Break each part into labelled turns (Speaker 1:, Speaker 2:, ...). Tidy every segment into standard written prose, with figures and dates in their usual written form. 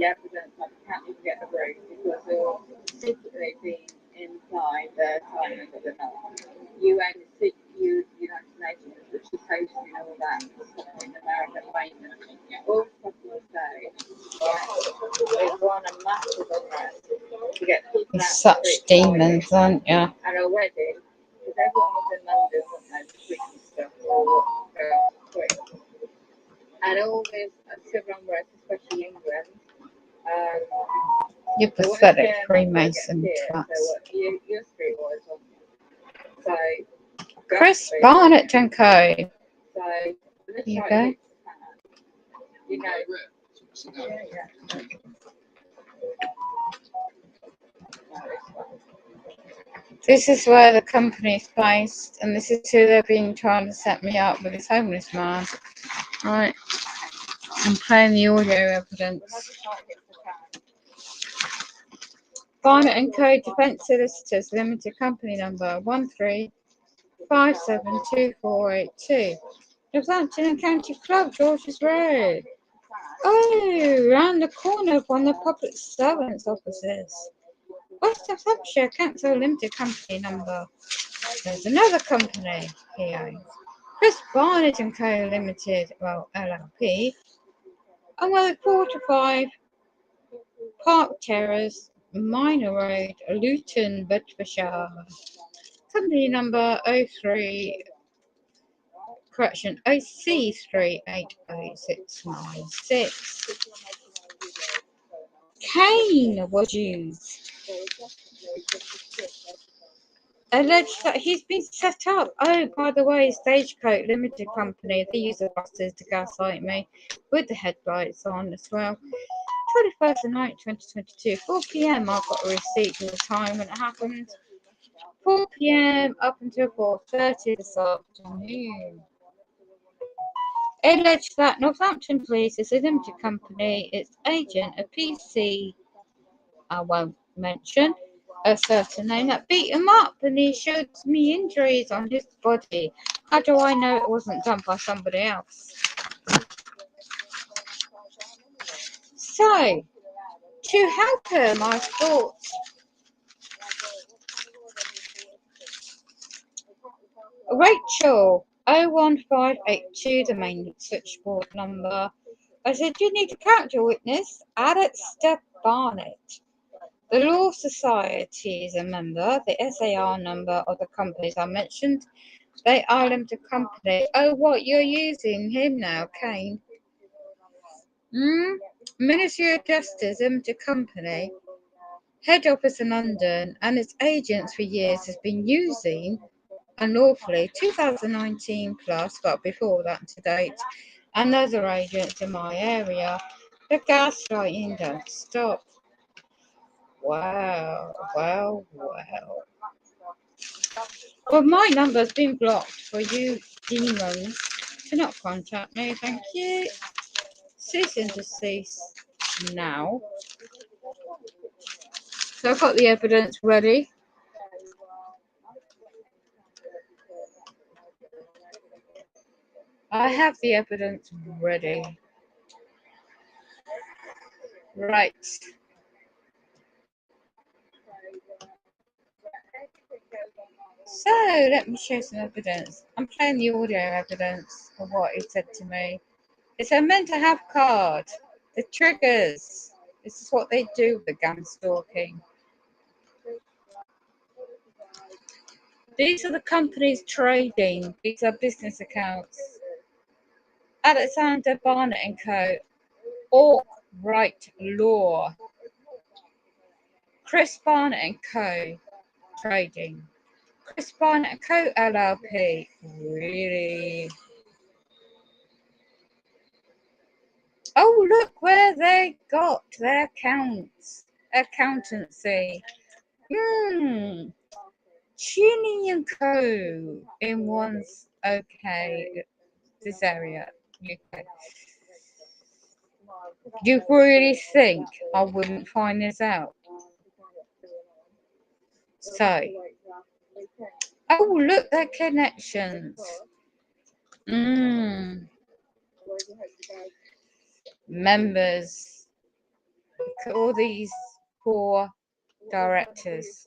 Speaker 1: evidence that you can't even get the room because they're secretly being inside the Thailand of the North. UN, United Nations, which is hosting all that in America, all stuff you say, they've run a massive unrest to get people
Speaker 2: You're
Speaker 1: out
Speaker 2: such demons, aren't you?
Speaker 1: and already, because everyone was in London, wasn't they, the Christmas stuff, or quick. And all this civil unrest, especially England.
Speaker 2: You're pathetic, Freemason twats.
Speaker 1: So your street was on. So
Speaker 2: Chris Barnett and Co.
Speaker 1: So
Speaker 2: you go.
Speaker 1: You know.
Speaker 2: This is where the company's based, and this is who they've been trying to set me up with, this homeless man. Right, I'm playing the audio evidence. Barnett and Co. Defence Solicitors Limited Company Number 13572482. Northampton County Club, George's Road. Oh, round the corner of one of the public servants' offices. West of Hampshire Council Limited Company Number. There's another company he owns. Chris Barnett and Co. Limited, well, LLP. And we're 4-5 Park Terrace, Minor Road, Luton, Bedfordshire. Company number OC380696. Cane was used. Alleged that he's been set up. Oh, by the way, Stagecoach Limited Company, they use the buses to gaslight me with the headlights on as well. 21st of 9th, 2022, 4 p.m. I've got a receipt for the time when it happened. 4 p.m. up until 4:30 this afternoon. Alleged that Northampton Police is a limited company. Its agent, a PC, I won't mention a certain name, that beat him up, and he showed me injuries on his body. How do I know it wasn't done by somebody else? So, to help him, I thought Rachel 01582, the main switchboard number. I said, "Do you need a character witness?" Alistair Barnett. The Law Society is a member, the SAR number of the companies I mentioned. They are limited company. Oh, what, you're using him now, Kane? Ministry of Justice Limited Company. Head office in London, and its agents for years has been using unlawfully 2019 plus, but before that to date, and other agents in my area. The gaslighting don't stop. Wow. Well, my number's been blocked for you demons to not contact me. Thank you. Cease and desist now. So I've got the evidence ready. I have the evidence ready. Right. So let me show some evidence. I'm playing the audio evidence of what he said to me. It's a meant to have card. The triggers. This is what they do with the gang stalking. These are the companies trading. These are business accounts. Alexander Barnett and Co. Orc Right Law. Chris Barnett and Co. Trading. Chris Barnett and Co. LLP. Really? Oh, look where they got their accountancy. Chinny and Co. in one's okay. This area, UK. You really think I wouldn't find this out? So, oh, look, their connections. Members. at all these poor directors.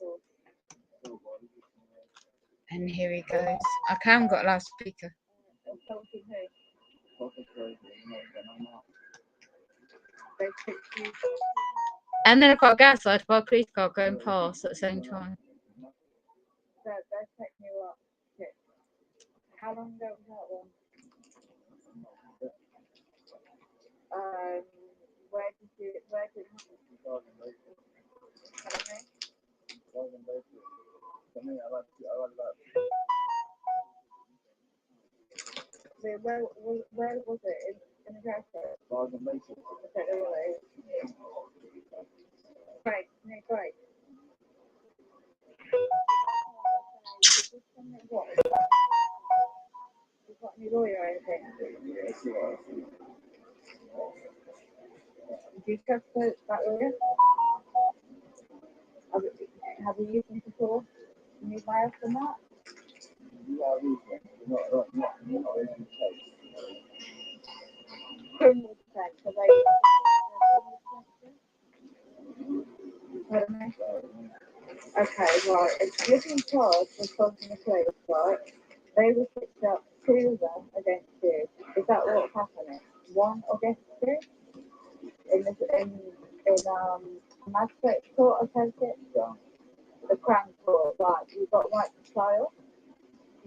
Speaker 2: And here he goes. I haven't got a loudspeaker. And then I've got a gas light by a police car going past at the same time.
Speaker 1: How long ago was that one? Where did it happen? Where was it? In the grassroots? I don't know what it is. Great. What? You've got any lawyer or anything? Do you trust that lawyer? Have you used him before? You need my help on that? Criminal defense, are they? Pardon me? Okay, right. If you're being charged with assaulting a police, right? They will picked up 2 of them against you. Is that what's happening? 1 against 2? In magistrate court, I take it? The Crown Court, right. You've got right to trial.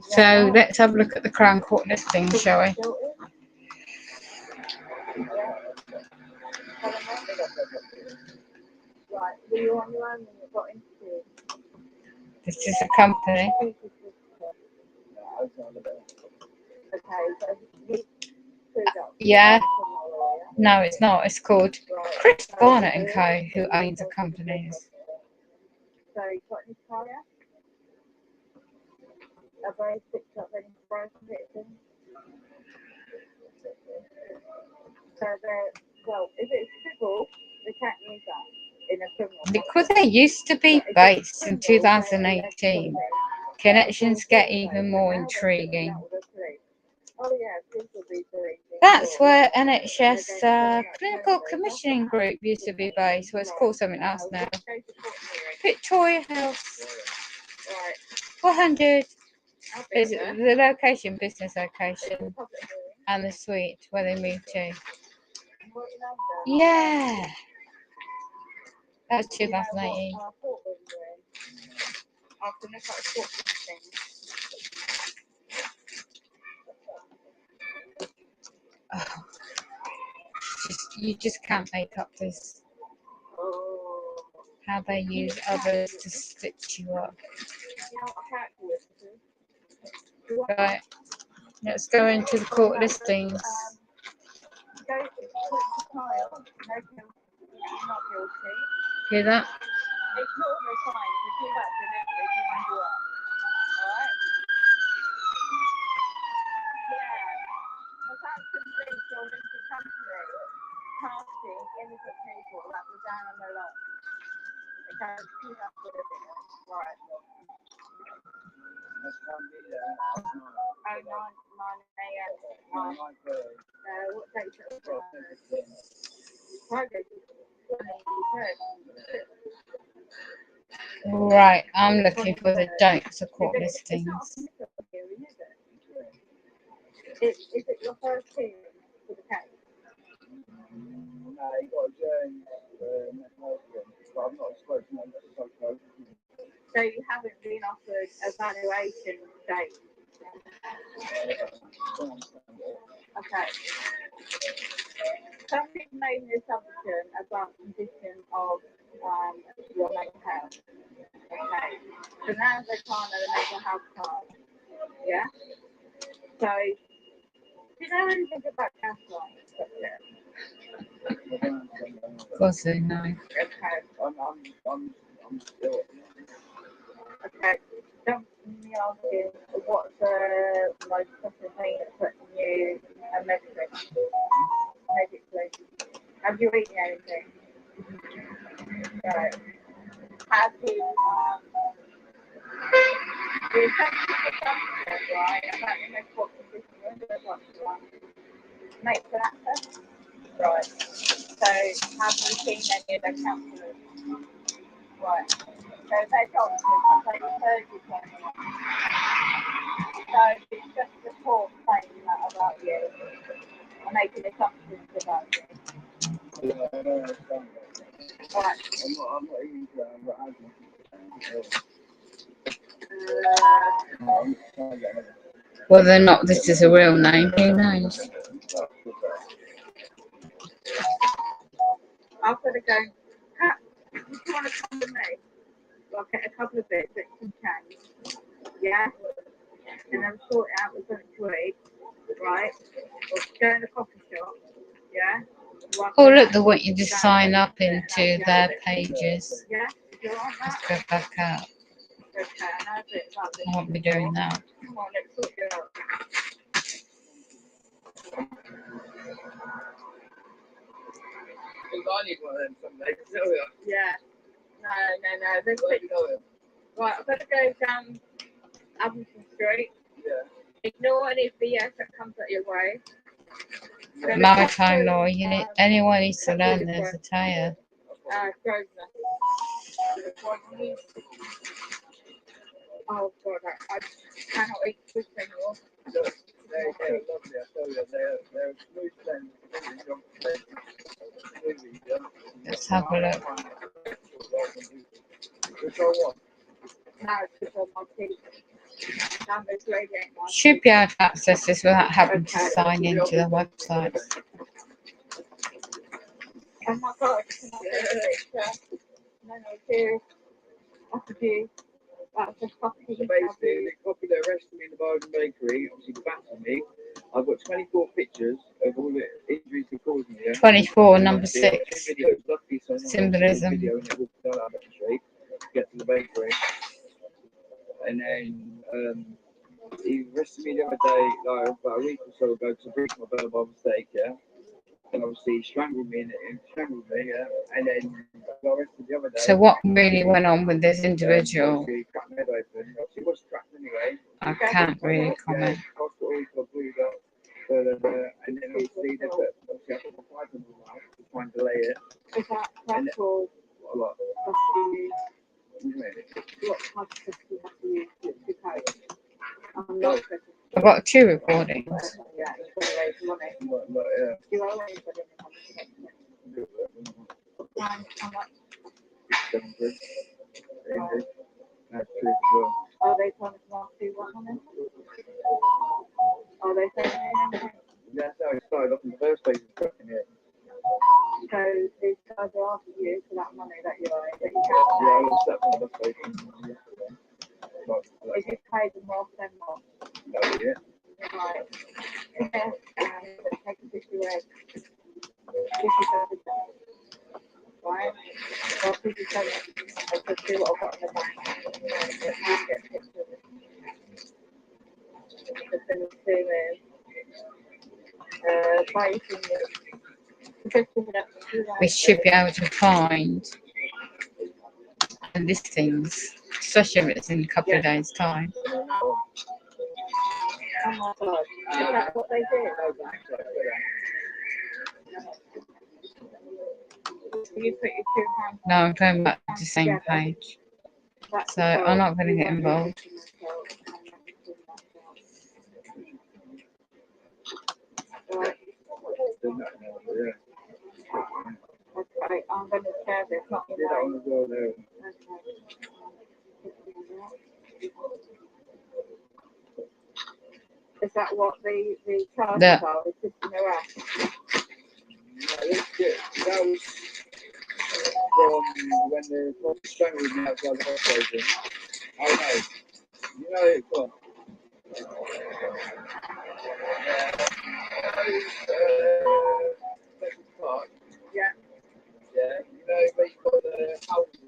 Speaker 2: So let's have a look at the Crown Court listing, shall we?
Speaker 1: Right, were you on your own when you got interviewed?
Speaker 2: This is a company.
Speaker 1: Okay, so he proved up.
Speaker 2: Yeah. No, it's not. It's called Chris Barnett and Co., who owns the companies.
Speaker 1: So you got any prior? Have they picked up any prior convictions? So well, if it's civil, they can't use that in a criminal.
Speaker 2: Because they used to be based in 2018, connections get even more intriguing.
Speaker 1: Oh yeah, this will be very.
Speaker 2: That's where NHS Clinical Commissioning Group used to be based. Well, it's called something else now. Victoria House. 400 is the location, business location, and the suite where they moved to. Yeah. That was 2018. Oh, you just can't make up this. How they use others to stitch you up. Right. Let's go into the court listings. Hear that?
Speaker 1: It's not on the sign, if you that delivery, you can do it. Alright? Yeah. The fact that they sold into company, casting innocent people that were down on their luck. It can't see that delivery. Right. Oh, 9 a.m. What date is it? Friday.
Speaker 2: Right, I'm looking for the dates of court listings.
Speaker 1: Is it your first hearing for the case?
Speaker 3: No, you got a join but I'm not spoken on that.
Speaker 1: So you haven't been offered a valuation date? Okay. Some people made an assumption about the condition of your mental health. Okay. So now they can't have a mental health card. Yeah? So, do you know anything about gaslighting?
Speaker 2: Of course they know.
Speaker 1: Okay.
Speaker 3: I'm still.
Speaker 1: Okay. Don't me asking what's the most pressing thing that's putting you medically? Have you eaten anything? Right. Have you the essential assumption, right, about your medical condition, you're under the doctor, make an access? Right. So have you seen any of the councillors? Right. So they're doctors and they referred you to anyone. So it's just the court saying that about you and making assumptions about you.
Speaker 3: Yeah, I don't understand that.
Speaker 1: Right.
Speaker 3: I'm not even sure I'm not asking.
Speaker 1: Uh,
Speaker 3: I'm trying to get another.
Speaker 2: Whether or not this is a real name, who knows?
Speaker 1: I've got to go. Pat, do you want to come with me? I'll get a couple of bits that can change. Yeah? And then sort it out with something to eat. Right? Or go in the coffee shop. Yeah?
Speaker 2: Oh, look, they want you to sign up into their pages.
Speaker 1: Yeah? Do you want that?
Speaker 2: Let's go back out.
Speaker 1: Okay, I know a bit about this.
Speaker 2: I won't be doing that.
Speaker 1: Come on, let's sort it out.
Speaker 3: I need one of them someday.
Speaker 1: Yeah. No. There's right, I've got to go down Abington Street.
Speaker 3: Yeah.
Speaker 1: Ignore any BS that comes at your way.
Speaker 2: Maritime law, anyone needs to learn this, I tell you.
Speaker 1: Grosvenor. Oh God, I cannot eat fish anymore.
Speaker 3: They're lovely, I tell you. They're smooth and
Speaker 2: Let's have a look.
Speaker 3: Which I want.
Speaker 1: Now it's just on my teeth. Numbers radiate my
Speaker 2: Should be able to access this without having to sign into the website.
Speaker 1: Oh my God, can I get a picture? No, serious. I could do. That's a fucking
Speaker 3: So basically, the couple that arrested me in the Bowden Bakery, obviously battered me. I've got 24 pictures of all the injuries they caused me. Yeah?
Speaker 2: 24, number 6.
Speaker 3: Videos, luckily, so
Speaker 2: Symbolism.
Speaker 3: video and it walked down that street to get to the bakery. And then he arrested me the other day, like about a week or so ago, because I breached my bail by mistake, yeah. And obviously he strangled me, yeah. And then I got arrested the other day.
Speaker 2: So what really went on with this individual?
Speaker 3: Obviously, he cracked my head open. Obviously, it was cracked anyway.
Speaker 2: I can't really comment.
Speaker 3: Hospital, got bleed up. And then obviously they put, obviously I put my pipe in the mouth to try and delay it.
Speaker 1: Is that petrol?
Speaker 3: A lot.
Speaker 1: What type of stuff do you have to use to cope? I'm not
Speaker 2: I've got 2 recordings.
Speaker 1: yeah, it's very raise money. Do you owe anybody how much?
Speaker 3: 7 quid.
Speaker 1: Right.
Speaker 3: That's true as well.
Speaker 1: Are they trying to ask you what on it? Are they saying anything?
Speaker 3: That's how it started off in the first place.
Speaker 1: So these guys are asking you for that money that you owe, that you
Speaker 3: Yeah, I
Speaker 1: can't
Speaker 3: lost that from the first place.
Speaker 1: pay. Is it paid them off then what?
Speaker 3: That was it.
Speaker 1: Right. Yeah, take a picture of it. This is everything. Right? Well, this is everything. I'll just see what I've got in the bank. Get a picture of it. Just going to see waiting.
Speaker 2: We should be able to find the listings, especially if it's in a couple of days' time.
Speaker 1: Oh my God. Is that what they do? You put your 2 hands
Speaker 2: No, I'm going back to the same page. So I'm not going to get involved.
Speaker 1: Right. Okay, I'm going to share this, not in okay. Is that what the charges
Speaker 2: Yeah.
Speaker 1: are? The system arrest?
Speaker 3: That was from when the strangled me outside the hospital. I know. You know it from.
Speaker 1: Yeah.
Speaker 3: Yeah. You know where you got the houses.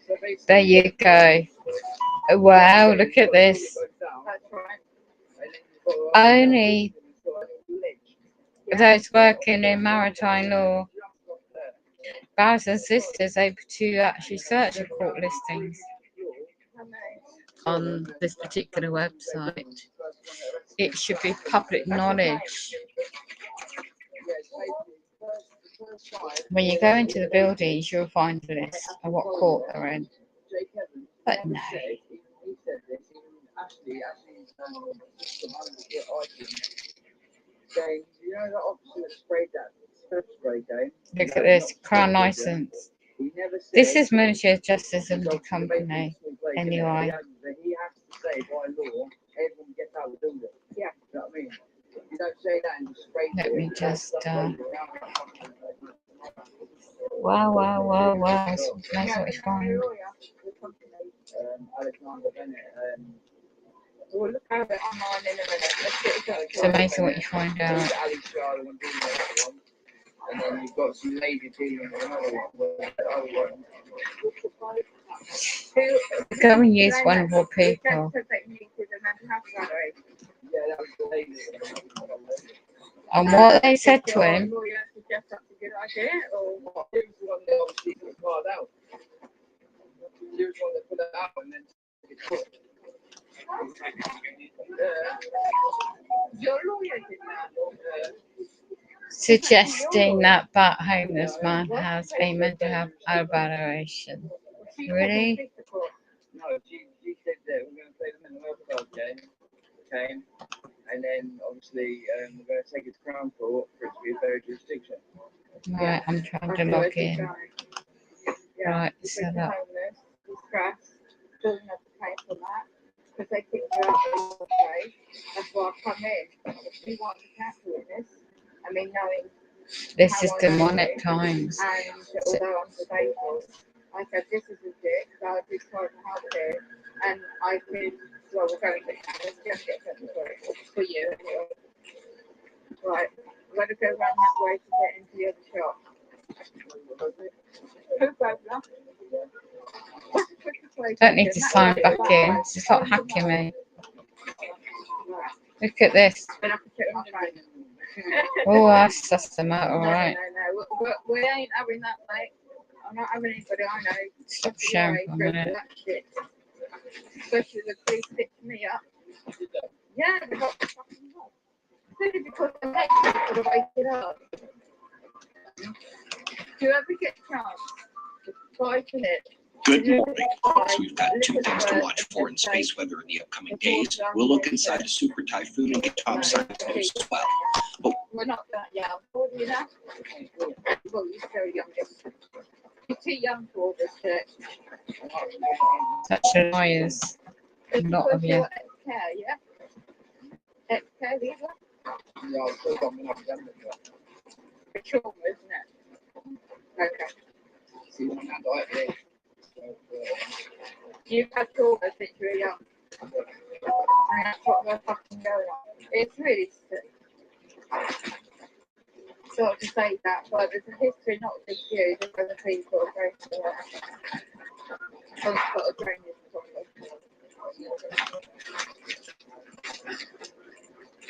Speaker 3: So basically,
Speaker 2: There you go. Wow, look at this.
Speaker 1: That's right.
Speaker 2: Only those working in maritime law, brothers and sisters, able to actually search for court listings on this particular website. It should be public knowledge. When you go into the buildings, you'll find a list of what court they're in. But no. Look at this, Crown License. This is Military Justice Limited Company. Anyway. Let me just, wow. It's amazing what you find.
Speaker 1: We'll look at it online in a minute.
Speaker 2: It's amazing what you find out.
Speaker 3: And then you've got some lady dealing with another one.
Speaker 2: Go and use vulnerable people. And what they said to him. Suggesting that homeless man has a mental health evaluation. Really?
Speaker 3: No, she said that we're going to play the mental health card game. Okay. And then obviously we're going to take it to Crown Court for it to be a fair jurisdiction.
Speaker 2: Right, I'm trying to log in. Right, so that.
Speaker 1: Doesn't have to pay for that because they pick her up in the place. That's why I come in. If you want to cancel this, I mean, knowing
Speaker 2: This is demonic times.
Speaker 1: and although I'm disabled, I said this is legit, so I just tried to help it, and I could. Well, we're going to just get something for you anyway. Right, we're going to go around that way to get into the other shop.
Speaker 2: Don't need to sign back in. It's not hacking me. Look at this. Oh, that's the matter, alright.
Speaker 1: No. We ain't having that, mate. I'm not having anybody I know.
Speaker 2: Stop sharing for a minute.
Speaker 1: Especially the police picked me up. Yeah, they got the fucking up. Simply because the next one could have waked it up. Do you ever get a chance to fight in it?
Speaker 4: Good morning, folks. We've got two things to watch for in space weather in the upcoming days. We'll look inside a super typhoon and get topside close as well. But
Speaker 1: we're not that young. What do you know? Well, you're so young. You're too young for all this shit.
Speaker 2: Such annoyers. A lot of you.
Speaker 1: Ex-care, yeah? Ex-care, these are?
Speaker 3: Yeah, I've still got me up again.
Speaker 1: For trauma, isn't it? Okay.
Speaker 3: See, when I died, yeah.
Speaker 1: You've had trauma since you were young. And that's what we're fucking going on. It's really sick. Sort to say that, but there's a history not just you, there's other people going through it. Some sort of drainage problem.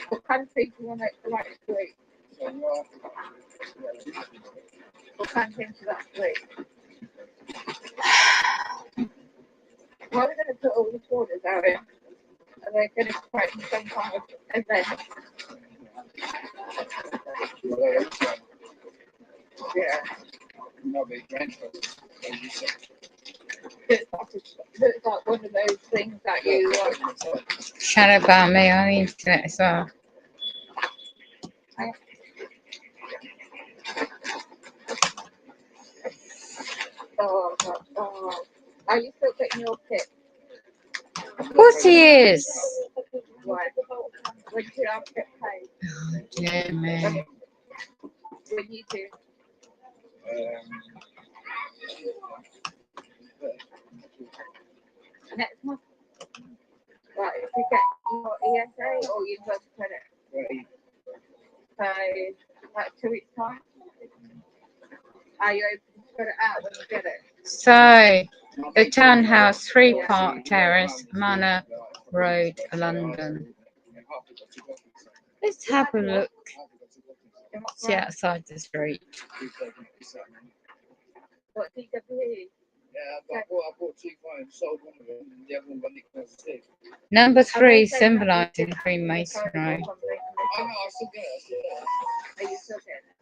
Speaker 1: What country do you want to like to eat? What country to that week? Why are we going to put all the borders out in? Are they going to create some kind of event? Yeah. It's like one of those things that you
Speaker 2: Shadow ban me on the internet as well.
Speaker 1: Are you still getting your kit?
Speaker 2: Of course he is.
Speaker 1: Right. When do you have to get paid?
Speaker 2: Oh, dear me.
Speaker 1: When you do. Next month. Right, if you get your ESA or university credit. So, like 2 weeks' time. Are you able to spread it out when you get it?
Speaker 2: So, the townhouse, 3 Park Terrace, Manor Road, London. Let's have a look. See outside the street.
Speaker 1: What DWE?
Speaker 3: Yeah, I bought 2 phones, sold one of them, and the other one got nicked as a stick.
Speaker 2: Number 3, symbolising Freemasonry.
Speaker 3: I know, I still get it.
Speaker 1: Are you still getting it?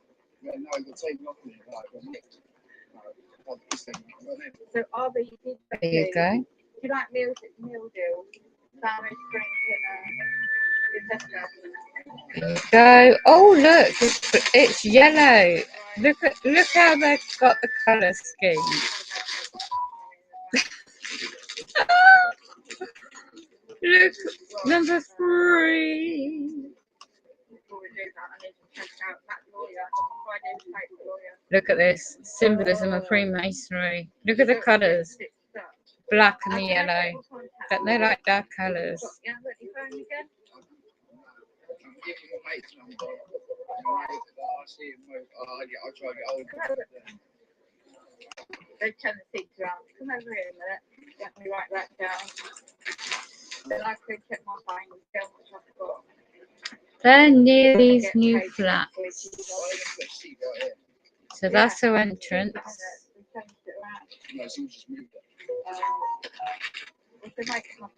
Speaker 3: Yeah, no, I got taken off me, like,
Speaker 1: So Arby, you did
Speaker 2: There you go.
Speaker 1: do you like meal deal? Sandwich, drink, and
Speaker 2: There you go. Oh look, it's yellow. Look how they've got the colour scheme. Look, number 3. Look at this symbolism of Freemasonry. Look at the colours, black and the yellow. Don't they like dark colours?
Speaker 1: They turn the seats around. Come over here a minute. Let me write that down. Then I could check my phone and see how much I've got.
Speaker 2: They're near these new flats. So that's her entrance.
Speaker 1: What's the make number?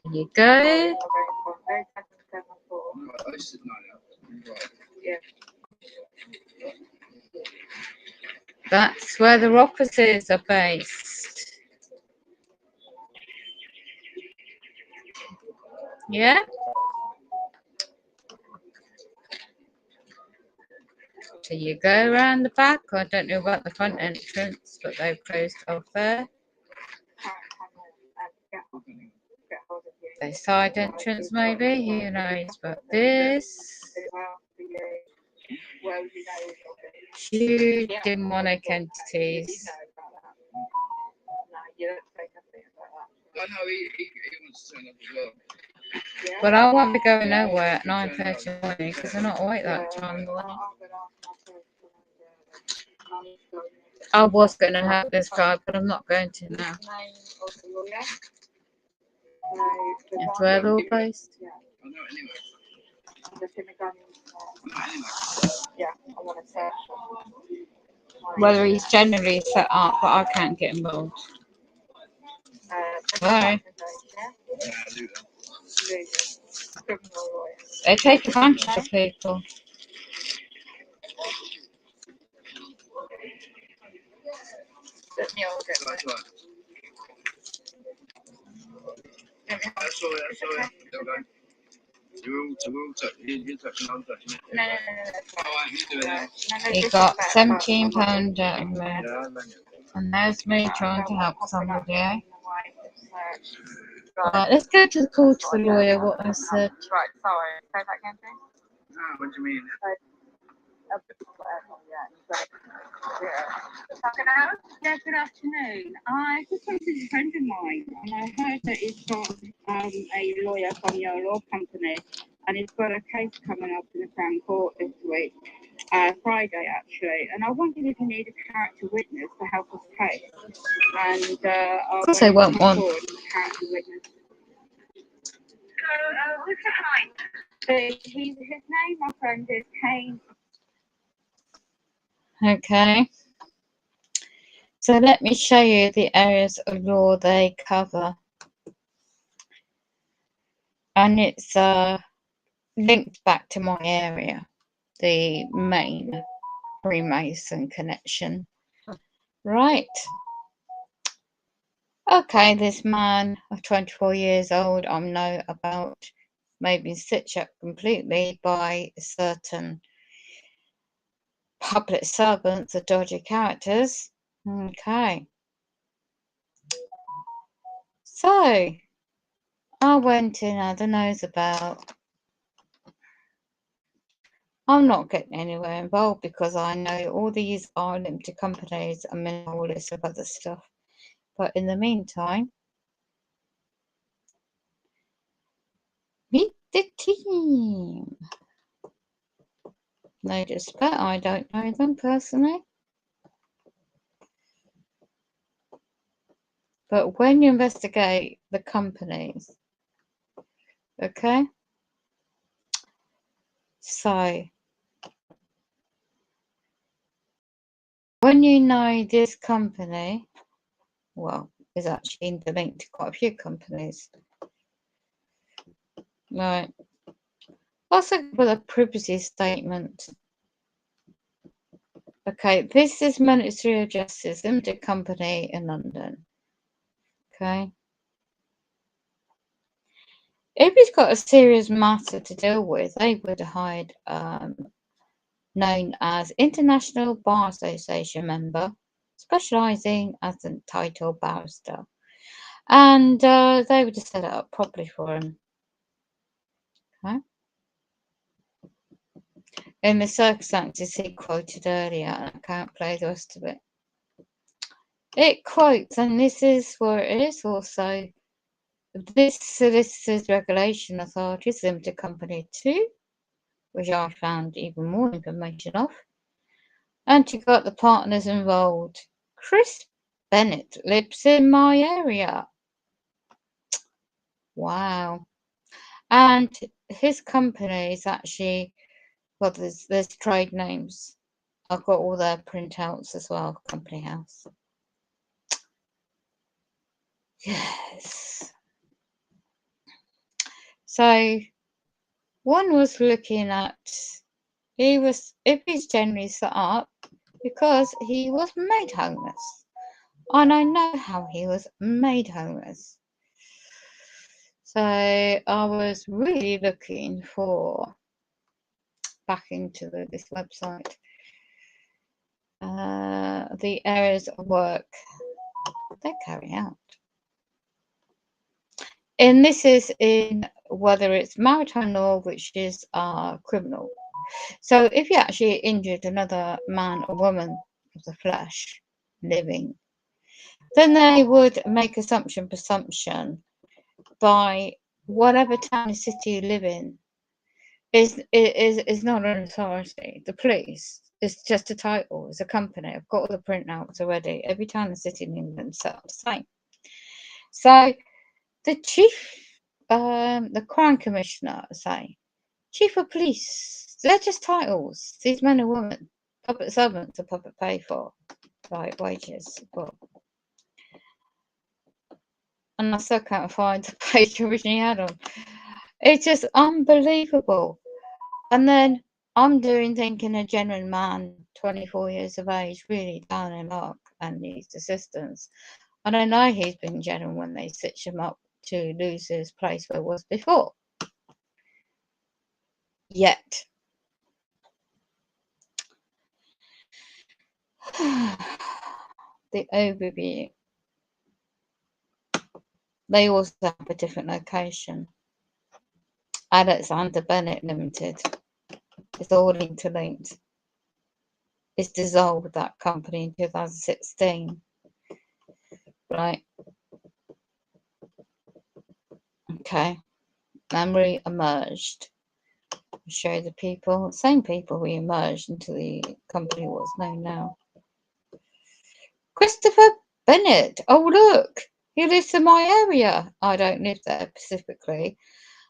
Speaker 2: There you go.
Speaker 1: Yeah.
Speaker 2: That's where the offices are based. Yeah. So you go around the back. I don't know about the front entrance, but they've closed off there. The side entrance maybe, who knows, but this huge demonic entities.
Speaker 3: I know he wants to turn up as well.
Speaker 2: But I won't be going nowhere at 9:30 in the morning because I'm not awake that time in the morning. I was going to have this drive, but I'm not going to now. That's where they're all based.
Speaker 3: I know anyway.
Speaker 1: Yeah, I want to say.
Speaker 2: Whether he's generally set up, but I can't get involved. Sorry. They take advantage of people.
Speaker 3: That's right. That's all right. You're touching, I'm touching it.
Speaker 1: No.
Speaker 3: Alright, you do it.
Speaker 2: He got £17 out of me. And there's me trying to help somebody. Eh? Right, let's go to the call to the lawyer, what I said.
Speaker 1: Right, sorry. Say that again, please.
Speaker 3: What do you mean?
Speaker 1: Yeah, good afternoon. I just wanted a friend of mine, and I heard that he's got a lawyer from your law company, and he's got a case coming up in the Crown Court this week, Friday actually. And I wondered if you need a character witness to help us case. And
Speaker 2: Of course they won't want.
Speaker 1: Character witness. So, what's your name? His name, my friend, is Kane.
Speaker 2: Okay. So let me show you the areas of law they cover. And it's linked back to my area, the main Freemason connection. Right. Okay, this man of 24 years old, I know about, maybe stitched up completely by certain public servants or dodgy characters. Okay. So, I went in, had a nose about. I'm not getting anywhere involved because I know all these are limited companies and a whole list of other stuff. But in the meantime, meet the team. No disrespect, I don't know them personally. But when you investigate the companies, okay? So, when you know this company, well, is actually interlinked to quite a few companies. Right. Also, with a privacy statement. Okay, this is Ministry of Justice Limited Company in London. Okay. If he's got a serious matter to deal with, they would hide known as International Bar Association member, specialising as a title barrister. And they would have set it up properly for him. Okay. In the circumstances he quoted earlier, and I can't play the rest of it. It quotes, and this is where it is also, this Solicitors Regulation Authorities Limited Company 2, which I found even more information of. And you got the partners involved. Chris Bennett lives in my area. Wow. And his company is actually, well, there's trade names. I've got all their printouts as well, company house. Yes. So one was looking at, if he's generally set up because he was made homeless. And I know how he was made homeless. So I was really looking for back into this website the areas of work they carry out. And this is in whether it's maritime law, which is criminal. So if you actually injured another man or woman of the flesh living, then they would make presumption by whatever town or city you live in is not an authority. The police is just a title, it's a company. I've got all the printouts already. Every town and city in England set up the same. So the chief, the Crown Commissioner, say, Chief of Police, they're just titles. These men and women, public servants are public pay for, like wages. Well, and I still can't find the page I originally had on. It's just unbelievable. And then I'm thinking a genuine man, 24 years of age, really down in luck and needs assistance. And I know he's been genuine when they stitch him up to lose his place where it was before. Yet. The overview. They also have a different location. Alexander Bennett Limited. It's all interlinked. It's dissolved that company in 2016. Right. Okay. And re-emerged. Show the people, same people who emerged into the company what's known now. Christopher Bennett. Oh, look. He lives in my area. I don't live there specifically.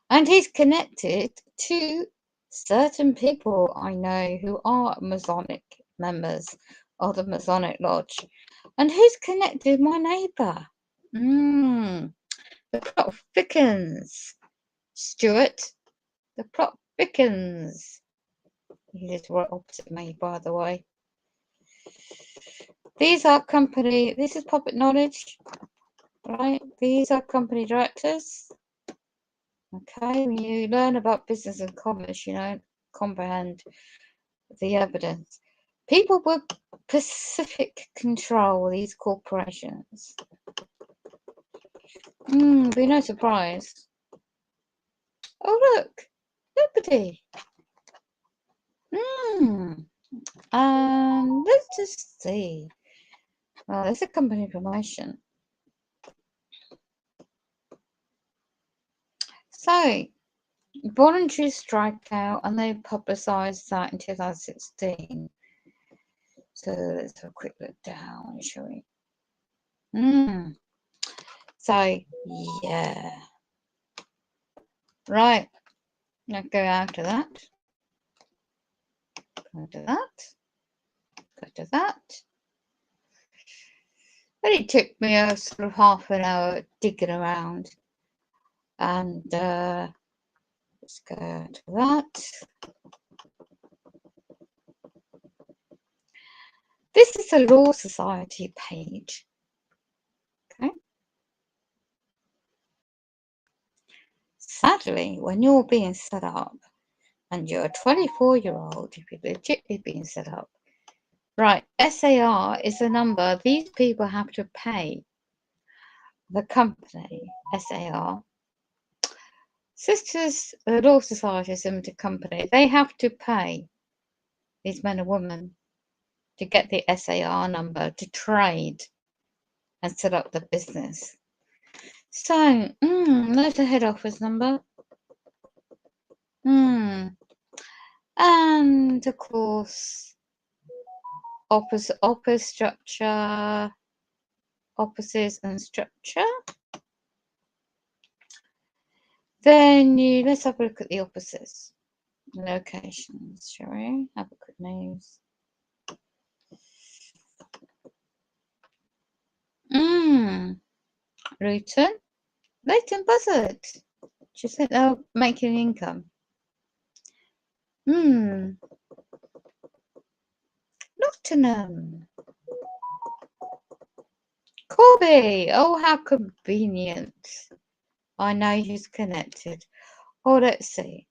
Speaker 2: And he's connected to certain people I know who are Masonic members of the Masonic Lodge. And he's connected my neighbour. The Plot Thickens. Stuart. The Plot Thickens. He lives right opposite me, by the way. These are this is public knowledge, right? These are company directors. Okay, when you learn about business and commerce, you comprehend the evidence. People with Pacific control these corporations. Be no surprise. Oh, look, nobody. Let's just see. Well, there's a company information. So, voluntary strikeout, and they publicised that in 2016. So let's have a quick look down, shall we? So, yeah. Right. Now go out to that. Go to that. Go to that. But it took me a sort of half an hour digging around. And Let's go to that. This is a Law Society page. Okay. Sadly, when you're being set up and you're a 24-year-old, if you're legitimately being set up, right, SAR is a number these people have to pay the company, SAR. Sisters Law Societies Limited Company, they have to pay these men and women to get the SAR number to trade and set up the business. So, there's a head office number. And of course, office structure, offices and structure. Then let's have a look at the offices, locations, shall we? Have a quick nose. Luton, Buzzard. Do you think they'll make an income? Nottingham. Corby. Oh, how convenient. I know who's connected. Oh, let's see.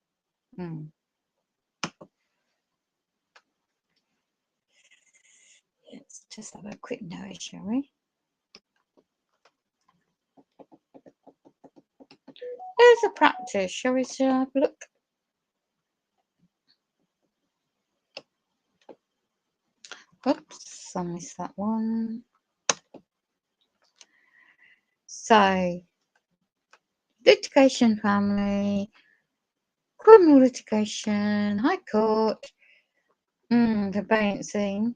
Speaker 2: Let's just have a quick nose, shall we? There's a practice. Shall we have a look? Oops, I missed that one. So, litigation family, criminal litigation, high court, conveyancing.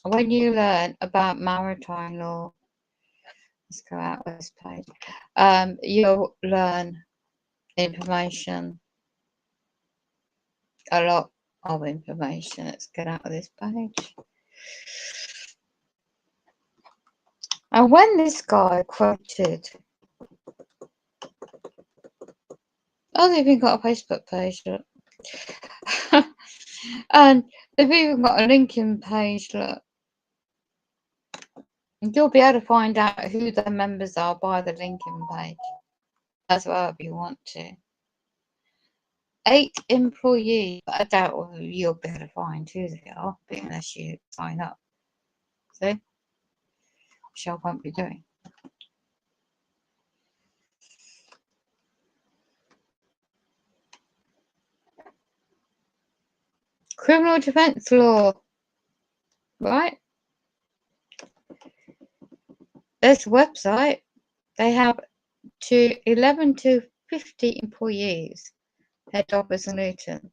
Speaker 2: When you learn about maritime law, let's go out of this page, you'll learn information, a lot of information. Let's get out of this page. And when this guy quoted, oh, they've even got a Facebook page, look. And they've even got a LinkedIn page, look. And you'll be able to find out who the members are by the LinkedIn page as well if you want to. 8 employees, but I doubt you'll be able to find who they are unless you sign up. See? Which I won't be doing. Criminal defense law. Right? There's a website. They have 11 to 50 employees. Head office in Luton.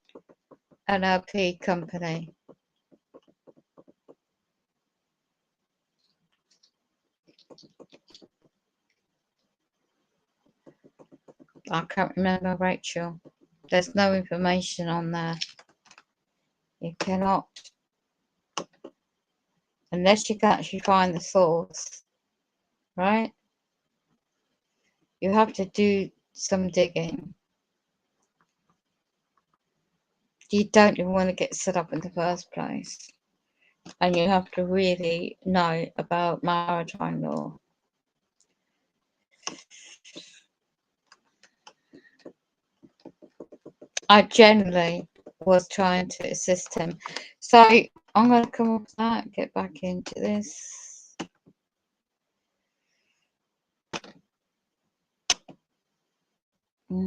Speaker 2: NLP company. I can't remember, Rachel. There's no information on there. You cannot, unless you can actually find the source, right? You have to do some digging. You don't even want to get set up in the first place. And you have to really know about maritime law. I generally was trying to assist him. So I'm going to come off that, get back into this. Go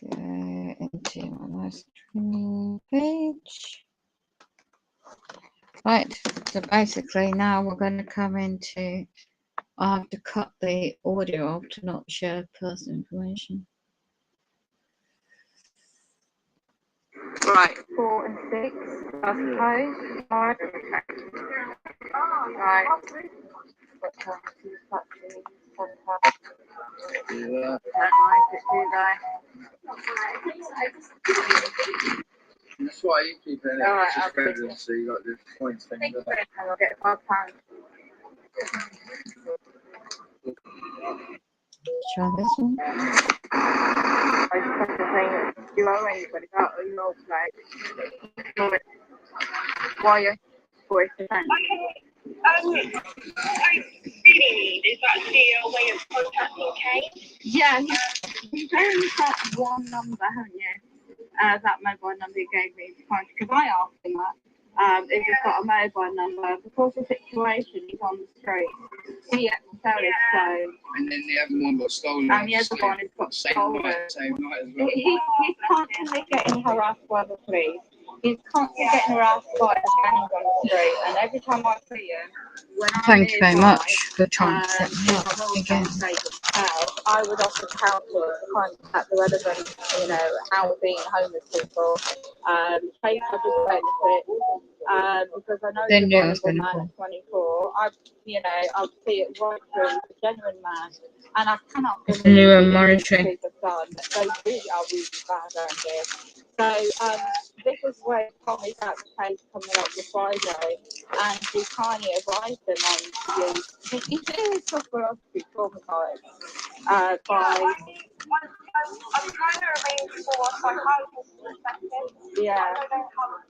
Speaker 2: into my live streaming page. Right, so basically now we're going to come into, I have to cut the audio off to not share personal information. Right, 4 and 6, I suppose. Right.
Speaker 3: That's why you keep it.
Speaker 1: Alright,
Speaker 3: Just better so you got the points thing.
Speaker 1: And I'll get £5.
Speaker 2: Try this one.
Speaker 1: I just have to say, do you owe anybody that or you're like, why are you voice defense?
Speaker 5: I really need is actually a way of contacting Kate.
Speaker 1: Yeah, you've only got one number, haven't you? That mobile number you gave me, because I asked him that. If he's got a mobile number, because the situation is on the street, he had to sell his phone.
Speaker 3: And then the other one got stolen.
Speaker 1: And the other one has got stolen.
Speaker 3: Same night as well.
Speaker 1: He's constantly getting harassed by the police. He's constantly getting harassed by the gangs on the street. And every time I see him, when I'm
Speaker 2: Thank you very
Speaker 1: nearby,
Speaker 2: much for trying to set me up again.
Speaker 1: I would offer counsel to contact the relevant, housing, homeless people, pay public benefits, because I know
Speaker 2: Then
Speaker 1: the
Speaker 2: I was
Speaker 1: vulnerable
Speaker 2: gonna
Speaker 1: man at 24. I see it right through a genuine man, and I cannot believe
Speaker 2: New
Speaker 1: that
Speaker 2: monitoring.
Speaker 1: people have done. They really are really bad around here. So this is where Tommy's out the case coming up the Friday, and we kindly advised them on the he is psychologically traumatized by.
Speaker 5: I'm trying to arrange for a psychiatrist perspective.
Speaker 1: Yeah.
Speaker 5: I don't know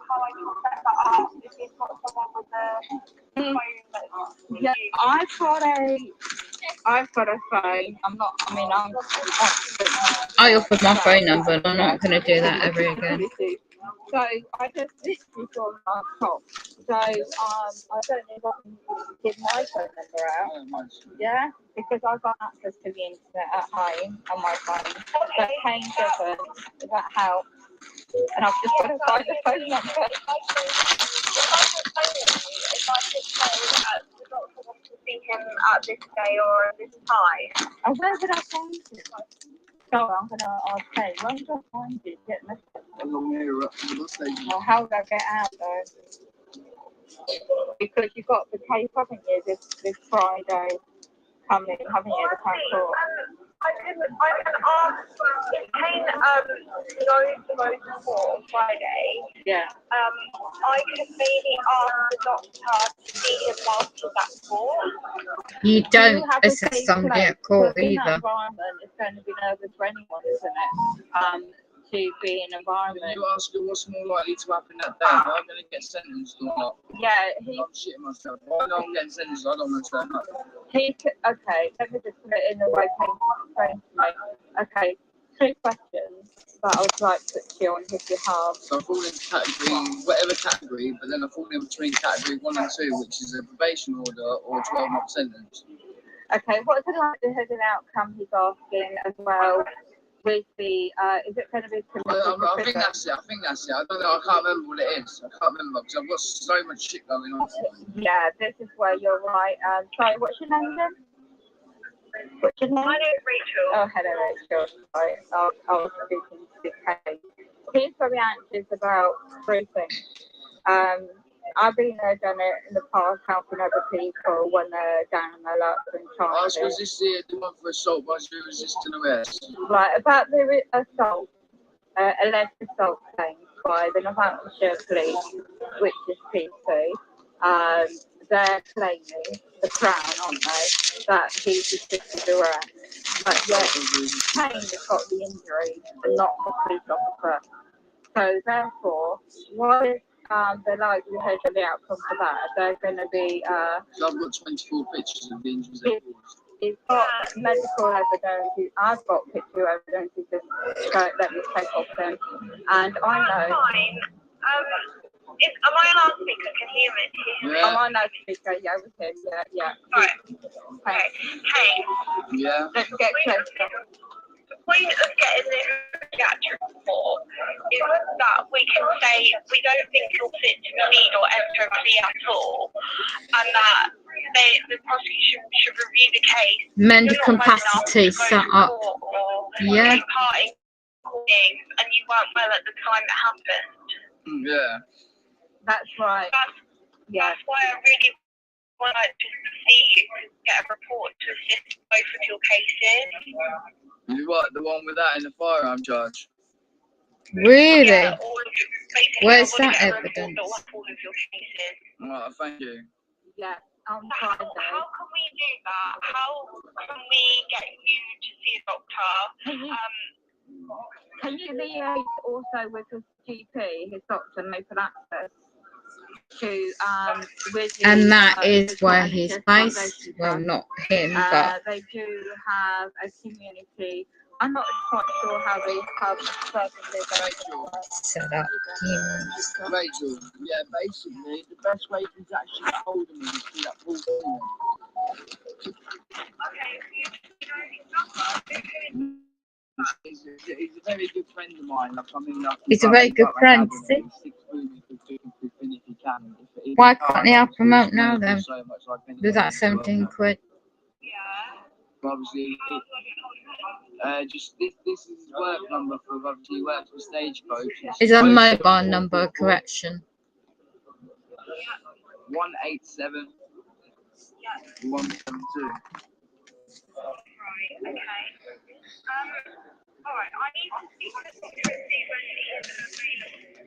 Speaker 5: how I can set that up if he's got someone with a phone that's
Speaker 1: Yeah, I've got a phone. I'm
Speaker 2: I offered my phone number, but I'm not going to do that ever again.
Speaker 1: So I just literally saw my top. So I don't know if I can give my phone number out. Yeah, because I've got access to the internet at home on my phone. But Kane doesn't. Does that help? And I've just got to find the phone number.
Speaker 5: if I could say the doctor wants to see him at this day or at this time.
Speaker 1: And where did I find it? So I'm gonna ask Kane, where did I find it? Get message.
Speaker 3: Along here up to the bus station.
Speaker 1: Well, how would I get out though? Because you've got the case, haven't you, this Friday coming, haven't you, the Crown Court?
Speaker 5: I can ask if Kane goes to go to court on Friday.
Speaker 1: Yeah.
Speaker 5: I could maybe ask the doctor to see him whilst he's at court.
Speaker 2: You
Speaker 1: Do
Speaker 2: don't
Speaker 1: you have a
Speaker 2: assess
Speaker 1: safe
Speaker 2: somebody
Speaker 1: place?
Speaker 2: at court
Speaker 1: Because in that
Speaker 2: either.
Speaker 1: environment, it's going to be nervous for anyone, isn't it? To be in an environment.
Speaker 3: You ask her what's more likely to happen that day, am I going to get sentenced or not?
Speaker 1: Yeah,
Speaker 3: I'm shitting myself. I know I'm getting sentenced, I don't understand that.
Speaker 1: Okay, let me just put it in the way Kane explained to me. Okay, 2 questions that I would like to put to you on his behalf.
Speaker 3: So I fall into category, whatever category, but then I fall in between category 1 and 2, which is a probation order or a 12-month sentence.
Speaker 1: Okay, what's the likelihood and outcome he's asking as well? With the, is it going to be
Speaker 3: I think that's it. I don't know. I can't remember what it is. I can't remember because I've got so much shit going on.
Speaker 1: Yeah, this is where you're right. Sorry, what's your name then? What's your name?
Speaker 5: My name is Rachel.
Speaker 1: Oh, hello, Rachel. Sorry, I was speaking to Kate. He's very anxious about 3 things. I've been there, done it in the past, helping other people when they're down on their luck and trying to.
Speaker 3: Was this the one for assault by resisting arrest?
Speaker 1: Right, about the assault, alleged assault claims by the Northamptonshire Police, which is PC. They're claiming, the Crown, aren't they, that he's resisted arrest. But yet, Kane has got the injury and not the police officer. So therefore, what is the likelihood of the outcome for that? They're going to be.
Speaker 3: So I've got 24 pictures of the injuries they caused.
Speaker 1: He's got medical evidence. I've got picture evidence. So let me take off them. And I know.
Speaker 5: Fine. Am I allowed to speak? I can hear it.
Speaker 3: Yeah.
Speaker 1: Am I allowed to speak? Yeah, with him. Yeah.
Speaker 5: Right. Okay. Hey.
Speaker 3: Yeah.
Speaker 1: Let's get closer.
Speaker 5: The point of getting this pediatric report is that we can say we don't think you're fit to proceed or enter a plea at all, and that the prosecution should review the case.
Speaker 2: Mental capacity set up. Yeah.
Speaker 5: Take part in things, and you weren't well at the time it happened.
Speaker 3: Yeah.
Speaker 1: That's right.
Speaker 5: That's why I really want to see you to get a report to assist both of your cases.
Speaker 3: You what? The one with that in the firearm charge?
Speaker 2: Really?
Speaker 5: Yeah, all of your,
Speaker 2: Where's
Speaker 5: I wanna
Speaker 2: that
Speaker 5: get a report
Speaker 2: evidence?
Speaker 5: of all of your cases.
Speaker 3: Alright, thank you.
Speaker 1: Yeah. on Friday.
Speaker 5: How can we do that? How can we get you to see a doctor?
Speaker 1: Can you liaise also with his GP, his doctor, and open access to with you?
Speaker 2: And that is where he's based. Well, not him, but
Speaker 1: they do have a community. I'm not quite sure how they have services
Speaker 2: set up.
Speaker 3: Rachel, yeah, basically, the best way to actually get hold of me is through that full thing. He's a very good friend of mine. Like, I mean, like,
Speaker 2: He's a very good friend, see? Why can't he help him out now then? With that 17 quid.
Speaker 3: Obviously, just this is his work number for obviously he works for Stagecoach.
Speaker 2: Is a mobile number, correction.
Speaker 3: 187 172.
Speaker 5: Right, okay. Alright, I need to speak to the doctor and see when he is available.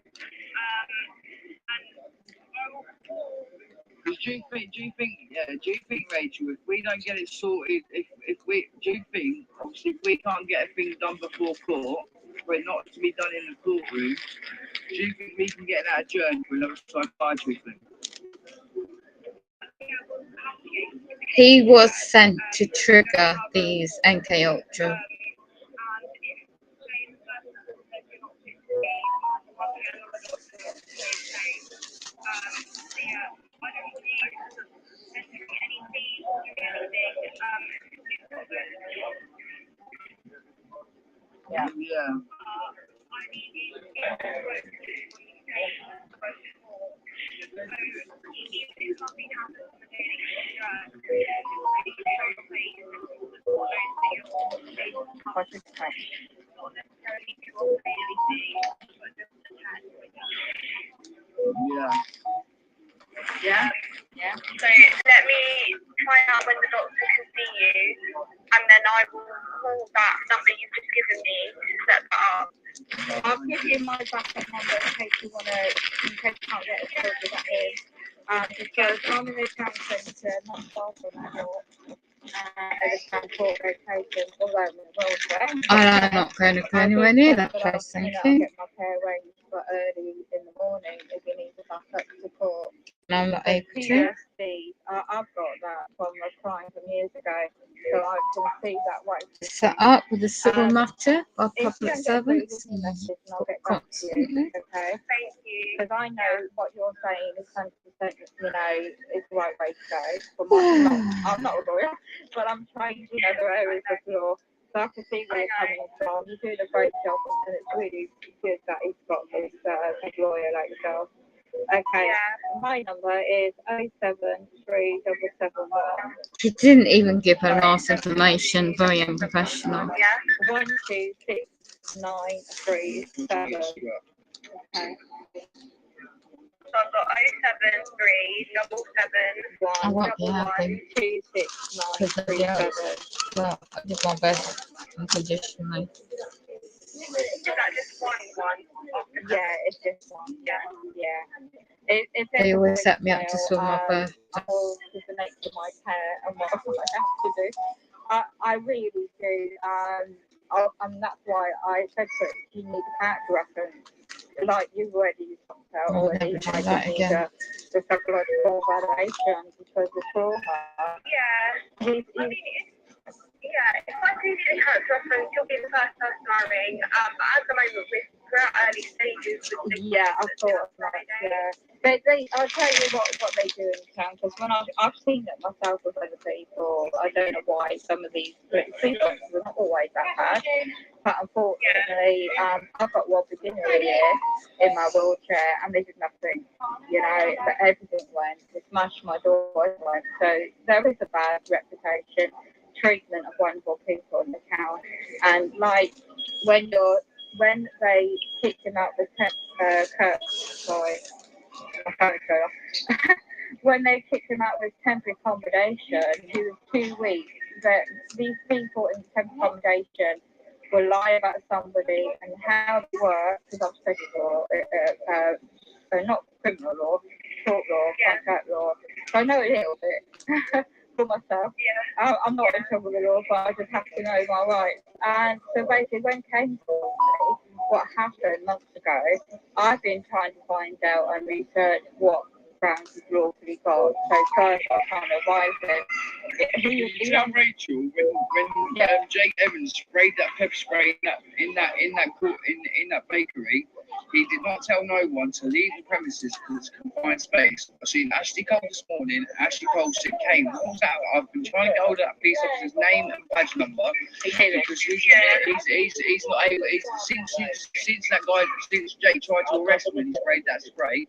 Speaker 3: Do you think, Rachel, if we don't get it sorted, obviously, if we can't get a thing done before court, for it not to be done in the courtroom, do you think we can get that adjourned for another psychiatrist thing?
Speaker 2: He was sent to trigger these NK Ultra.
Speaker 3: Yeah.
Speaker 5: Yeah. So let me find out when the doctor can see you, and then I will call that number you've just given me to set that up.
Speaker 1: I'll give you my backup number in case you can't get a hold of that is. Because I'm in the town centre, not far from that door. At the transport location, although I'm in a wheelchair.
Speaker 2: I'm not going to go anywhere near that place, thank
Speaker 1: I'll
Speaker 2: you.
Speaker 1: get my care arranged for early in the morning if you need the backup support.
Speaker 2: I'm not able to.
Speaker 1: I've got that from a crime from years ago, so I can see that way.
Speaker 2: Set up with a civil matter by
Speaker 1: If you
Speaker 2: public
Speaker 1: don't get through,
Speaker 2: servants.
Speaker 1: leave me a message and I'll get back to you. Okay.
Speaker 5: Thank you.
Speaker 1: Because I know what you're saying is 100%, is the right way to go. I'm not a lawyer, but I'm trained in other areas of law, so I can see where you're coming from. You're doing a great job, and it's really good that he's got this lawyer like yourself. Okay, my number is 0737771.
Speaker 2: He didn't even give her last information, very unprofessional.
Speaker 1: 126937. Okay.
Speaker 5: So I've got 07377
Speaker 2: I won't be happy.
Speaker 1: 26937.
Speaker 2: Well, I did my best unconditionally.
Speaker 5: Is that just one?
Speaker 1: Yeah, it's just one. Yeah. If
Speaker 2: They always set me up to swim my birth.
Speaker 1: Because the nature of my care and what I have to do. I really do. And that's why I said to it, you need a character reference. Like you've already talked about already. I just need the psychological validation because the trauma.
Speaker 5: If I do need a character reference, you'll be the first person I ring. But at the moment, we're at early stages.
Speaker 1: I thought of that. Yeah. I'll tell you what they do in town, because when I've seen it myself with other people, I don't know why some of these police officers are not always that bad. But unfortunately, I got robbed beginning of the year in my wheelchair, and they did nothing. But everything went. They smashed my door. Went. So there is a bad reputation. Treatment of vulnerable people in the town, and like when they kicked him out the when they kicked him out of his temporary accommodation, he was 2 weeks. That these people in temporary accommodation will lie about somebody and how they work, because I've studied law, so not criminal law, tort law, contract law, So I know a little bit for myself.
Speaker 5: Yeah.
Speaker 1: I'm not in trouble with the law, but I just have to know my rights. And so basically, when came to what happened months ago, I've been trying to find out and research what grounds is lawfully got. So first, I kind of advise him.
Speaker 3: Did you tell Rachel when Jake Evans sprayed that pepper spray in that bakery? He did not tell no one to leave the premises because it's confined space. I've seen Ashley Cole this morning. Ashley Cole said, "Kane, what's that?" I've been trying to get hold of that police officer's name and badge number because he's not able. Since that guy, since Jake tried to arrest him and he sprayed that spray,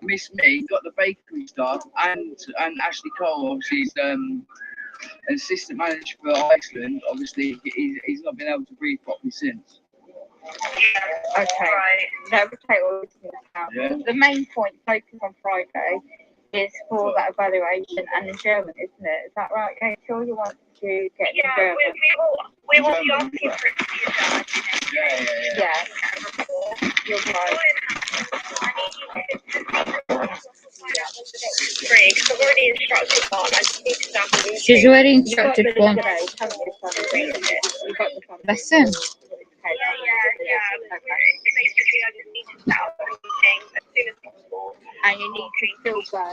Speaker 3: missed me, got the bakery staff and Ashley Cole, obviously, is assistant manager for Iceland. Obviously, he's not been able to breathe properly since.
Speaker 1: Okay, that would take all this into account.
Speaker 3: Yeah.
Speaker 1: The main point, focus on Friday, is for that evaluation and in German, isn't it? Is that right, Rachel? You want to get in German?
Speaker 5: We will be asking for it to be a German.
Speaker 1: Yeah. You're right.
Speaker 5: Free, because I've already instructed one. I just need to know.
Speaker 2: She's already instructed one.
Speaker 1: You've got the phone.
Speaker 2: Listen.
Speaker 5: Yeah. Basically, I just need to set up a meeting as soon as possible.
Speaker 1: And you need to still go.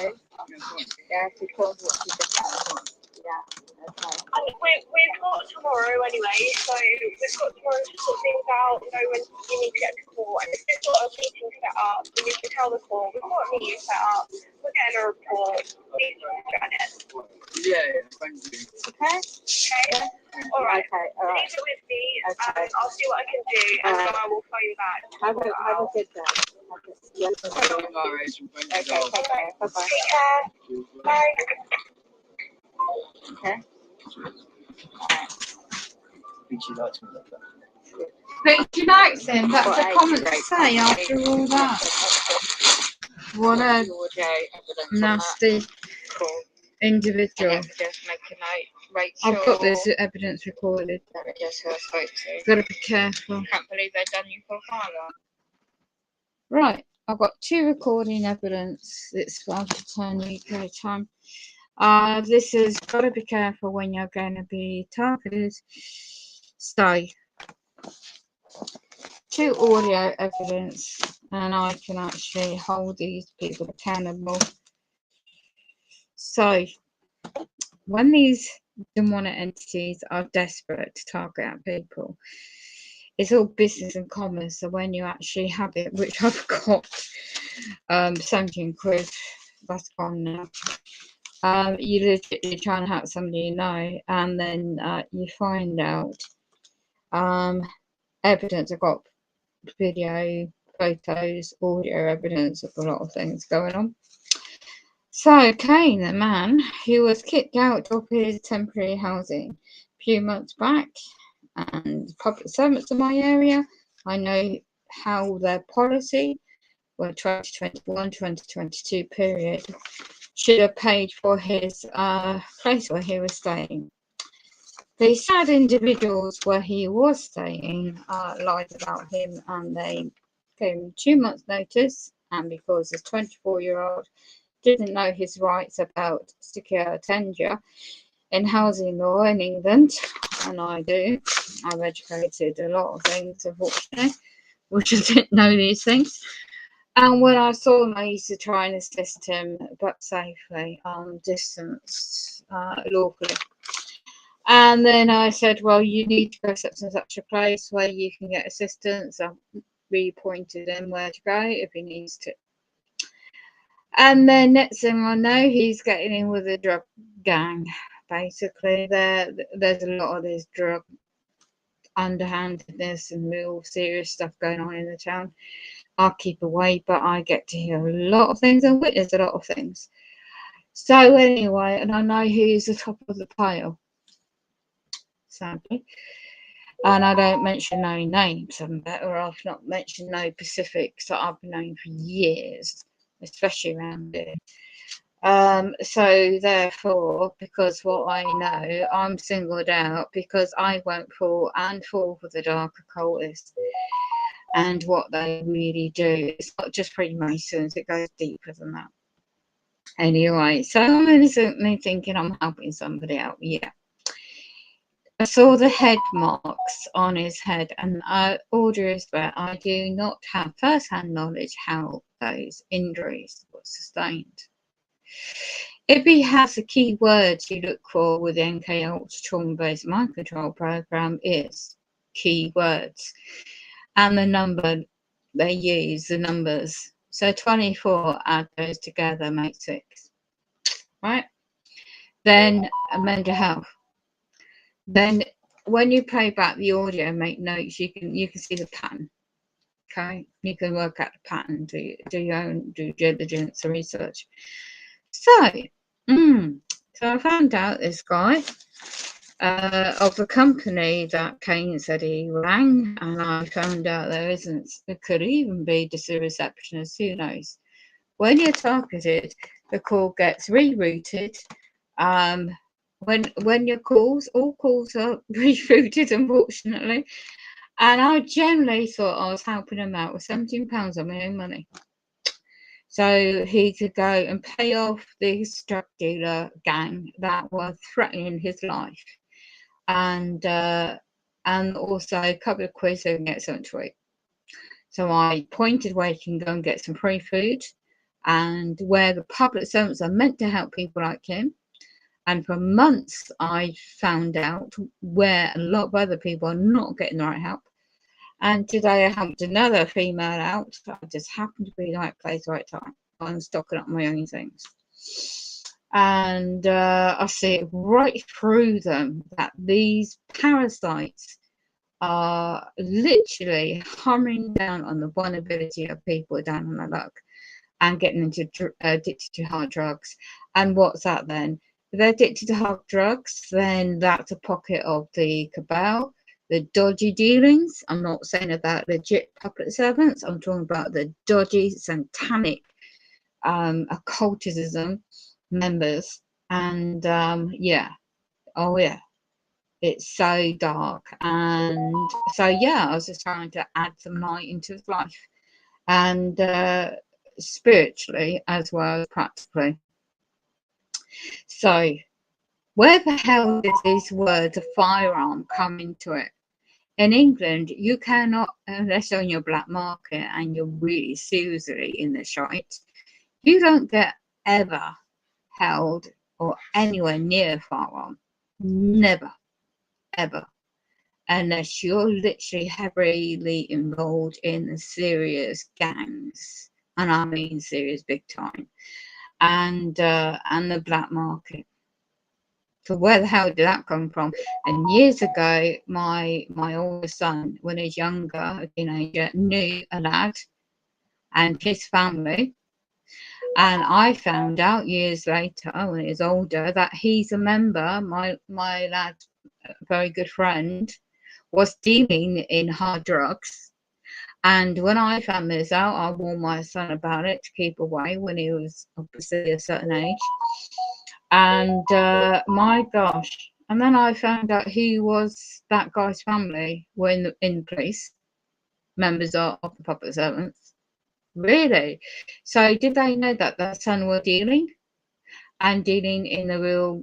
Speaker 1: Yeah, because what you just said. Yeah, okay.
Speaker 5: We've got tomorrow anyway, so we've got tomorrow to sort things out, know when you need to get to court. And if we've got a meeting set up, then you can tell the court, we've got a meeting set up, we're getting a report, please join it.
Speaker 3: Yeah, thank you.
Speaker 1: Okay?
Speaker 5: Okay? Alright.
Speaker 1: Okay, alright.
Speaker 5: Leave it with me,
Speaker 1: Okay.
Speaker 5: I'll see what I can do, and then I will phone you back.
Speaker 1: Have a good day.
Speaker 3: Bye, Rachel. Thank
Speaker 1: Okay,
Speaker 3: you.
Speaker 1: take care. Bye-bye.
Speaker 5: Take care. Bye.
Speaker 1: Okay.
Speaker 2: But she likes him. That's a common to say after all that. What a nasty individual.
Speaker 1: Just make a note. Rachel.
Speaker 2: I've got this evidence recorded.
Speaker 1: Just who I spoke to.
Speaker 2: Got to be careful.
Speaker 1: Can't believe they've done you for a father.
Speaker 2: Right, I've got 2 recording evidence. It's 5 to 10 UK time. This has got to be careful when you're going to be targeted. So, 2 audio evidence, and I can actually hold these people accountable. So, when these demonic entities are desperate to target at people, it's all business and commerce. So when you actually have it, which I've got 17 quid, that's gone now. You literally try and hack somebody you know, and then you find out evidence. I've got video, photos, audio evidence of a lot of things going on. So Kane, the man who was kicked out of his temporary housing a few months back, and public servants in my area, I know how their policy for 2021-2022 period should have paid for his place where he was staying. The sad individuals where he was staying lied about him, and they gave him 2 months' notice, and because this 24-year-old didn't know his rights about secure tenure in housing law in England, and I do. I've educated a lot of things, unfortunately, which I didn't know these things. And when I saw him, I used to try and assist him, but safely, distance, lawfully. And then I said, well, you need to go to such a place where you can get assistance. I re-pointed him where to go if he needs to. And then next thing I know, he's getting in with a drug gang. Basically, there's a lot of this drug underhandedness and real serious stuff going on in the town. I'll keep away, but I get to hear a lot of things and witness a lot of things. So anyway, and I know who's the top of the pile, sadly. And I don't mention no names, I'm better off not mention no specifics that I've known for years, especially around here. So therefore, because what I know, I'm singled out because I won't fall for the dark occultists and what they really do. It's not just Freemasons, it goes deeper than that. Anyway, so I'm innocently thinking I'm helping somebody out. Yeah. I saw the head marks on his head, and order is where I do not have first-hand knowledge how those injuries were sustained. If he has the key words you look for with the NK Ultra trauma-based mind control program is keywords, and the number they use, the numbers. So 24, add those together, make 6, right? Then mental health. Then when you play back the audio and make notes, you can see the pattern. Okay, you can work out the pattern, do your own due diligence and research. So, so I found out this guy of the company that Kane said he rang, and I found out there could even be just a receptionist, who knows. When you're targeted, the call gets rerouted. When your all calls are rerouted, unfortunately. And I generally thought I was helping him out with £17 of my own money, so he could go and pay off this drug dealer gang that were threatening his life, and also a couple of quiz so he can get something to eat. So I pointed where he can go and get some free food, and where the public servants are meant to help people like him. And for months, I found out where a lot of other people are not getting the right help. And today I helped another female out. I just happened to be in the right place, right time. I'm stocking up my own things. And I see it right through them that these parasites are literally hammering down on the vulnerability of people down on their luck and getting into addicted to hard drugs. And what's that then? If they're addicted to hard drugs, then that's a pocket of the cabal, the dodgy dealings. I'm not saying about legit public servants. I'm talking about the dodgy, satanic occultism members. And yeah, oh yeah, it's so dark. And so yeah, I was just trying to add some light into his life, and spiritually as well as practically. So where the hell did these words of firearm come into it? In England, you cannot, unless you're on your black market and you're really seriously in the shite, you don't get ever held or anywhere near a firearm. Never, ever. Unless you're literally heavily involved in the serious gangs, and I mean serious big time, and the black market. So where the hell did that come from? And years ago, my oldest son, when he was younger, a teenager, knew a lad and his family. And I found out years later, when he was older, that he's a member, my lad's very good friend, was dealing in hard drugs. And when I found this out, I warned my son about it to keep away when he was obviously a certain age. And my gosh, and then I found out who was that guy's family were in the police, members of the public servants. Really? So did they know that their son were dealing in the real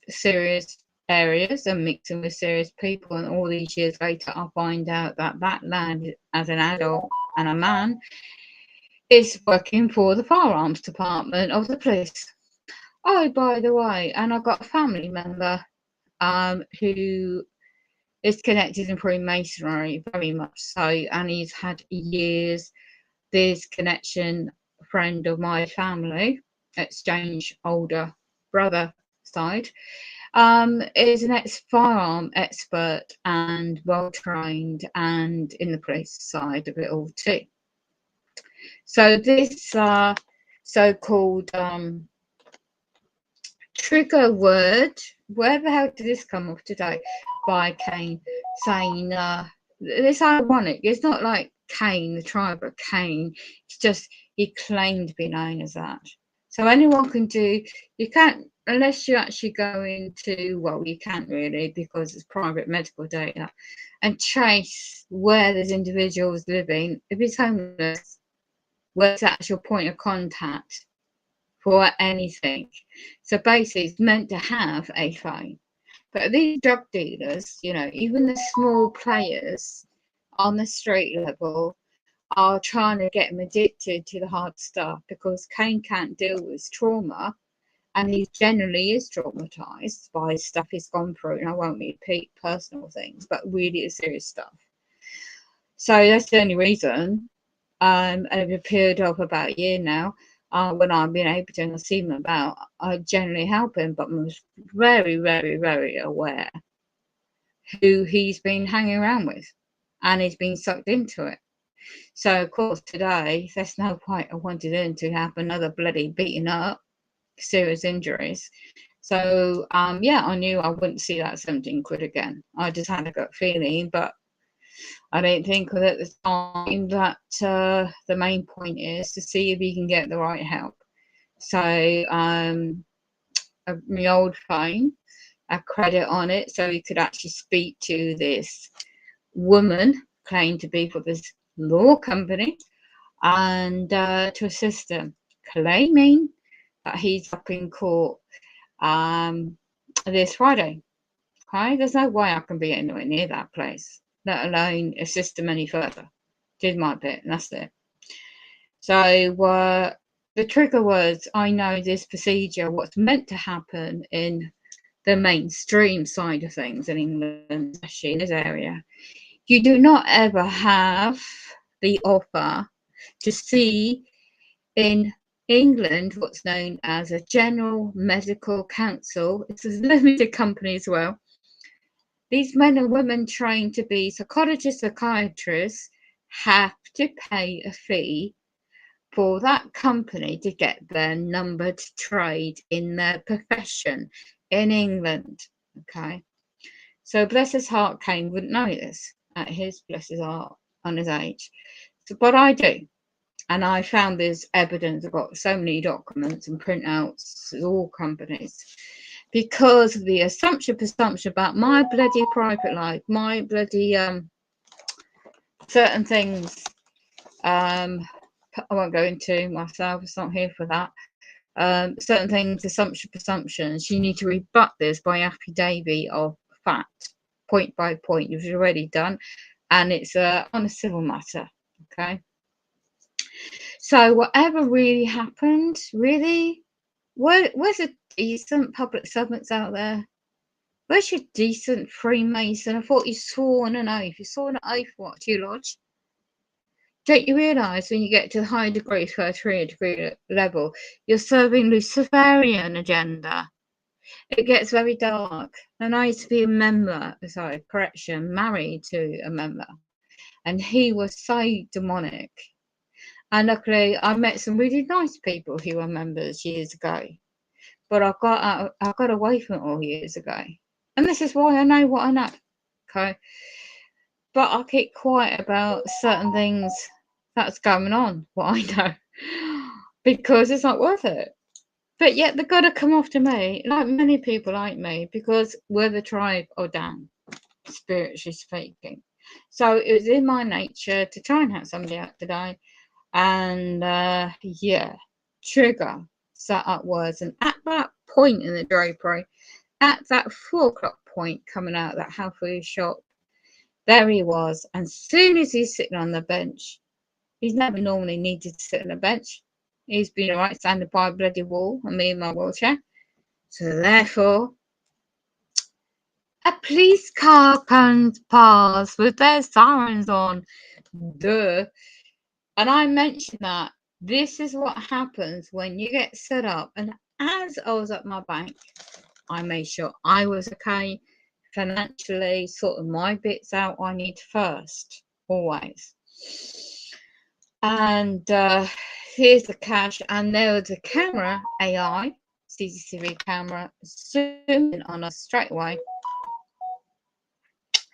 Speaker 2: serious areas and mixing with serious people? And all these years later, I find out that lad, as an adult and a man, is working for the firearms department of the police. Oh, by the way, and I've got a family member who is connected in Freemasonry, very much so, and he's had years. This connection, friend of my family, exchange older brother side, is an ex-firearm expert and well-trained and in the police side of it all too. So this so-called trigger word, where the hell did this come off today? By Cain, saying it's ironic. It's not like Cain, the tribe of Cain. It's just he claimed to be known as that. So anyone can do. You can't, unless you actually go into, well, you can't really, because it's private medical data, and trace where this individual is living. If he's homeless, where's the actual point of contact? for anything. So basically, it's meant to have a fine. But these drug dealers, you know, even the small players on the street level are trying to get him addicted to the hard stuff, because Kane can't deal with trauma, and he generally is traumatized by stuff he's gone through. And I won't repeat personal things, but really serious stuff. So that's the only reason. Over a period of about a year now, when I've been able to see him about, I generally help him, but I'm very, very, very aware who he's been hanging around with, and he's been sucked into it. So of course today there's no point I wanted him to have another bloody beating up, serious injuries. So yeah, I knew I wouldn't see that 17 quid again. I just had a gut feeling, but I don't think at the time that the main point is to see if you can get the right help. So my old phone, a credit on it, so you could actually speak to this woman claimed to be for this law company, and to assist them, claiming that he's up in court this Friday. Okay, there's no way I can be anywhere near that place, let alone assist them any further. Did my bit, and that's it. So the trigger was, I know this procedure, what's meant to happen in the mainstream side of things in England, especially in this area. You do not ever have the offer to see in England what's known as a General Medical Council. It's a limited company as well. These men and women trained to be psychologists, psychiatrists have to pay a fee for that company to get their numbered trade in their profession in England. Okay, so bless his heart, Kane wouldn't know this at his, bless his heart, on his age. So, but I do, and I found there's evidence. I've got so many documents and printouts of all companies, because of the presumption about my bloody private life, my bloody certain things. I won't go into myself. It's not here for that. Certain things, presumptions. You need to rebut this by affidavit of fact, point by point. You've already done, and it's on a civil matter. Okay. So whatever really happened, really, where's a decent public servants out there? Where's your decent Freemason? I thought you swore on an oath. You swore on an oath, what, to your lodge? Don't you realise when you get to the high degree, 3rd degree level, you're serving Luciferian agenda? It gets very dark. And I used to be a member, married to a member. And he was so demonic. And luckily, I met some really nice people who were members years ago. But I got away from it all years ago. And this is why I know what I know. Okay. But I keep quiet about certain things that's going on, what I know, because it's not worth it. But yet they've got to come after me, like many people like me, because we're the tribe of Dan, spiritually speaking. So it was in my nature to try and help somebody out today. And yeah, trigger set up words. And at that point in the drapery, at that 4 o'clock point coming out of that health food shop, there he was. And as soon as he's sitting on the bench, he's never normally needed to sit on a bench. He's been right standing by a bloody wall, and me in my wheelchair. So therefore, a police car comes past with their sirens on. Duh. And I mentioned that this is what happens when you get set up. And as I was at my bank, I made sure I was okay financially, sorting my bits out I need first, always. And here's the cash, and there was a camera, AI, CCTV camera, zooming on us straight away.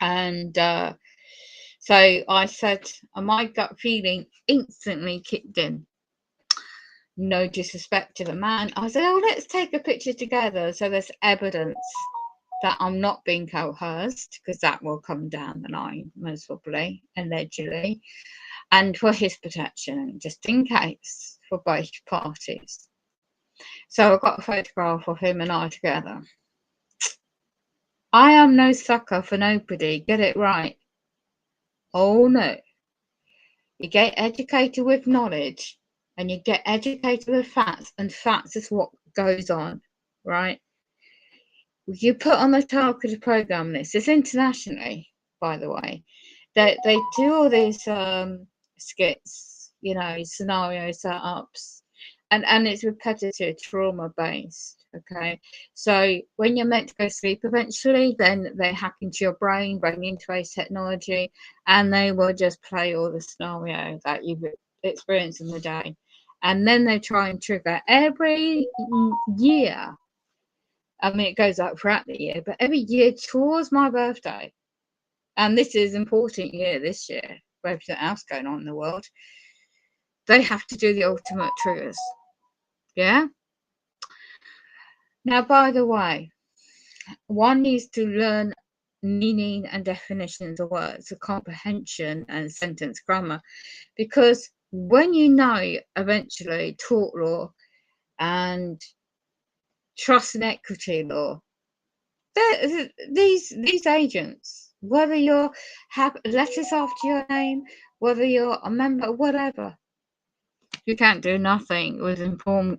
Speaker 2: And so I said, my gut feeling instantly kicked in. No disrespect to the man. I said, oh, let's take a picture together so there's evidence that I'm not being coerced, because that will come down the line, most probably, allegedly. And for his protection, just in case, for both parties. So I got a photograph of him and I together. I am no sucker for nobody. Get it right. Oh no. You get educated with knowledge and you get educated with facts, and facts is what goes on, right? You put on the targeted program list. It's internationally, by the way. They do all these skits, you know, scenario setups, and it's repetitive, trauma based. Okay, so when you're meant to go sleep eventually, then they hack into your brain, bring interface technology, and they will just play all the scenario that you've experienced in the day, and then they try and trigger every year. I mean, it goes up throughout the year, but every year towards my birthday, and this is important year this year, with everything else going on in the world, they have to do the ultimate triggers. Yeah. Now, by the way, one needs to learn meaning and definitions of words, the comprehension and sentence grammar, because when you know eventually tort law and trust and equity law, these agents, whether you have letters after your name, whether you're a member, whatever, you can't do nothing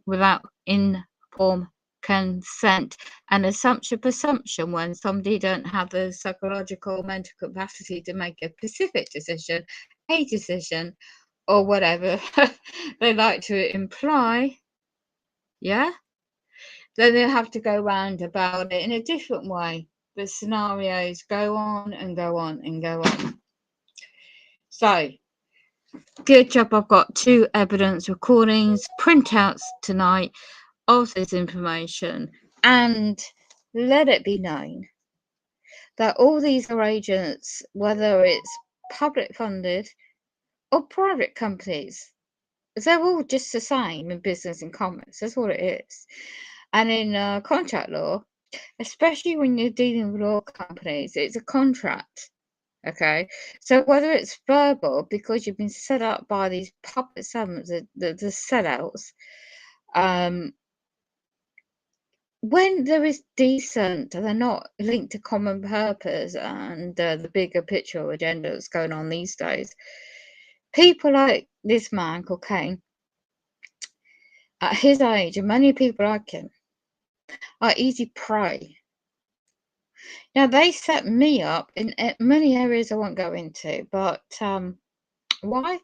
Speaker 2: without informed consent. And presumption when somebody don't have the psychological mental capacity to make a specific decision, a decision, or whatever they like to imply, yeah, then they have to go round about it in a different way. The scenarios go on and go on and go on. So, good job, I've got 2 evidence recordings, printouts tonight of this information, and let it be known that all these are agents, whether it's public funded or private companies, they're all just the same in business and commerce. That's what it is. And in contract law, especially when you're dealing with law companies, it's a contract. Okay, so whether it's verbal because you've been set up by these public servants, the sellouts, when there is decent, they're not linked to common purpose and the bigger picture agenda that's going on these days. People like this man, Cocaine, at his age, and many people like him, are easy prey. Now, they set me up in many areas I won't go into, but why?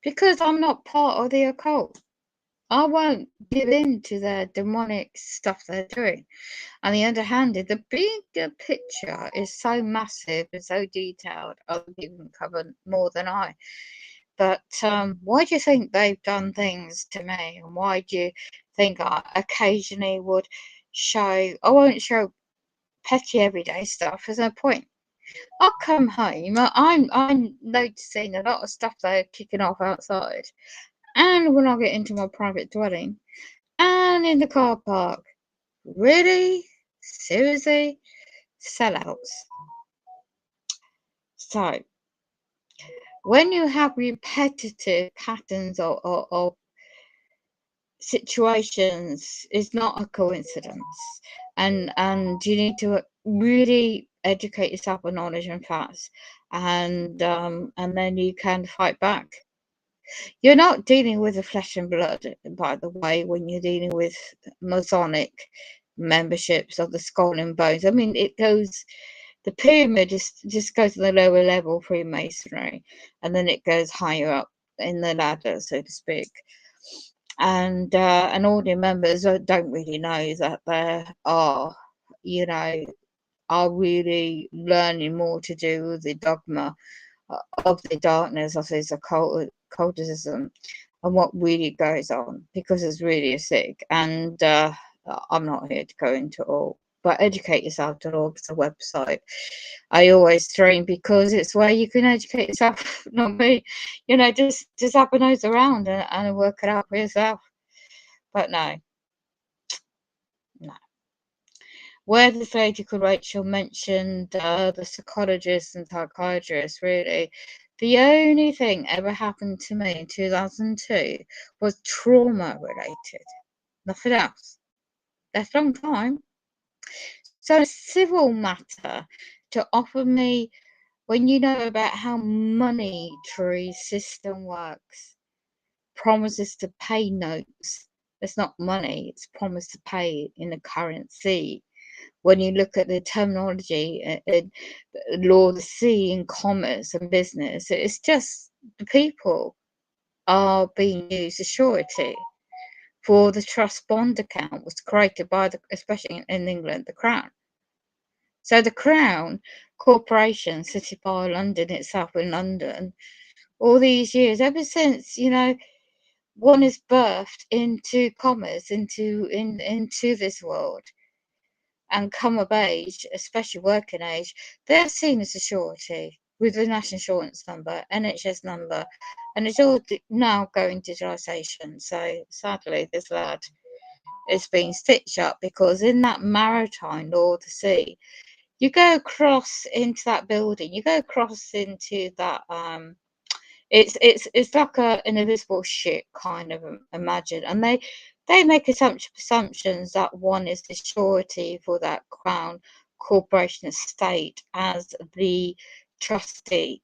Speaker 2: Because I'm not part of the occult. I won't give in to their demonic stuff they're doing. On the other hand, the bigger picture is so massive and so detailed, other people can cover more than I. But why do you think they've done things to me? And why do you think I occasionally would show, I won't show petty everyday stuff, there's no point. I'll come home, I'm noticing a lot of stuff they're kicking off outside. And when I get into my private dwelling and in the car park, really? Seriously? Sellouts. So, when you have repetitive patterns of situations, it's not a coincidence. And you need to really educate yourself on knowledge and facts. And then you can fight back. You're not dealing with the flesh and blood, by the way, when you're dealing with Masonic memberships of the skull and bones. I mean, it goes, the pyramid just goes to the lower level Freemasonry, and then it goes higher up in the ladder, so to speak. And ordinary members don't really know that there are, you know, are really learning more to do with the dogma of the darkness of this occultism and what really goes on, because it's really sick. And I'm not here to go into all, but educate yourself to all. It's a website I always stream because it's where you can educate yourself, not me. You know, just have a nose around and work it out for yourself. But no. Where this lady called Rachel mentioned the psychologists and psychiatrists, really, the only thing ever happened to me in 2002 was trauma related. nothing else. That's a long time. So a civil matter to offer me, when you know about how monetary system works, promises to pay notes. It's not money, it's promise to pay in a currency. When you look at the terminology in law of the sea and commerce and business, it's just the people are being used as surety for the trust bond account was created by the, especially in England, the Crown. So the Crown Corporation, City Bar London itself in London, all these years, ever since, you know, one is birthed into commerce, into this world, and come of age, especially working age, they're seen as a surety with the national insurance number, NHS number, and it's all now going digitalisation. So sadly, this lad is being stitched up because in that maritime law of the sea, you go across into that building, you go across into that it's like an invisible ship kind of, imagine, and they make assumptions that one is the surety for that Crown Corporation estate as the trustee.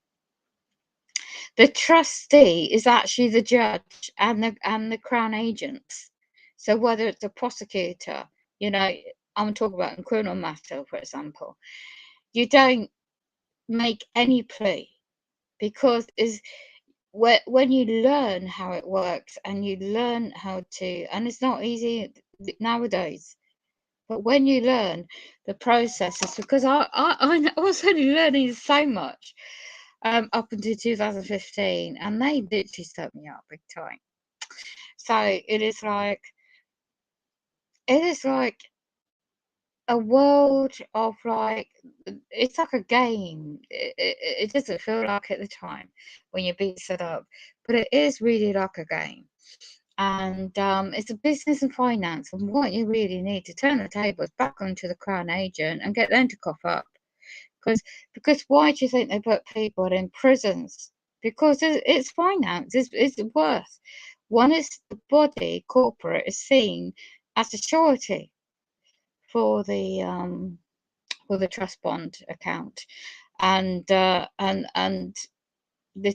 Speaker 2: The trustee is actually the judge and the Crown agents. So whether it's a prosecutor, you know, I'm talking about in criminal matter, for example, you don't make any plea because is when you learn how it works and you learn how to, and it's not easy nowadays, but when you learn the processes, because I was only learning so much up until 2015, and they literally set me up big time. So it is like a world of like, it's like a game. It doesn't feel like at the time when you're being set up, but it is really like a game. And it's a business and finance, and what you really need to turn the tables back onto the Crown agent and get them to cough up. Because why do you think they put people in prisons? Because it's finance, it's worth. One is the body corporate is seen as a surety for the trust bond account, and the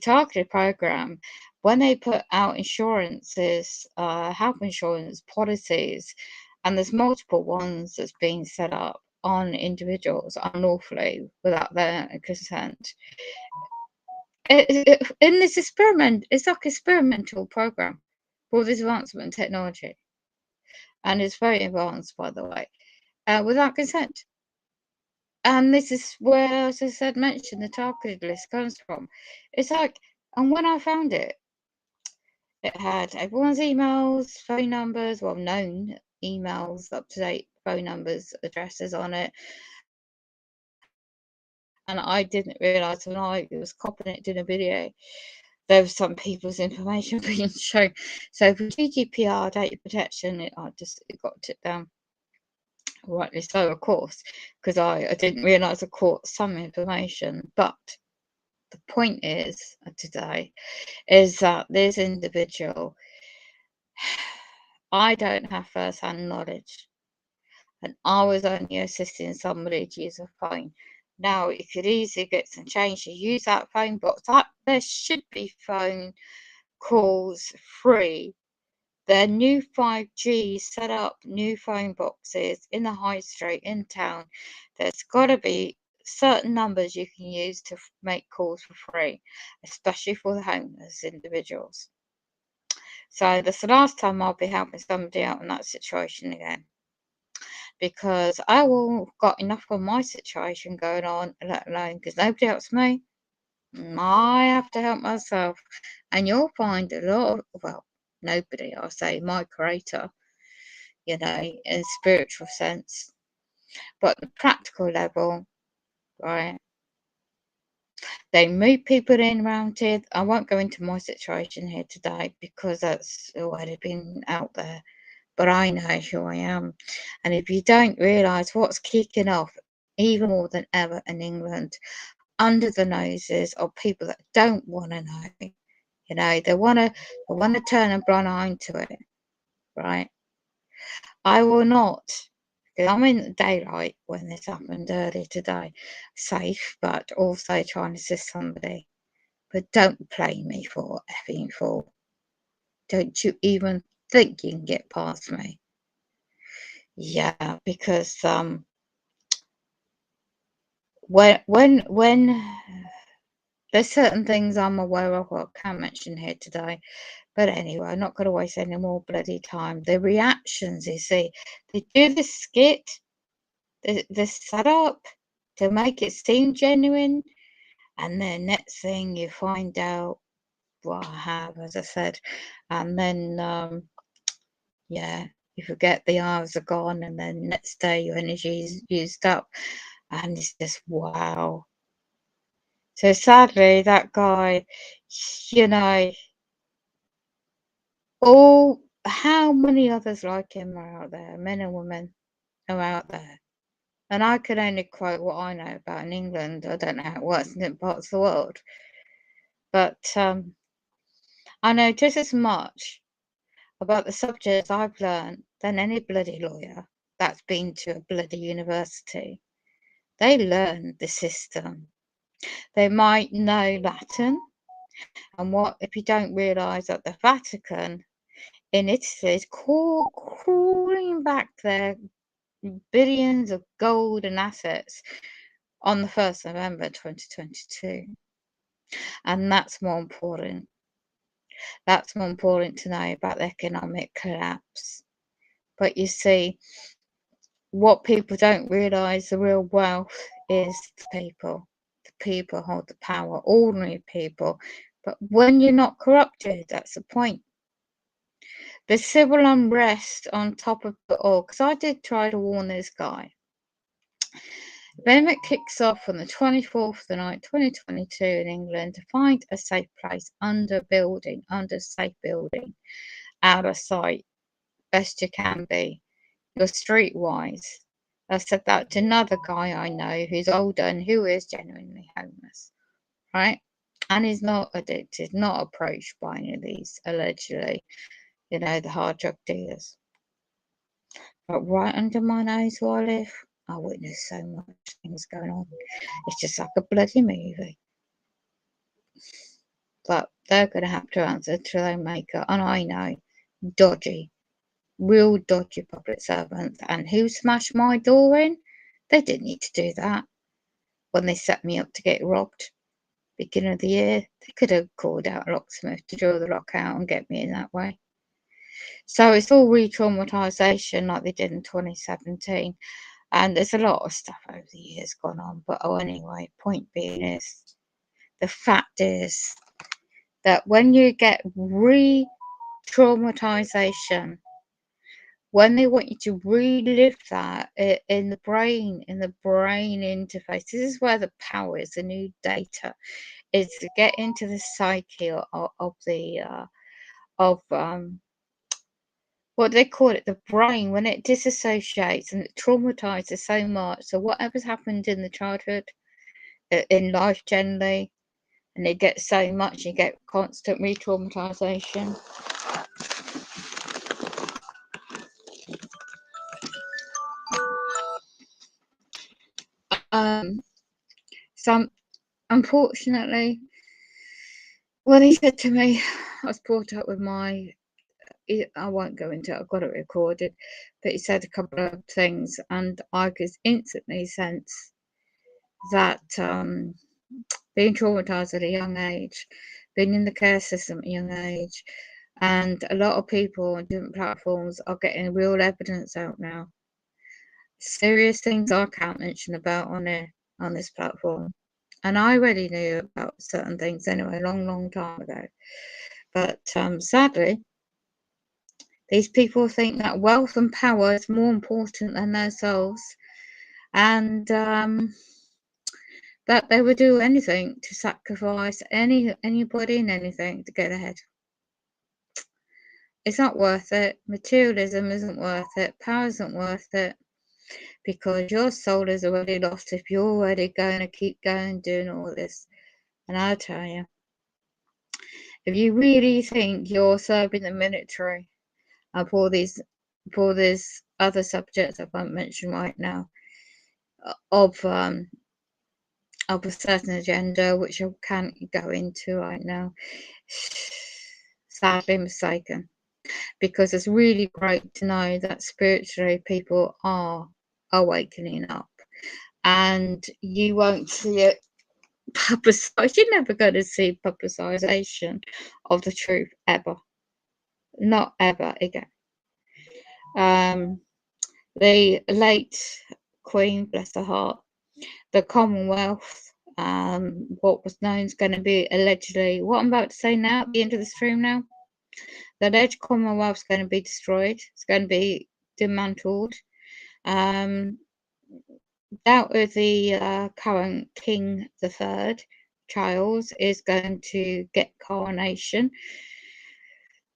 Speaker 2: targeted program, when they put out insurances, health insurance policies, and there's multiple ones that's being set up on individuals unlawfully without their consent. In this experiment, it's like experimental program for this advancement in technology, and it's very advanced, by the way, without consent. And this is where, as I said, mentioned the targeted list comes from. It's like, and when I found it, it had everyone's emails, phone numbers, well, known emails, up to date phone numbers, addresses on it. And I didn't realise when I was copying it, doing a video, there was some people's information being shown. So for GDPR data protection, it got took down. Rightly so, of course, because I didn't realise I caught some information. But the point is today is that this individual, I don't have first-hand knowledge, and I was only assisting somebody to use a phone. Now you could easily get some change to use that phone box. There should be phone calls free. Their new 5G set up new phone boxes in the high street in town. There's got to be certain numbers you can use to make calls for free, especially for the homeless individuals. So that's the last time I'll be helping somebody out in that situation again, because I will got enough of my situation going on, let alone because nobody helps me. I have to help myself, and you'll find a lot of, well, nobody, I'll say, my creator, you know, in spiritual sense, but the practical level, right? They move people in around here. I won't go into my situation here today because that's already been out there, but I know who I am. And if you don't realise what's kicking off even more than ever in England, under the noses of people that don't want to know, you know, they want to turn a blind eye to it, right? I will not, because I'm in the daylight when this happened earlier today, safe, but also trying to assist somebody. But don't play me for a effing fool. Don't you even think you can get past me. Yeah, because when there's certain things I'm aware of what I can't mention here today. But anyway, I'm not going to waste any more bloody time. The reactions, you see, they do the skit, the setup to make it seem genuine, and then next thing you find out what I have, as I said, and then yeah, you forget the hours are gone, and then next day your energy is used up, and it's just wow. So sadly, that guy, you know, how many others like him are out there, men and women are out there. And I can only quote what I know about in England. I don't know how it works in different parts of the world. But I know just as much about the subjects I've learned than any bloody lawyer that's been to a bloody university. They learn the system. They might know Latin. And what if you don't realise that the Vatican in Italy is crawling back their billions of gold and assets on the 1st of November 2022. And that's more important. That's more important to know about the economic collapse. But you see, what people don't realise, the real wealth is the people. The people hold the power, ordinary people. But when you're not corrupted, that's the point. The civil unrest on top of it all, because I did try to warn this guy. Then it kicks off on the 24th of the night, 2022 in England, to find a safe place under safe building, out of sight, best you can be. You're streetwise. I said that to another guy I know who's older and who is genuinely homeless, right? And he's not addicted, not approached by any of these, allegedly, the hard drug dealers. But right under my nose where I live, I witness so much things going on. It's just like a bloody movie. But they're going to have to answer to their maker. And I know, dodgy, real dodgy public servants. And who smashed my door in? They didn't need to do that. When they set me up to get robbed, beginning of the year, they could have called out a locksmith to drill the lock out and get me in that way. So it's all re-traumatisation like they did in 2017. And there's a lot of stuff over the years gone on. But anyway, point being is, the fact is that when you get re-traumatisation, when they want you to relive that in the brain interface, this is where the power is, the new data, is to get into the psyche of what they call it, the brain, when it disassociates and it traumatizes so much. So whatever's happened in the childhood, in life generally, and it gets so much, you get constant re-traumatization. So unfortunately, when he said to me, I was brought up with I won't go into it, I've got it recorded, but he said a couple of things, and I could instantly sense that being traumatized at a young age, being in the care system at a young age, and a lot of people on different platforms are getting real evidence out now. Serious things I can't mention about on this platform. And I already knew about certain things anyway, a long time ago. But sadly, these people think that wealth and power is more important than their souls, and that they would do anything to sacrifice anybody and anything to get ahead. It's not worth it. Materialism isn't worth it. Power isn't worth it, because your soul is already lost if you're already going to keep going doing all this. And I'll tell you, if you really think you're serving the military and for this other subjects I won't mention right now of a certain agenda, which I can't go into right now. Sadly mistaken, because it's really great to know that spiritually people are awakening up, and you won't see it publicized. You're never going to see publicization of the truth ever, not ever again. The late Queen, bless her heart, the Commonwealth, what was known is going to be allegedly, what I'm about to say now at the end of the stream now, the alleged Commonwealth is going to be destroyed. It's going to be dismantled. Doubt of the current King III, Charles, is going to get coronation.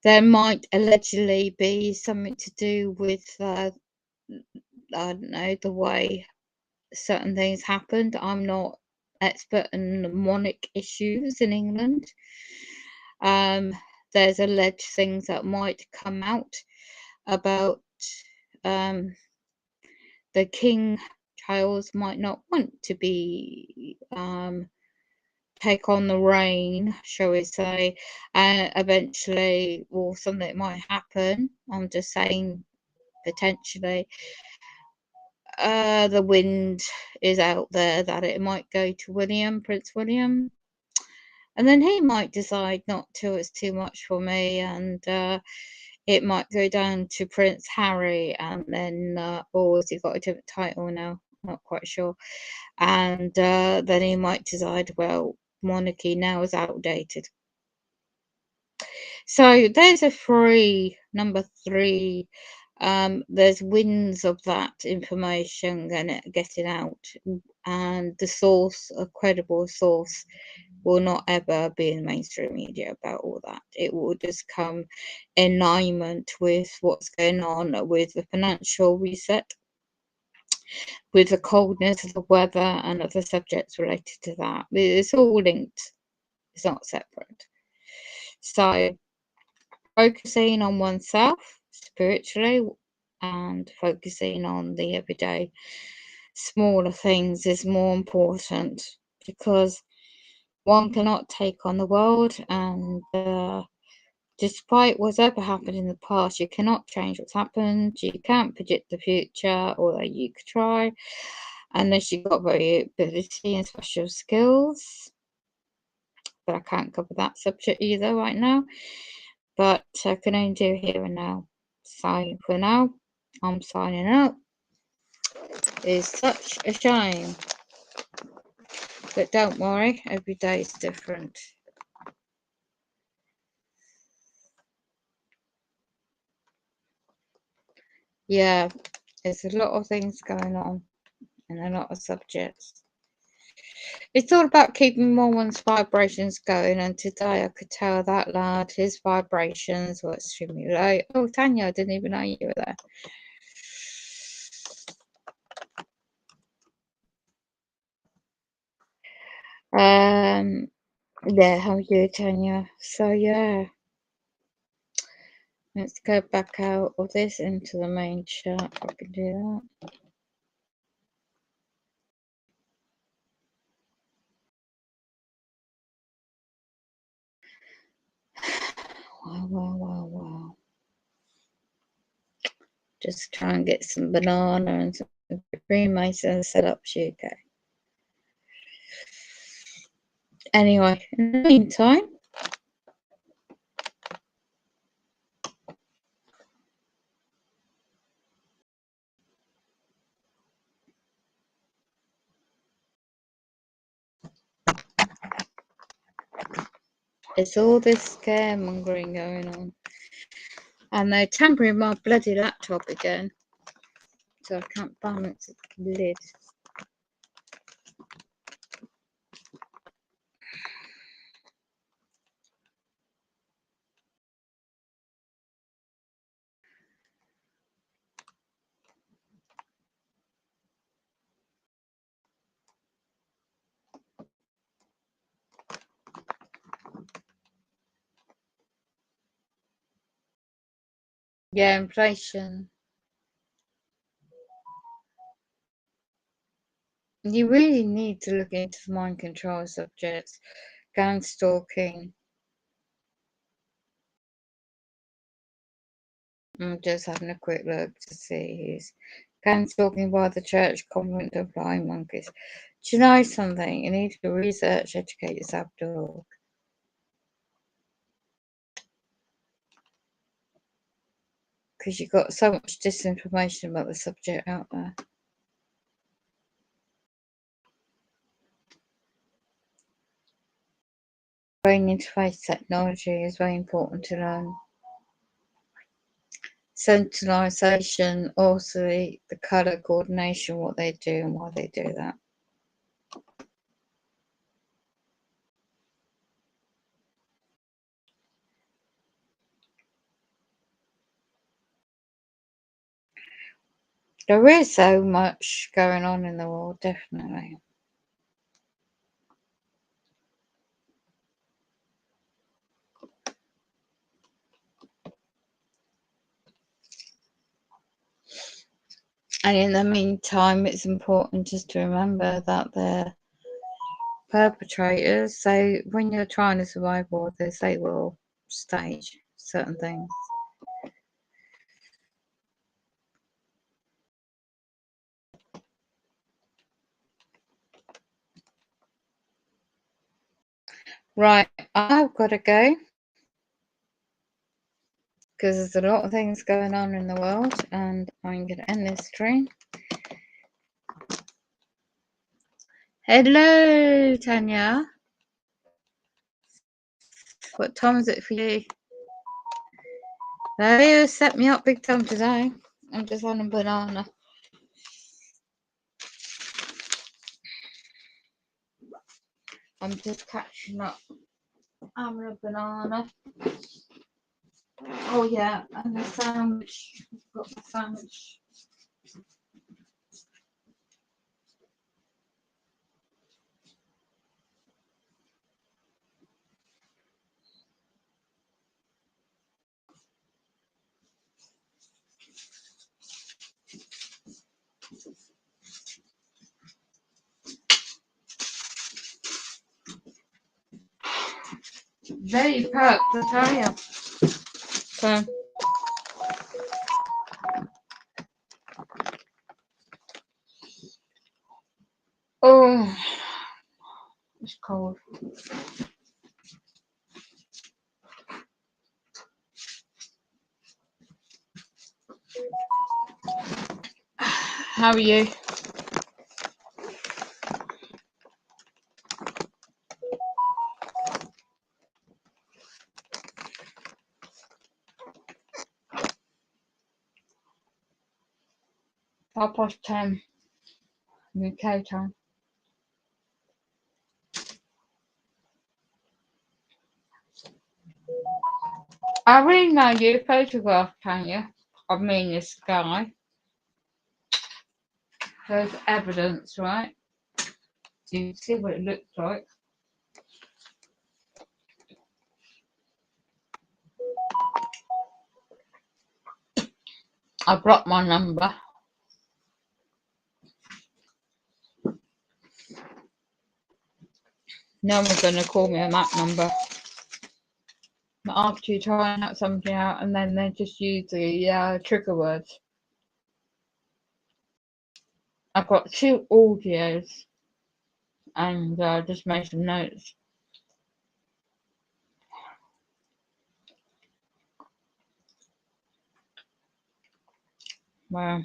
Speaker 2: There might allegedly be something to do with, I don't know, the way certain things happened. I'm not expert in monarch issues in England. There's alleged things that might come out about the King Charles might not want to be take on the reign, shall we say, and eventually, or something might happen. I'm just saying, potentially, the wind is out there that it might go to William, Prince William, and then he might decide not to. It's too much for me, and it might go down to Prince Harry, and then, or has he got a different title now? Not quite sure. And then he might decide, well, monarchy now is outdated. So there's number three. There's winds of that information getting out, and the source, a credible source, will not ever be in mainstream media about all that. It will just come in alignment with what's going on with the financial reset, with the coldness of the weather and other subjects related to that. It's all linked. It's not separate. So focusing on oneself spiritually and focusing on the everyday smaller things is more important, because one cannot take on the world, and despite what's ever happened in the past, you cannot change what's happened. You can't predict the future, although you could try, unless you've got variability and special skills. But I can't cover that subject either right now. But I can only do here and now. So for now, I'm signing out. It's such a shame. But don't worry, every day is different. Yeah, there's a lot of things going on and a lot of subjects. It's all about keeping one's vibrations going, and today I could tell that lad, his vibrations were extremely low. Oh, Tanya, I didn't even know you were there. Yeah, how are you, Tanya? So yeah, let's go back out of this into the main chat. I can do that. Wow. Just try and get some banana and some freemasons set up UK. Anyway, in the meantime, it's all this scaremongering going on. And they're tampering my bloody laptop again, so I can't balance the lid. Yeah, inflation. You really need to look into the mind control subjects, gang stalking. I'm just having a quick look to see who's gang stalking by the church convent of flying monkeys. Do you know something? You need to research, educate yourself, dog. Because you've got so much disinformation about the subject out there. Brain interface technology is very important to learn. Sentinelization, also the colour coordination, what they do and why they do that. There is so much going on in the world, definitely. And in the meantime, it's important just to remember that they're perpetrators. So when you're trying to survive all this, they will stage certain things. Right, I've got to go because there's a lot of things going on in the world, and I'm going to end this stream. Hello, Tanya. What time is it for you? They set me up big time today. I'm just on a banana. I'm just catching up. I'm a banana. Oh yeah, and the sandwich. I've got the sandwich. Very perked, I tell you. So, oh, it's cold. How are you? ~10 UK time. I'll email you a photograph, can you? I mean, this guy. There's evidence, right? So you can see what it looks like. I blocked my number. No one's going to call me on that number. But after you try out something out, and then they just use the trigger words. I've got 2 audios, and just made some notes. Well,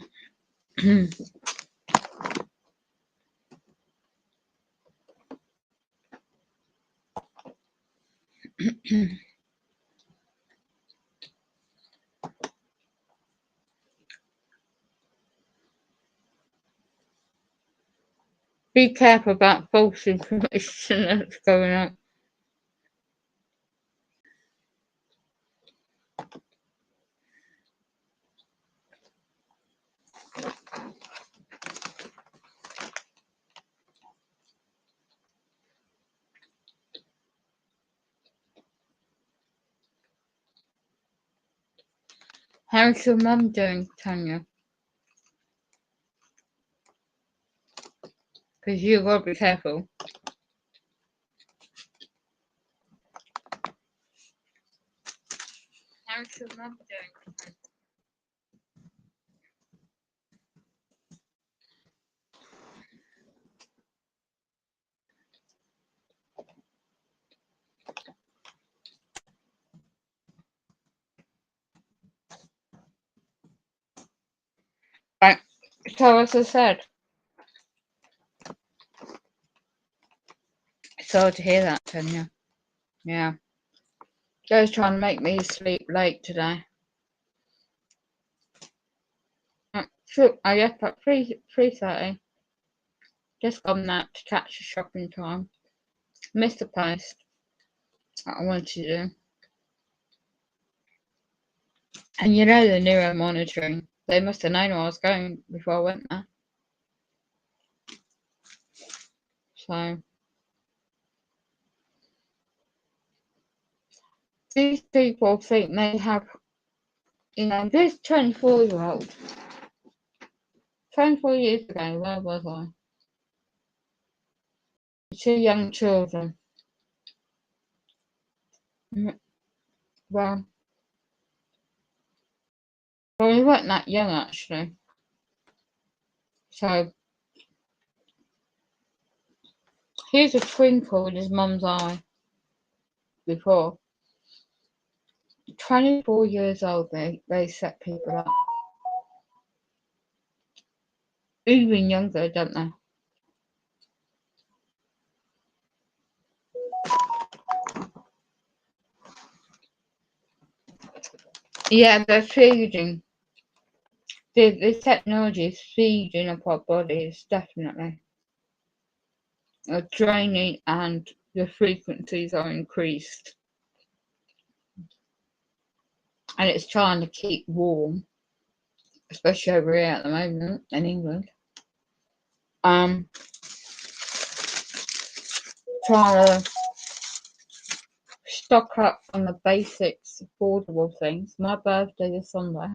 Speaker 2: be careful about false information that's going on. How's your mum doing, Tanya? because you've got to be careful. How's your mum doing? Right, so as I said, sorry to hear that, Tanya. Yeah. Joe's trying to make me sleep late today. So I left at 3:30. Just gone out to catch the shopping time. Missed the post that I wanted to do. And you know the neuro monitoring. They must have known where I was going before I went there. So these people think they have, you know, this 24-year-old. 24 years ago, where was I? 2 young children. Well, we weren't that young actually. So here's a twinkle in his mum's eye before. 24 years old, they set people up. Even younger, don't they? Yeah, they're feeding. The technology is feeding up our bodies, definitely. Draining and the frequencies are increased. And it's trying to keep warm, especially over here at the moment in England. Trying to stock up on the basics, affordable things. My birthday is Sunday.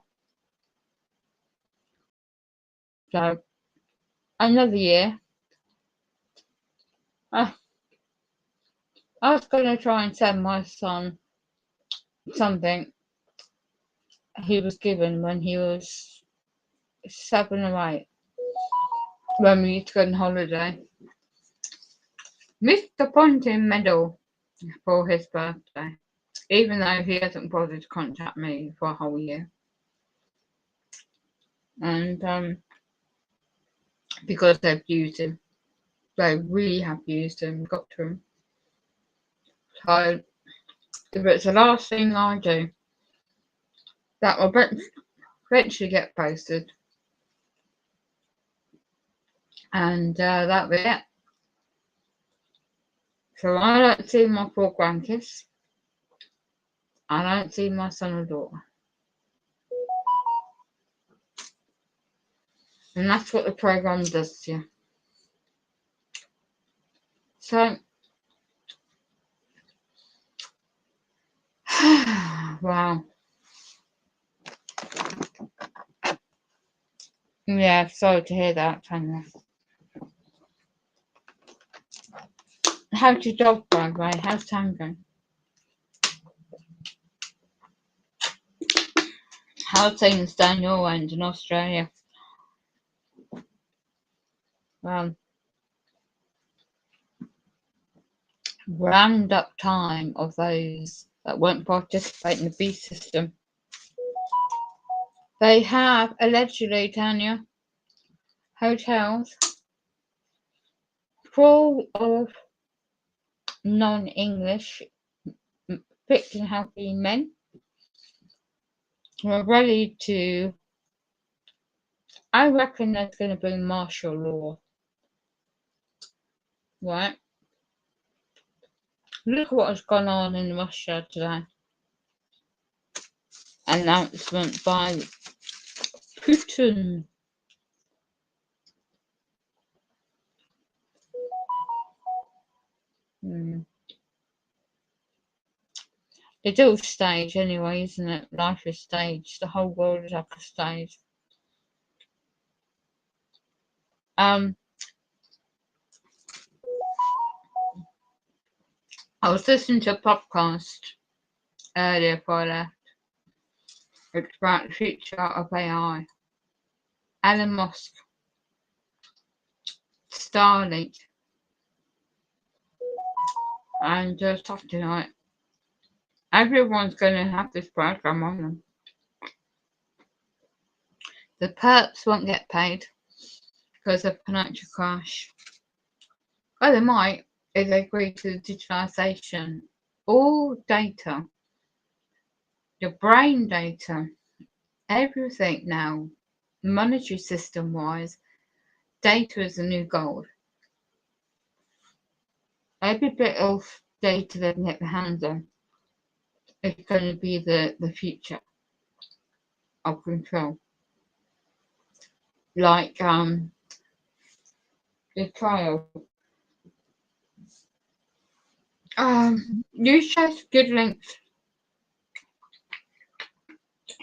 Speaker 2: So, another year. I was going to try and send my son something he was given when he was 7 or 8, when we used to go on holiday. Mr. Ponting medal for his birthday, even though he hasn't bothered to contact me for a whole year. And because they've used him, they really have used him, got to him. So if it's the last thing I do, that will eventually get posted, and that'll be it. So I don't see my 4 grandkids. I don't see my son or daughter. And that's what the program does to you. So, wow. Yeah, sorry to hear that, Tanya. How's your dog, by the way? How's Tango? How's things down your end in Australia? Round up time of those that won't participate in the beast system. They have allegedly, Tanya, hotels full of non-English fit and healthy men who are ready to. I reckon there's going to be martial law, right? Look at what has gone on in Russia today. Announcement by Putin. It's all staged anyway, isn't it? Life is staged. The whole world is like a stage. I was listening to a podcast earlier before I left. It's about the future of AI. Elon Musk, Starlink, and something like everyone's going to have this program on them. The perps won't get paid because of financial crash. Well, they might if they agree to the digitalisation. All data, your brain data, everything now, monetary system wise, data is the new gold. Every bit of data they can get their hands on is going to be the future of control. Like the trial. You share good links,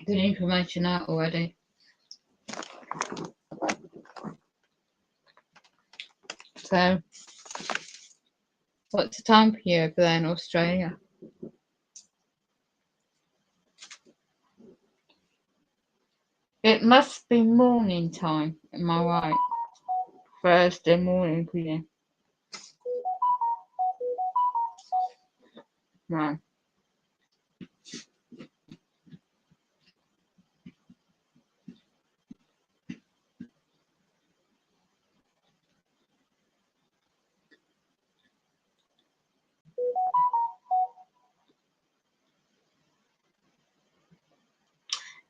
Speaker 2: good information out already. So, what's the time for you over there in Australia? It must be morning time, am I right? Thursday morning for you. Right.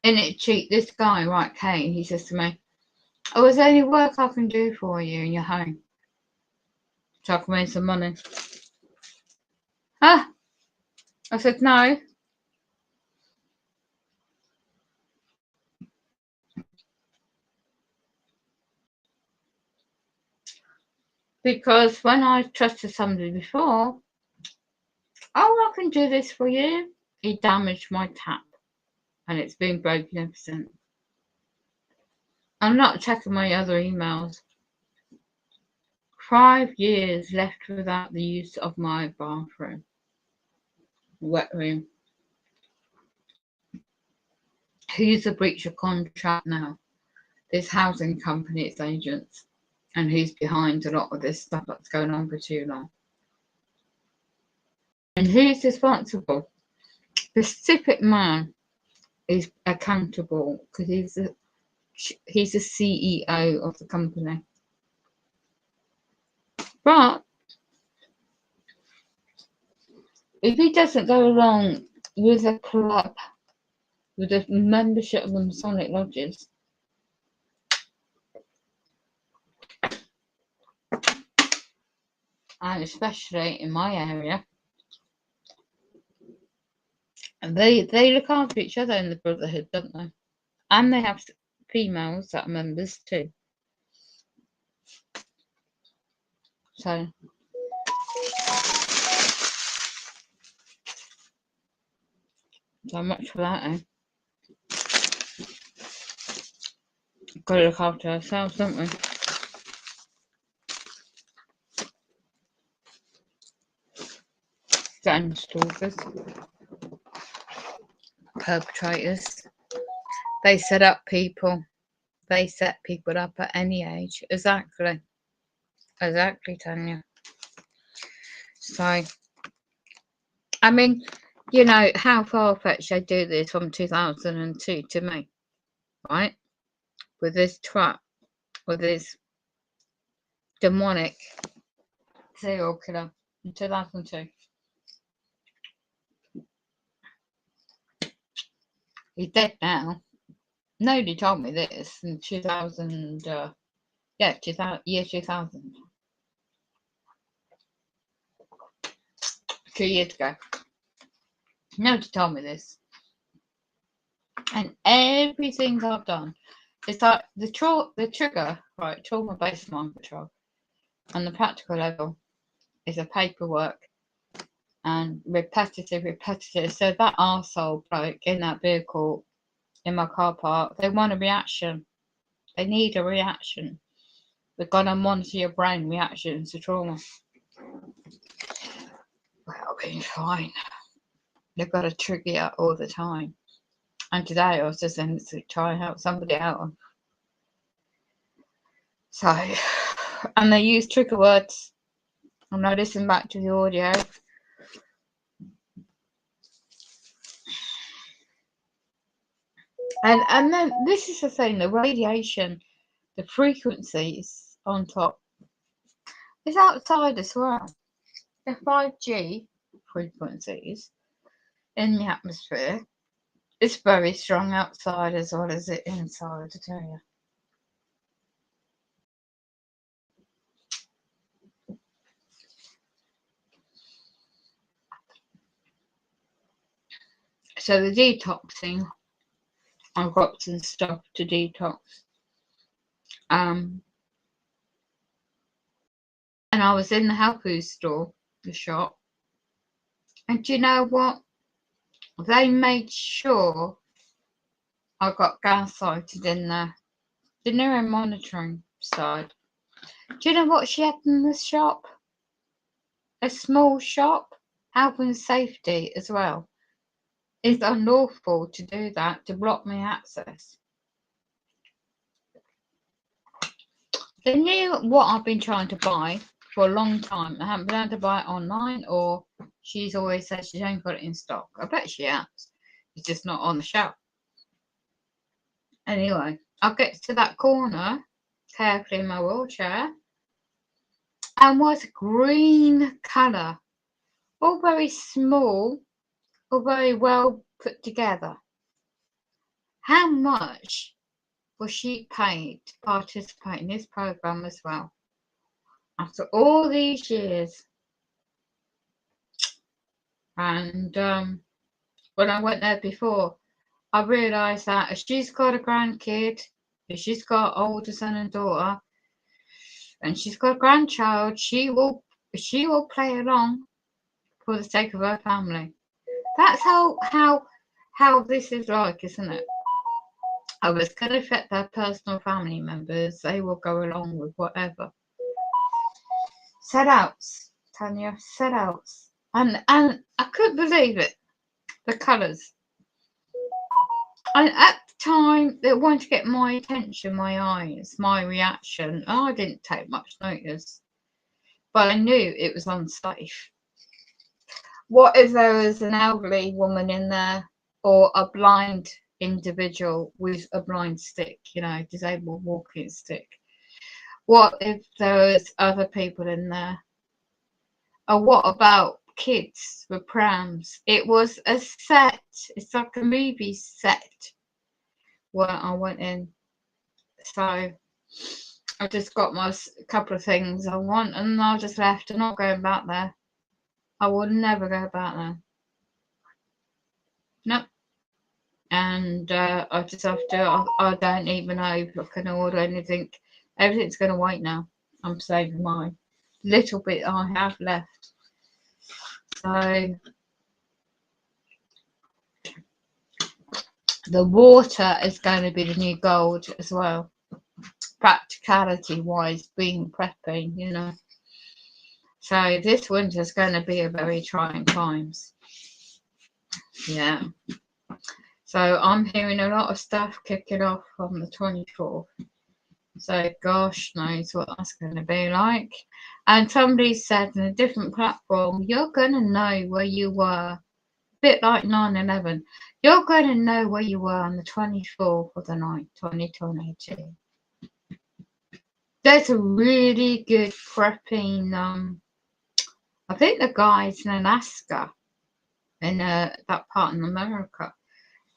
Speaker 2: Isn't it cheap? This guy, right, Kate, he says to me, oh, is there any work I can do for you in your home? So I can make some money. Huh? I said, no. Because when I trusted somebody before, oh, I can do this for you, he damaged my tap. And it's been broken ever since. I'm not checking my other emails. 5 years left without the use of my bathroom. Wet room. Who's a breach of contract now? This housing company, its agents. And who's behind a lot of this stuff that's going on for too long? And who's responsible? The specific man is accountable because he's the CEO of the company. But if he doesn't go along with a club, with a membership of the Masonic lodges, and especially in my area, and they look after each other in the Brotherhood, don't they? And they have females that are members too. So much for that, eh? Got to look after ourselves, don't we? Gang stalkers, perpetrators. They set up people. They set people up at any age. Exactly, Tanya. So, I mean, you know, how far-fetched they do this from 2002 to me, right? With this trap, with this demonic serial killer in 2002. He's dead now. Nobody told me this in 2000, 2000. 2 years ago. Nobody told me this. And everything I've done, it's like the trigger, right, trauma-based mind control, on the practical level, is a paperwork and repetitive. So that arsehole bloke in that vehicle in my car park, they want a reaction. They need a reaction. We're going to monitor your brain reactions to trauma. Well, I've been fine. They've got a trigger out all the time. And today I was just in to try and help somebody out. So, and they use trigger words. And I listen back to the audio. And then this is the thing, the radiation, the frequencies on top is outside as well. The 5G frequencies in the atmosphere is very strong outside as well as it inside, I tell you. So the detoxing, I've got some stuff to detox. And I was in the health food store, the shop, and do you know what? They made sure I got gaslighted in there. The neuromonitoring side. Do you know what she had in the shop? A small shop, health and safety as well. It's unlawful to do that, to block me access. They knew what I've been trying to buy for a long time. I haven't been able to buy it online, or she's always said she ain't got it in stock. I bet she has. It's just not on the shelf. Anyway, I'll get to that corner carefully in my wheelchair, and was green colour, all very small, all very well put together. How much was she paid to participate in this program as well? After all these years. And when I went there before, I realised that if she's got a grandkid, if she's got an older son and daughter, and she's got a grandchild, she will play along for the sake of her family. That's how this is like, isn't it? Oh, it's going to affect their personal family members. They will go along with whatever. Set outs, Tanya, set outs. And I couldn't believe it. The colours. And at the time, they wanted to get my attention, my eyes, my reaction. I didn't take much notice. But I knew it was unsafe. What if there was an elderly woman in there, or a blind individual with a blind stick, disabled walking stick? What if there was other people in there? Or what about kids with prams? It was a set. It's like a movie set where I went in. So I just got my couple of things I want, and I just left. I'm not going back there. I will never go back there. Nope. And I just have to, I don't even know if I can order anything. Everything's going to wait now. I'm saving my little bit I have left. So the water is going to be the new gold as well. Practicality wise, being prepping, So this winter is going to be a very trying times. Yeah. So I'm hearing a lot of stuff kicking off on the 24th. So gosh knows what that's going to be like. And somebody said in a different platform, you're going to know where you were, a bit like 9/11. You're going to know where you were on the 24th of the 9th, 2022. There's a really good prepping, I think the guy's in Alaska, in that part in America.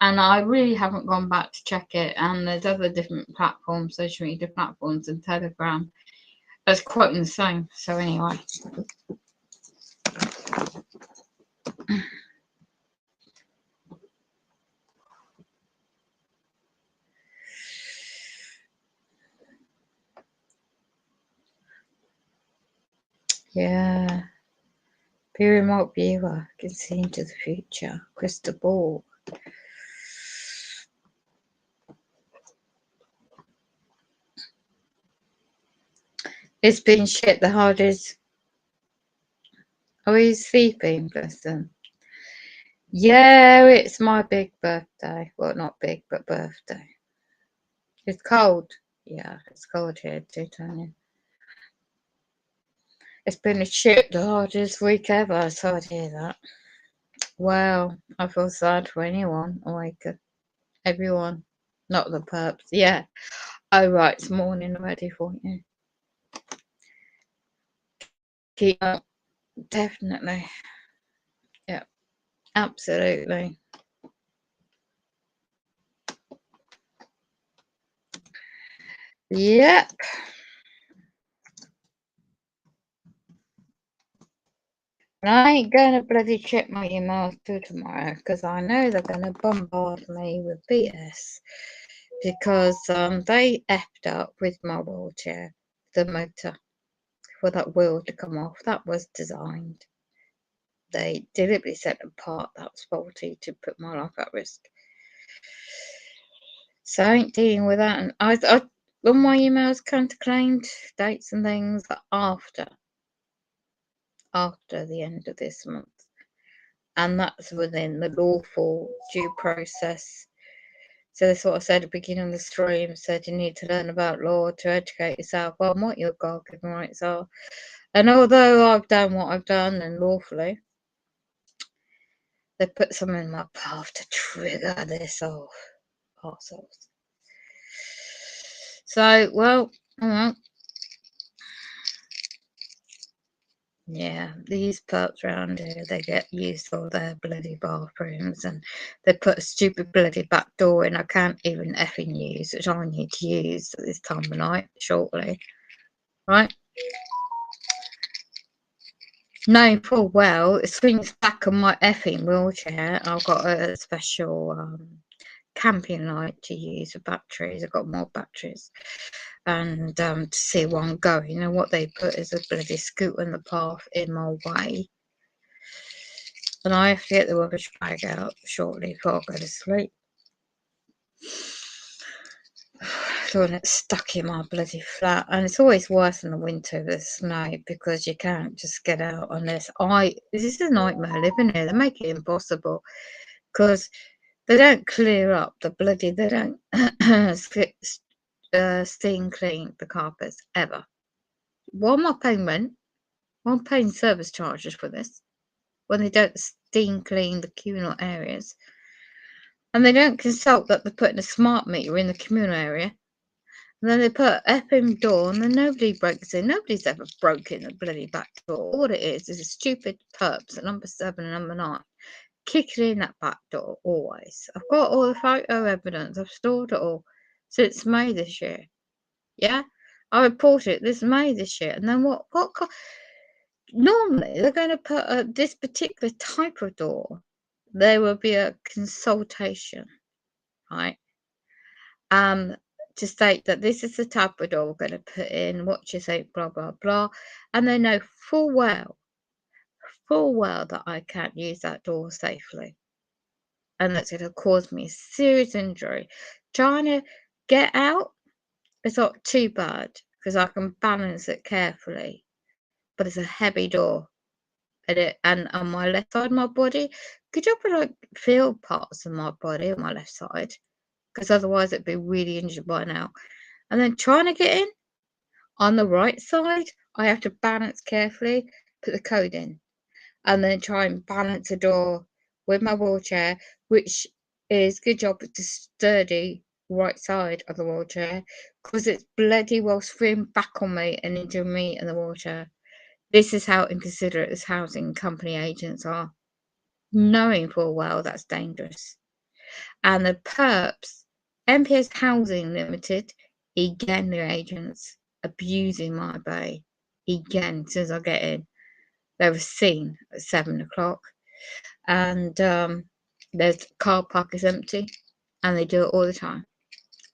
Speaker 2: And I really haven't gone back to check it. And there's other different platforms, social media platforms, and Telegram that's quoting the same. So anyway. Yeah. Be remote viewer, can see into the future. Crystal ball. It's been shit. The hardest Oh, he's sleeping, bless him. Yeah, it's my big birthday. Well, not big, but birthday. It's cold. Yeah, it's cold here too, Tanya. It's been a shit, the hardest week ever, so I'd hear that. Well, I feel sad for anyone, like everyone, not the perps. Yeah. Oh, right, it's morning already for you. Keep up, definitely. Yeah, absolutely. Yep. And I ain't gonna bloody check my emails till tomorrow because I know they're gonna bombard me with BS because they effed up with my wheelchair, the motor for that wheel to come off. That was designed. They deliberately set a part that was faulty to put my life at risk. So I ain't dealing with that. And I all my emails counterclaimed dates and things after the end of this month. And that's within the lawful due process. So that's what I said at the beginning of the stream. Said you need to learn about law to educate yourself on what your God-given rights are. And although I've done what I've done and lawfully, they put something in my path to trigger this off ourselves. So, well, yeah, these perps around here, they get used all their bloody bathrooms and they put a stupid bloody back door in I can't even effing use, which I need to use at this time of night shortly. Right? Knowing full well, it swings back on my effing wheelchair. I've got a special camping light to use with batteries. I've got more batteries. And to see where I'm going, and what they put is a bloody scooter in the path in my way. And I have to get the rubbish bag out shortly before I go to sleep. So when it's stuck in my bloody flat, and it's always worse in the winter with the snow because you can't just get out unless this is a nightmare living here. They make it impossible because they don't clear up the bloody, they don't steam clean the carpets ever. Why am I paying rent? Why am I paying service charges for this when they don't steam clean the communal areas? And they don't consult that they're putting a smart meter in the communal area. And then they put an effing door and then nobody breaks in. Nobody's ever broken the bloody back door. All it is a stupid perps at number 7 and number 9 kicking in that back door always. I've got all the photo evidence. I've stored it all since May this year. Yeah? I reported it this May this year. And then what normally they're going to put this particular type of door. There will be a consultation, right? To state that this is the type of door we're going to put in, what you think, blah, blah, blah. And they know full well that I can't use that door safely. And that's going to cause me serious injury. Trying to get out is not too bad because I can balance it carefully. But it's a heavy door. And on my left side of my body, could you like feel parts of my body on my left side? Because otherwise it'd be really injured by now. And then trying to get in on the right side, I have to balance carefully, put the code in, and then try and balance the door with my wheelchair, which is good job with the sturdy right side of the wheelchair, because it's bloody well screamed back on me and injure me in the wheelchair. This is how inconsiderate this housing company agents are, knowing full well that's dangerous. And the perps, MPS Housing Limited, again, the agents abusing my bay. Again, as soon as I get in, they were seen at 7 o'clock. And there's car park is empty, and they do it all the time.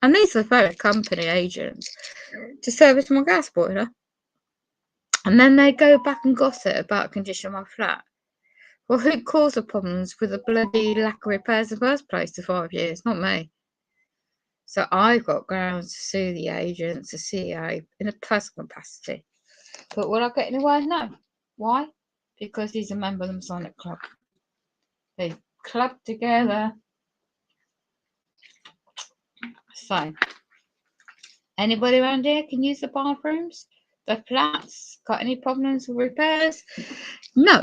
Speaker 2: And these are very company agents to service my gas boiler. And then they go back and gossip about the condition of my flat. Well, who caused the problems with the bloody lack of repairs in the first place for 5 years? Not me. So I've got grounds to sue the agents, the CEO, in a personal capacity. But will I get anywhere? No. Why? because he's a member of the Masonic Club. They club together. So, anybody around here can use the bathrooms? The flats got any problems with repairs? No,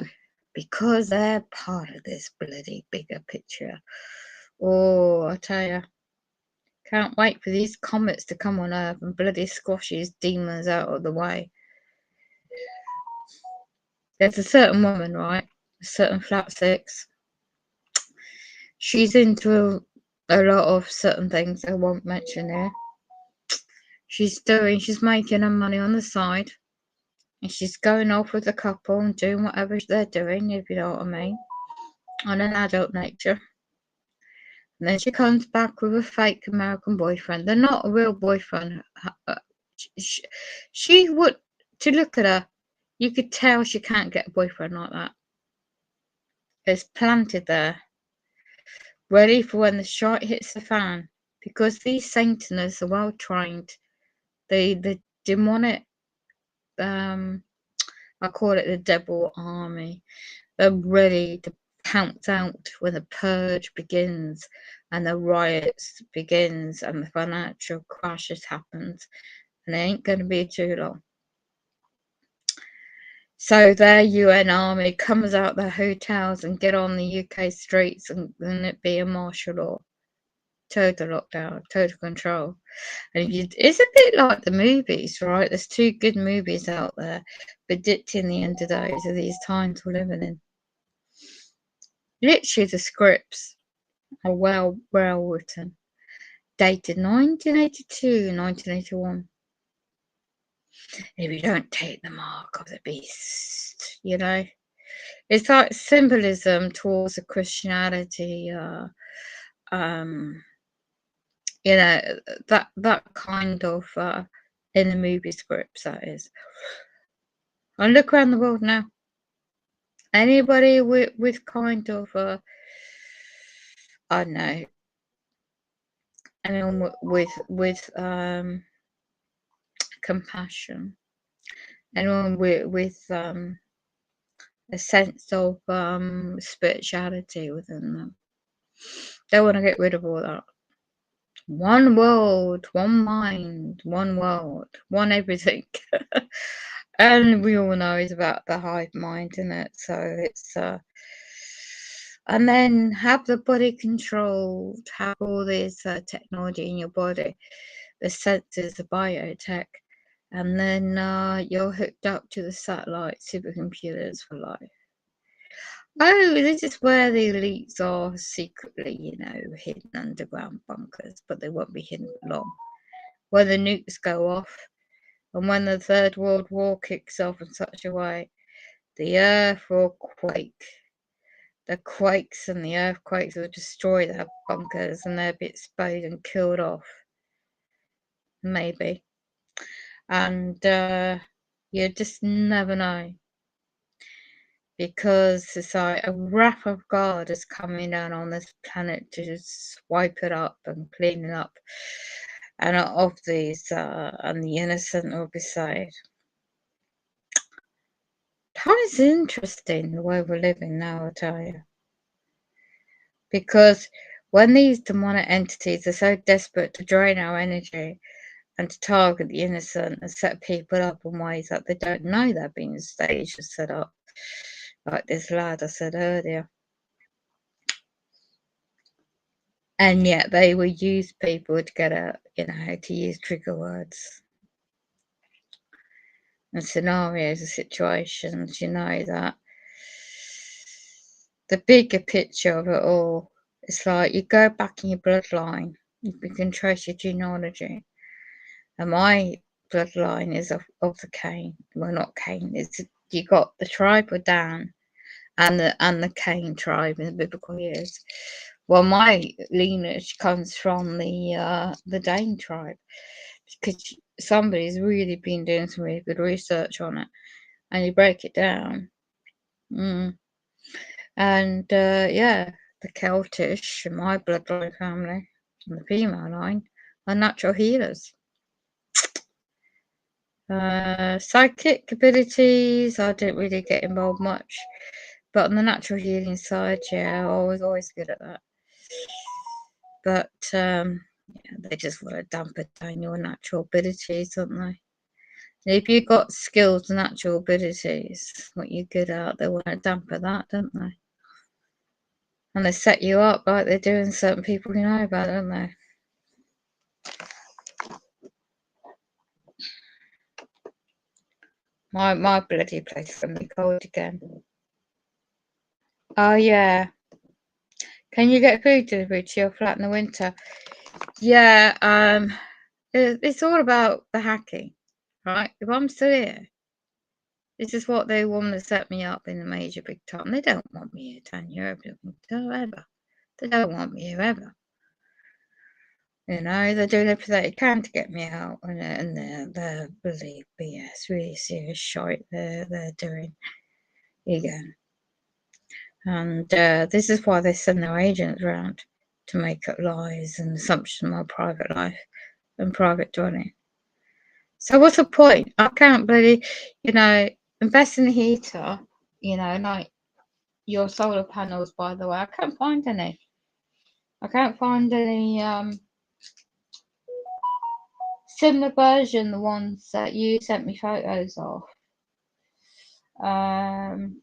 Speaker 2: because they're part of this bloody bigger picture. Oh, I tell you, can't wait for these comets to come on Earth and bloody squash these demons out of the way. There's a certain woman, right? A certain flat 6. She's into a lot of certain things I won't mention here. She's making her money on the side. And she's going off with a couple and doing whatever they're doing, if you know what I mean, on an adult nature. And then she comes back with a fake American boyfriend. They're not a real boyfriend. She would, to look at her, you could tell she can't get a boyfriend like that. It's planted there, ready for when the shot hits the fan. Because these Satanists are well trained. The demonic, I call it the devil army. They're ready to pounce out when the purge begins and the riots begins and the financial crashes happens, and it ain't going to be too long. So their UN army comes out their hotels and get on the UK streets, and it be a martial law, total lockdown, total control. And it's a bit like the movies, right? There's 2 good movies out there predicting the end of days of these times we're living in. Literally, the scripts are well written. Dated 1982, 1981. If you don't take the mark of the beast, you know, it's like symbolism towards the Christianity. You know, that kind of in the movie scripts, that is. And look around the world now. Anybody with kind of I don't know, anyone with compassion, anyone with a sense of spirituality within them, they want to get rid of all that. One world, one mind, one world, one everything. And we all know it's about the hive mind, isn't it? So it's and then have the body controlled, have all this technology in your body, the sensors, the biotech, and then you're hooked up to the satellite supercomputers for life. Oh, this is where the elites are secretly, you know, hidden underground bunkers, but they won't be hidden for long. When the nukes go off, and when the Third World War kicks off in such a way, the earth will quake. The quakes and the earthquakes will destroy their bunkers and they'll be exposed and killed off. Maybe. And you just never know. Because it's like a wrath of God is coming down on this planet to just wipe it up and clean it up. And of these, and the innocent will be saved. That is interesting, the way we're living now, I tell you. Because when these demonic entities are so desperate to drain our energy and to target the innocent and set people up in ways that they don't know they're being staged and set up, like this lad I said earlier. And yet they will use people to get out, you know, to use trigger words and scenarios and situations, you know, that the bigger picture of it all, it's like you go back in your bloodline, you can trace your genealogy. And my bloodline is of the Cain. Well, not Cain. It's you got the tribe of Dan and the Cain tribe in the biblical years. Well, my lineage comes from the Dane tribe, because somebody's really been doing some really good research on it, and you break it down. And yeah, the Celtish in my bloodline family, and the female line, are natural healers. Psychic abilities, I didn't really get involved much. But on the natural healing side, yeah, I was always good at that. But yeah, they just want to dampen down your natural abilities, don't they? If you've got skills and natural abilities, what you're good at, they want to dampen that, don't they? And they set you up like they're doing certain people you know about, don't they? My bloody place can be cold again. Oh yeah. Can you get food delivered to your flat in the winter? Yeah, it's all about the hacking, right? If I'm still here, this is what they want to set me up in the major big time. They don't want me here 10 years ever. They don't want me here ever. You know, they're doing everything they can to get me out, and they're bloody BS, really serious shite they're doing again. And this is why they send their agents around to make up lies and assumptions of my private life and private dwelling. So what's the point? I can't bloody, invest in a heater, like your solar panels, by the way. I can't find any. I can't find any similar version, the ones that you sent me photos of. On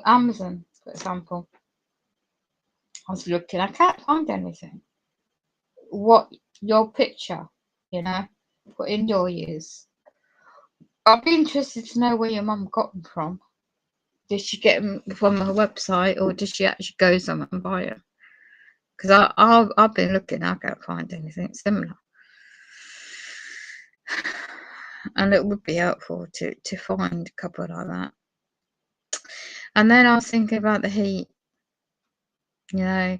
Speaker 2: Amazon, for example. I was looking, I can't find anything. What your picture, for indoor use. I'd be interested to know where your mum got them from. Did she get them from her website, or did she actually go somewhere and buy them? Because I've been looking, I can't find anything similar. And it would be helpful to find a couple like that. And then I was thinking about the heat. The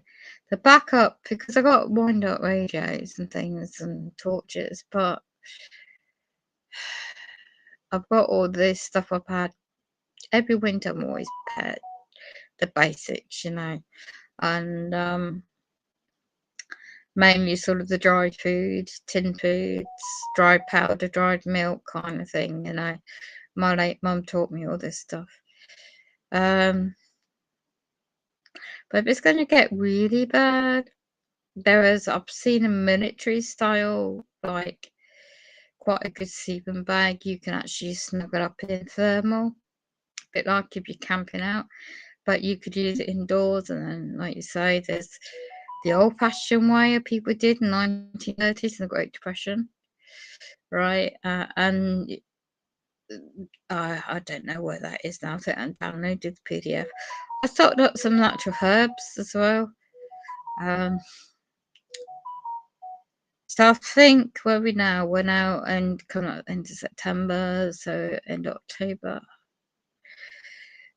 Speaker 2: backup, because I got wind up radios and things and torches, but I've got all this stuff I've had every winter. I'm always prepared, the basics, and mainly sort of the dried foods, tin foods, dried powder, dried milk kind of thing. My late mum taught me all this stuff. But if it's going to get really bad, I've seen a military style, like quite a good sleeping bag. You can actually snuggle up in thermal, a bit like if you're camping out, but you could use it indoors. And then, like you say, there's the old-fashioned way people did in the 1930s in the Great Depression, right? And I don't know where that is now. I think I downloaded the PDF. I stocked up some natural herbs as well. So I think where we now, we're now and coming up into September, so end of October.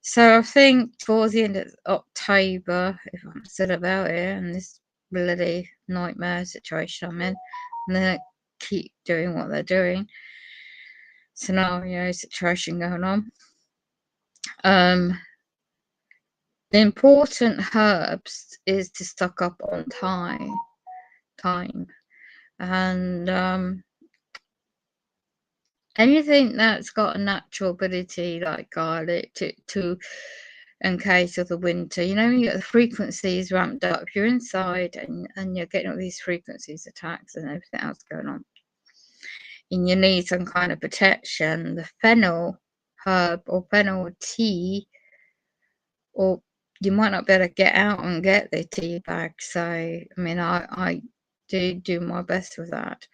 Speaker 2: So I think towards the end of October, if I'm still about here and this bloody nightmare situation I'm in, and they keep doing what they're doing, scenario situation going on. The important herbs is to stock up on time, and anything that's got a natural ability like garlic to in case of the winter, you get the frequencies ramped up. You're inside and you're getting all these frequencies attacks and everything else going on, and you need some kind of protection. The fennel herb or fennel tea, or you might not be able to get out and get the tea bag. So I mean, I do my best with that.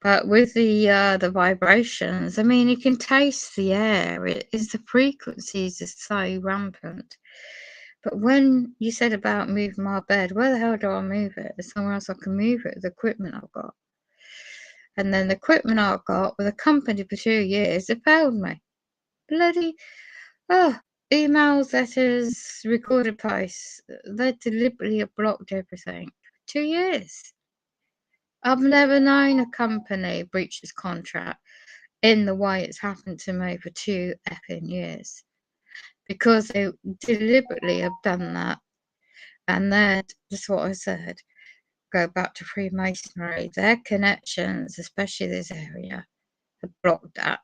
Speaker 2: But with the vibrations, I mean, you can taste the air. The frequencies are so rampant. But when you said about moving my bed, where the hell do I move it? There's somewhere else I can move it with the equipment I've got. And then the equipment I've got with a company for 2 years, it failed me. Bloody, emails, letters, recorded posts. They deliberately have blocked everything for 2 years. I've never known a company breach this contract in the way it's happened to me for 2 effing years, because they deliberately have done that. And that's what I said. go back to Freemasonry. Their connections, especially this area, have blocked that.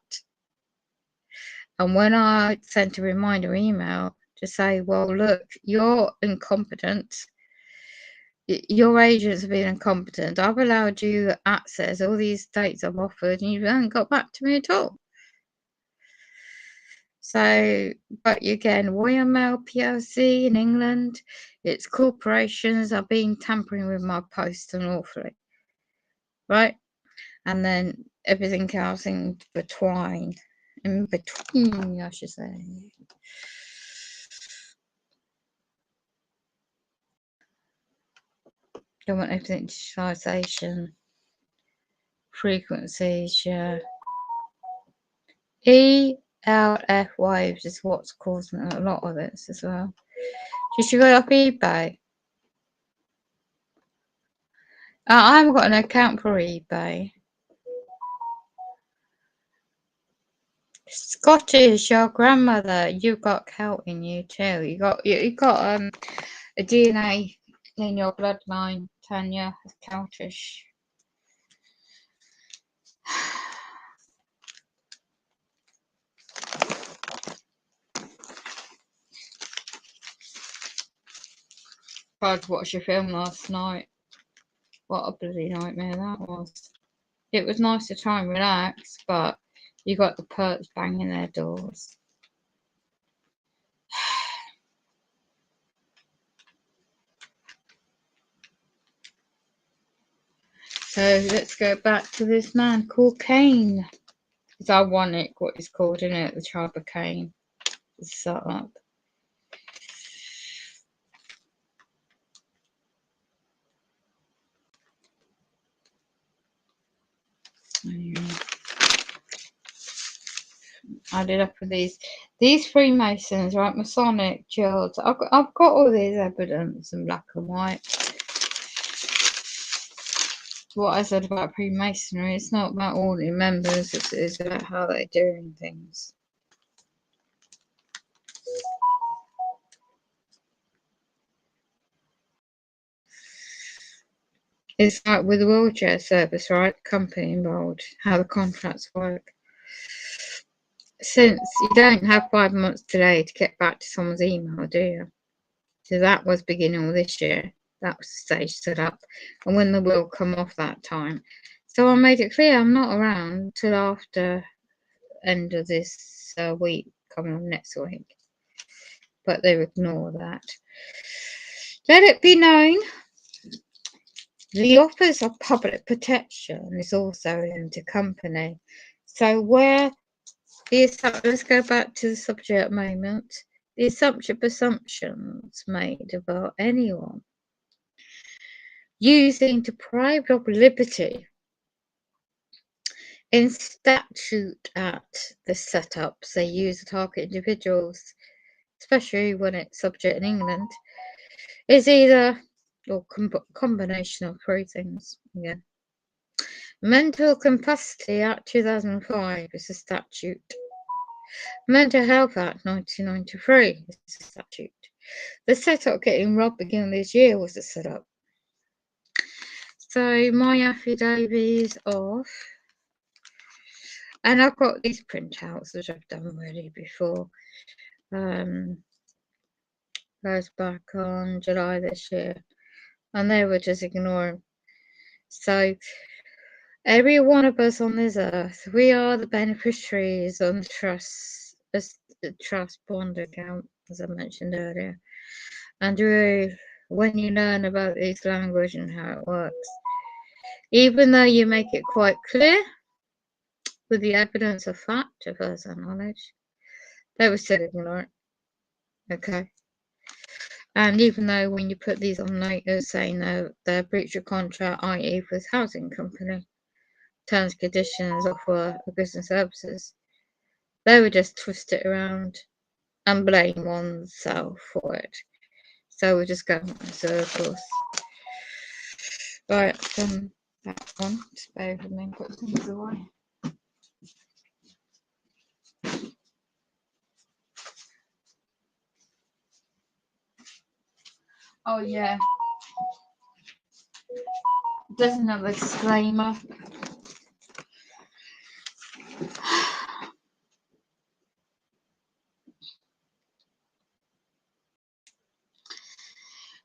Speaker 2: And when I sent a reminder email to say, well, look, you're incompetent. Your agents have been incompetent. I've allowed you access all these dates I've offered, and you haven't got back to me at all. So, but again, YML PLC in England, its corporations are being tampering with my post unlawfully, right? And then everything else in between, I should say. Don't want everything digitalization, frequencies, yeah. ELF waves is what's causing a lot of this as well. Did you go off eBay? I haven't got an account for eBay. Scottish, your grandmother, you've got Celt in you too. You got a DNA in your bloodline, Tanya, Celtish. Tried to watch your film last night. What a bloody nightmare that was. It was nice to try and relax, but you got the perps banging their doors. So let's go back to this man called Cain. It's ironic what he's called, isn't it? The tribe of Cain. It's up. Added up with these Freemasons, right? Masonic guilds. I've got all these evidence in black and white. What I said about Freemasonry, it's not about all the members, it's about how they're doing things. It's like with the wheelchair service, right? Company involved, how the contracts work. Since you don't have 5 months delay to get back to someone's email, do you? So that was beginning of this year. That was the stage set up. And when the will come off that time. So I made it clear I'm not around till after end of this week, coming on next week. But they ignore that. Let it be known, the Office of Public Protection is also a limited company. So where let's go back to the subject at the moment. The presumptions made about anyone using deprived of liberty in statute act the setups they use to target individuals, especially when it's subject in England, is either or combination of three things. Yeah. Mental Capacity Act 2005 is a statute. Mental Health Act 1993 is a statute. The setup getting robbed beginning of this year was a setup. So my affidavit is off. And I've got these printouts which I've done already before. Goes back on July this year. And they were just ignoring. So every one of us on this earth, we are the beneficiaries on the trust bond account, as I mentioned earlier. And when you learn about this language and how it works, even though you make it quite clear with the evidence of fact of personal knowledge, they will still ignore it. Okay. And even though when you put these on later saying they're breach of contract, i.e. for this housing company, terms and conditions, offer of goods and services, they would just twist it around and blame oneself for it. So we're just going in circles. Right, that one. Just bear with me and put things away. Oh yeah. Doesn't have a disclaimer.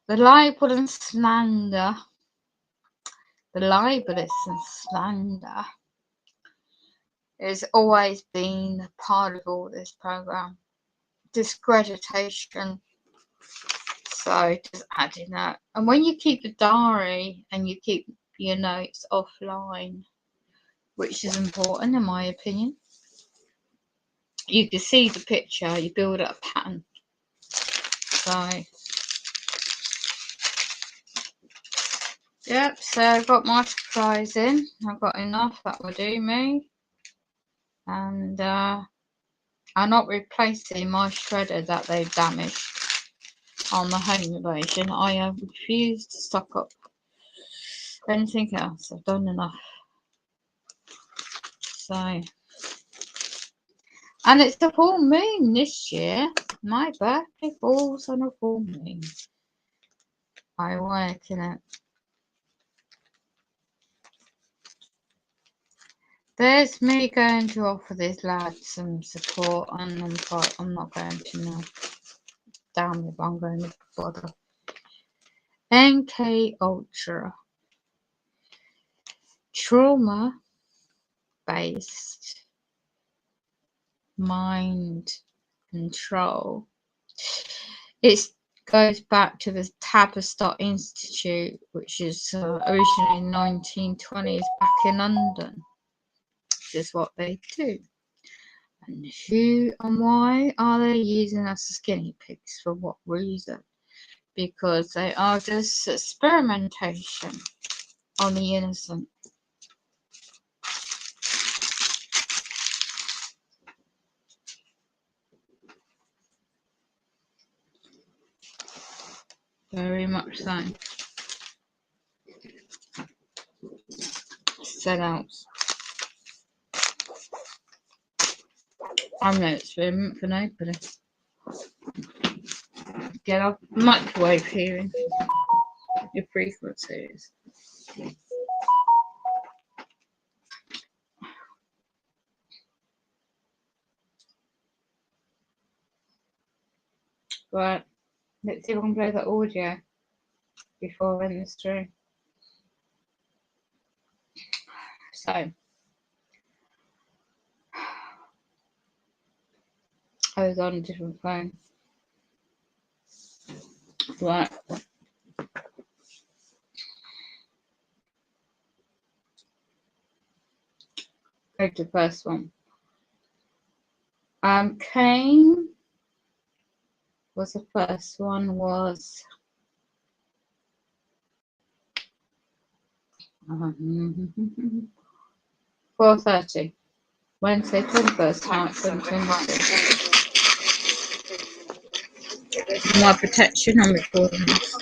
Speaker 2: The libelous slander has always been part of all this program. Discreditation. So just adding that. And when you keep the diary and you keep your notes offline, which is important in my opinion, you can see the picture, you build up a pattern. So yep, so I've got my supplies in. I've got enough that will do me. And I'm not replacing my shredder that they've damaged on the home invasion. I have refused to stock up anything else. I've done enough. So, and it's the full moon this year. My birthday falls on a full moon. I work in it. There's me going to offer this lad some support, and I'm not going to now. Damn if I'm going to bother. NK Ultra. Trauma based mind control. It goes back to the Tavistock Institute, which is originally in 1920s back in London. This is what they do. And who and why are they using us as guinea pigs? For what reason? Because they are just experimentation on the innocent. Very much so. Sellouts. I'm no experiment for nobody. Get off microwave hearing your frequencies. Right, let's see if I can play the audio before I end the stream. So, I was on a different phone. Right. Go to the first one. Kane was the first one, was 4:30, Wednesday, 21st March 2022. For my protection, I'm recording this.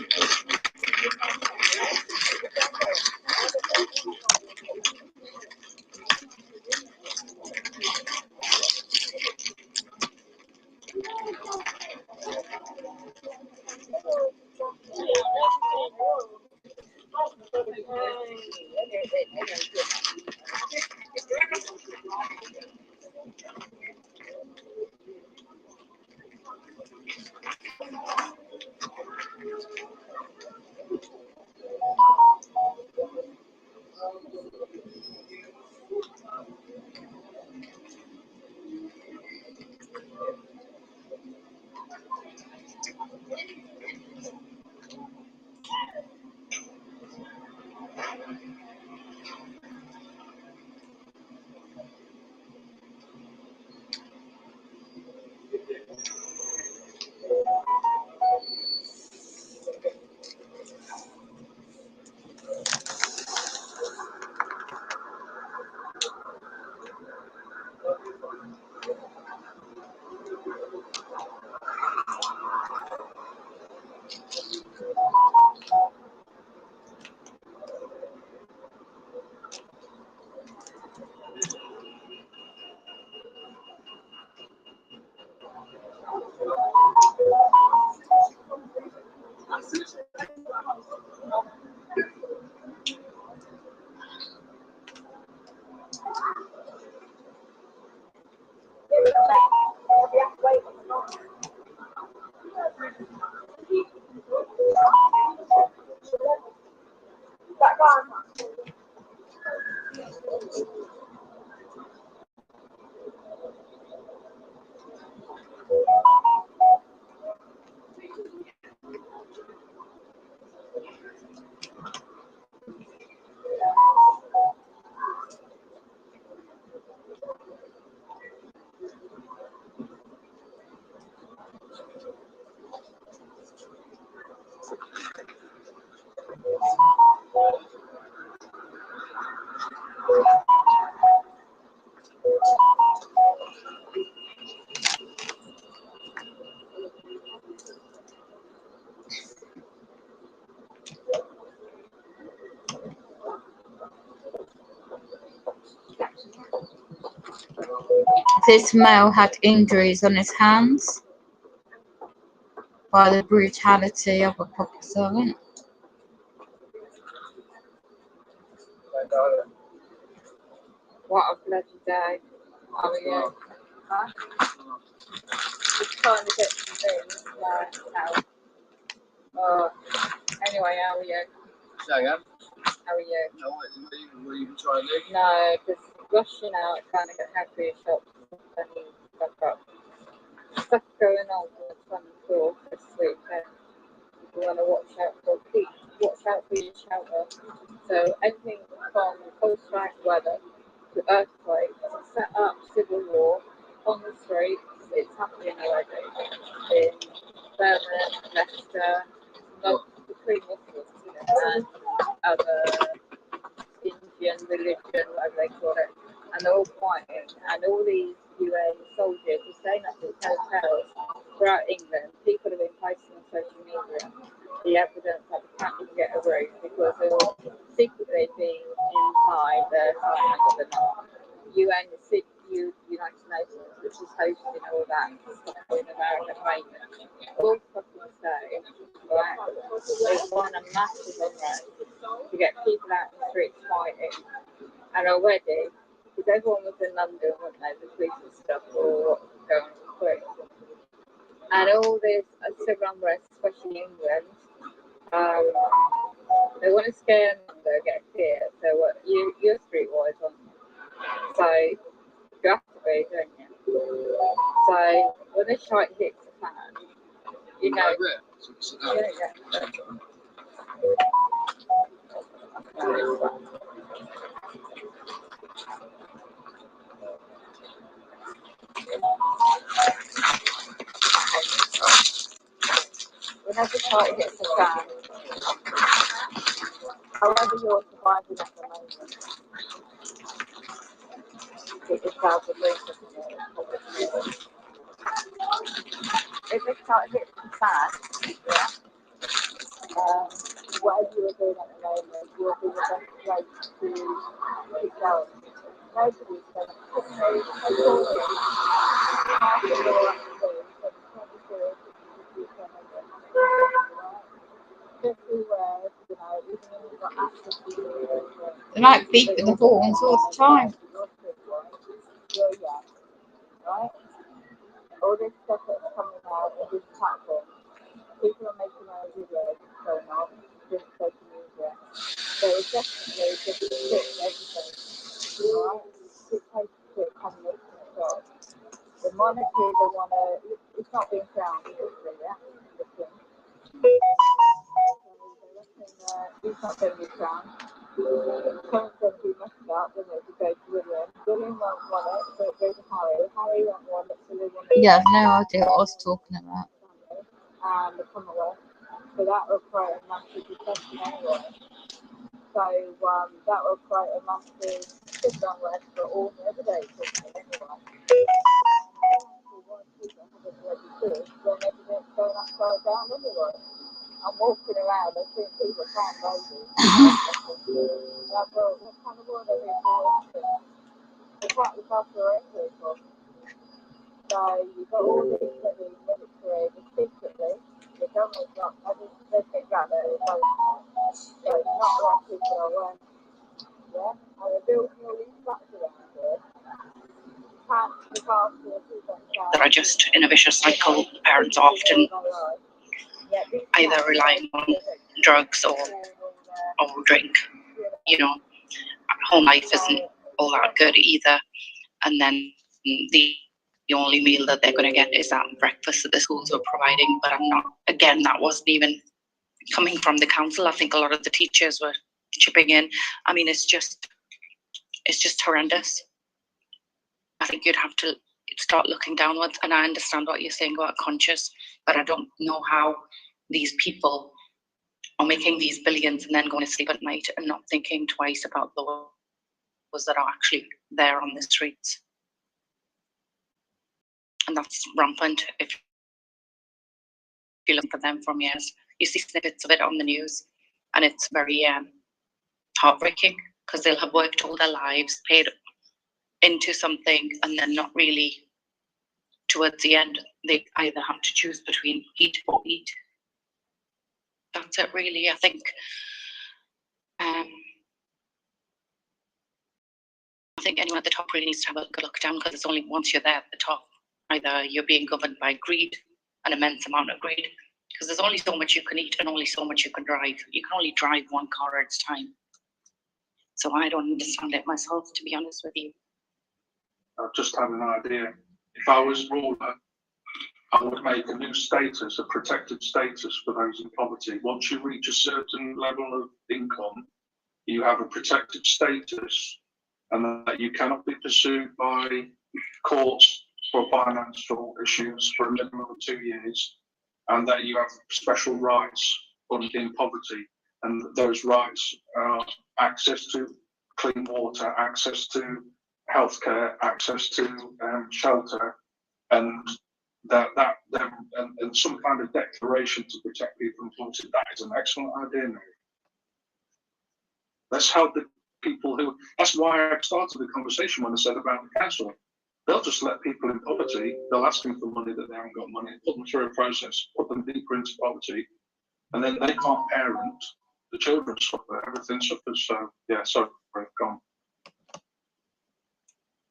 Speaker 2: This male had injuries on his hands by the brutality of a public servant.
Speaker 1: What a bloody day. How are you? Huh? Just trying to get some things out. Anyway, how are you?
Speaker 3: So, yeah.
Speaker 1: How are you?
Speaker 3: No, what are you trying to do?
Speaker 1: No, just rushing out, trying to get happy shops and stuff up. Stuff going on the 24th this weekend. You want to watch out for your shelter. So anything from post-strike weather to earthquakes, set up civil war on the streets, it's happening already in Birmingham, Leicester, between Muslims, and other Indian religion, whatever they call it, and they're all fighting, and all these UN soldiers are staying up at hotels throughout England. People have been posting on social media the evidence that they can't even get a room because they're all secretly being inside the time of the night. United Nations, which is hosting all that stuff in America at the moment, all fucking say, right, there's one a massive unrest to get people out in the streets fighting. And already, because everyone was in London, weren't they, the police and stuff, or what was going on quick. And all this civil unrest, especially in England, they want to scare London, get fear. So you're streetwise, aren't you? So you have to be, don't you? So when the shite hits the fan, you know. Yeah. Whenever shite hits the fan, however you're surviving at the moment, get yourself a drink of it. If the shite hits the fan, whatever you're doing at the moment will be the best place to keep going. Nobody's going to put me a talking half an hour after everywhere, even when you've got access to
Speaker 2: They're like beeping the horns all the time.
Speaker 1: right? All this stuff that's coming out of this platform, people are making their own videos going on, just social media. So it's definitely just shit everything, right? It's shit combination of stuff. The monarchy, they want to, it's not being found, obviously, yeah? The king. He's not going to be found. Current's going to be messed up, then it goes to William. William won't want it, so it goes to Harry. Harry won't want it, so they want it.
Speaker 2: Yeah, no idea what I was talking about.
Speaker 1: And the Commonwealth. So that will create a massive recession anyway. So that will create a massive shift unrest for all the everyday people anyway. Then everything's going upside down anyway. I'm walking around and seeing people can't babies. And I thought, what kind of world are we in? They can't look after their own people. So you've got all these military, but secretly, the government's not, they think that it's like, so not a lot of people are wearing, yeah, and they're building all these flats around here. Can't look after the people
Speaker 6: that are just in a vicious cycle. Parents are often either relying on drugs or drink. You know, home life isn't all that good either. And then the only meal that they're going to get is that breakfast that the schools are providing. But I'm not, again, that wasn't even coming from the council. I think a lot of the teachers were chipping in. I mean, it's just horrendous. I think you'd have to start looking downwards. And I understand what you're saying about conscious, but I don't know how these people are making these billions and then going to sleep at night and not thinking twice about those that are actually there on the streets. And that's rampant. If you look at them from years, you see snippets of it on the news, and it's very heartbreaking because they'll have worked all their lives, paid into something and then not really towards the end. They either have to choose between eat or eat. That's it, really. I think anyone at the top really needs to have a good look down, because it's only once you're there at the top, either you're being governed by greed, an immense amount of greed, because there's only so much you can eat and only so much you can drive. You can only drive one car at a time. So I don't understand it myself, to be honest with you.
Speaker 7: I just had an idea. If I was ruler, I would make a new status, a protected status for those in poverty. Once you reach a certain level of income, you have a protected status, and that you cannot be pursued by courts for financial issues for a minimum of 2 years, and that you have special rights in poverty. And those rights are access to clean water, access to healthcare, access to shelter, and and some kind of declaration to protect people from poverty. That is an excellent idea, Mary. Let's help the people who. That's why I started the conversation when I said about the council. They'll just let people in poverty. They'll ask them for money that they haven't got money, put them through a process, put them deeper into poverty, and then they can't parent. The children suffer. Everything suffers. So yeah, sorry, gone.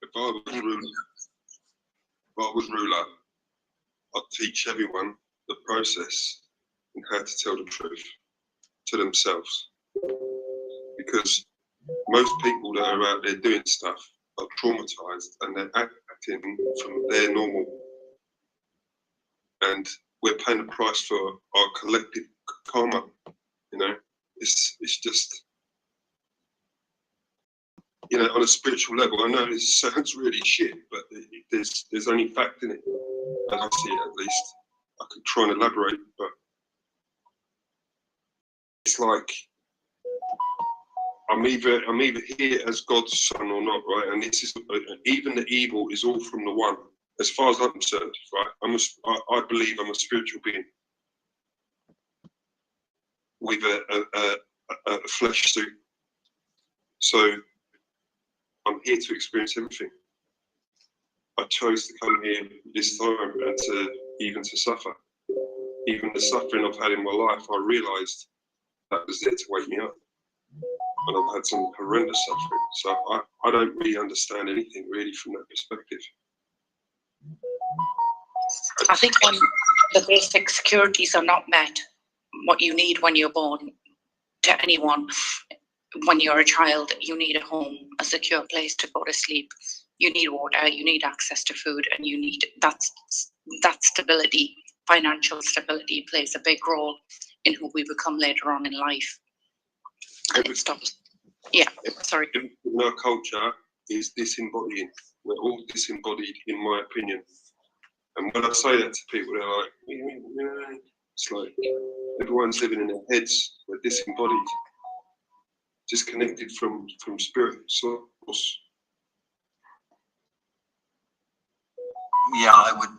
Speaker 8: If I was ruler, I'd teach everyone the process and how to tell the truth to themselves. Because most people that are out there doing stuff are traumatized and they're acting from their normal. And we're paying the price for our collective karma. You know, it's just, you know, on a spiritual level, I know this sounds really shit, but there's only fact in it. And I see it, at least. I could try and elaborate, but it's like I'm either here as God's son or not, right? And this is even the evil is all from the one. As far as I'm concerned, right? I believe I'm a spiritual being with a flesh suit. So I'm here to experience everything. I chose to come here this time and to suffer. Even the suffering I've had in my life, I realised that was there to wake me up. And I've had some horrendous suffering. So I don't really understand anything really from that perspective.
Speaker 6: I think when the basic securities are not met, what you need when you're born, to anyone, when you're a child, you need a home, a secure place to go to sleep. You need water, you need access to food, and you need that stability. Financial stability plays a big role in who we become later on in life. And it stops. Yeah, sorry.
Speaker 8: In our culture is disembodying. We're all disembodied, in my opinion. And when I say that to people, they're like, yeah. It's like everyone's living in their heads. We're disembodied, disconnected from spirit source.
Speaker 9: Yeah, I would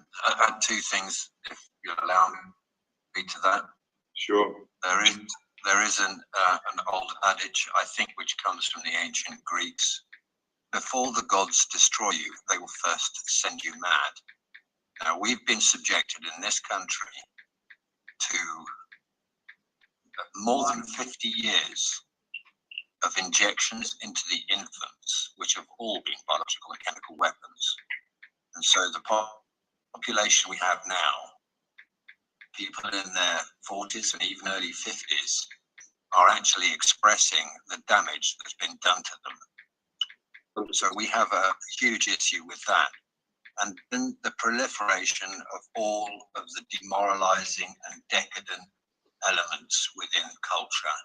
Speaker 9: add two things, if you allow me to that.
Speaker 8: Sure.
Speaker 9: There is an old adage, I think, which comes from the ancient Greeks. Before the gods destroy you, they will first send you mad. Now, we've been subjected in this country to more than 50 years of injections into the infants, which have all been biological and chemical weapons. And so the population we have now, people in their 40s and even early 50s, are actually expressing the damage that's been done to them. So we have a huge issue with that. And then the proliferation of all of the demoralizing and decadent elements within culture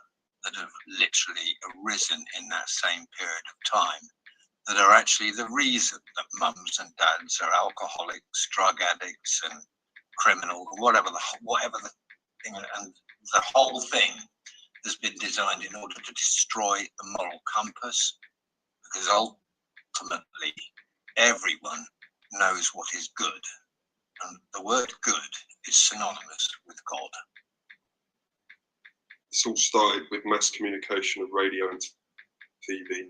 Speaker 9: that have literally arisen in that same period of time, that are actually the reason that mums and dads are alcoholics, drug addicts, and criminal, whatever the thing, and the whole thing has been designed in order to destroy the moral compass, because ultimately everyone knows what is good, and the word good is synonymous with God.
Speaker 8: This all started with mass communication of radio and TV.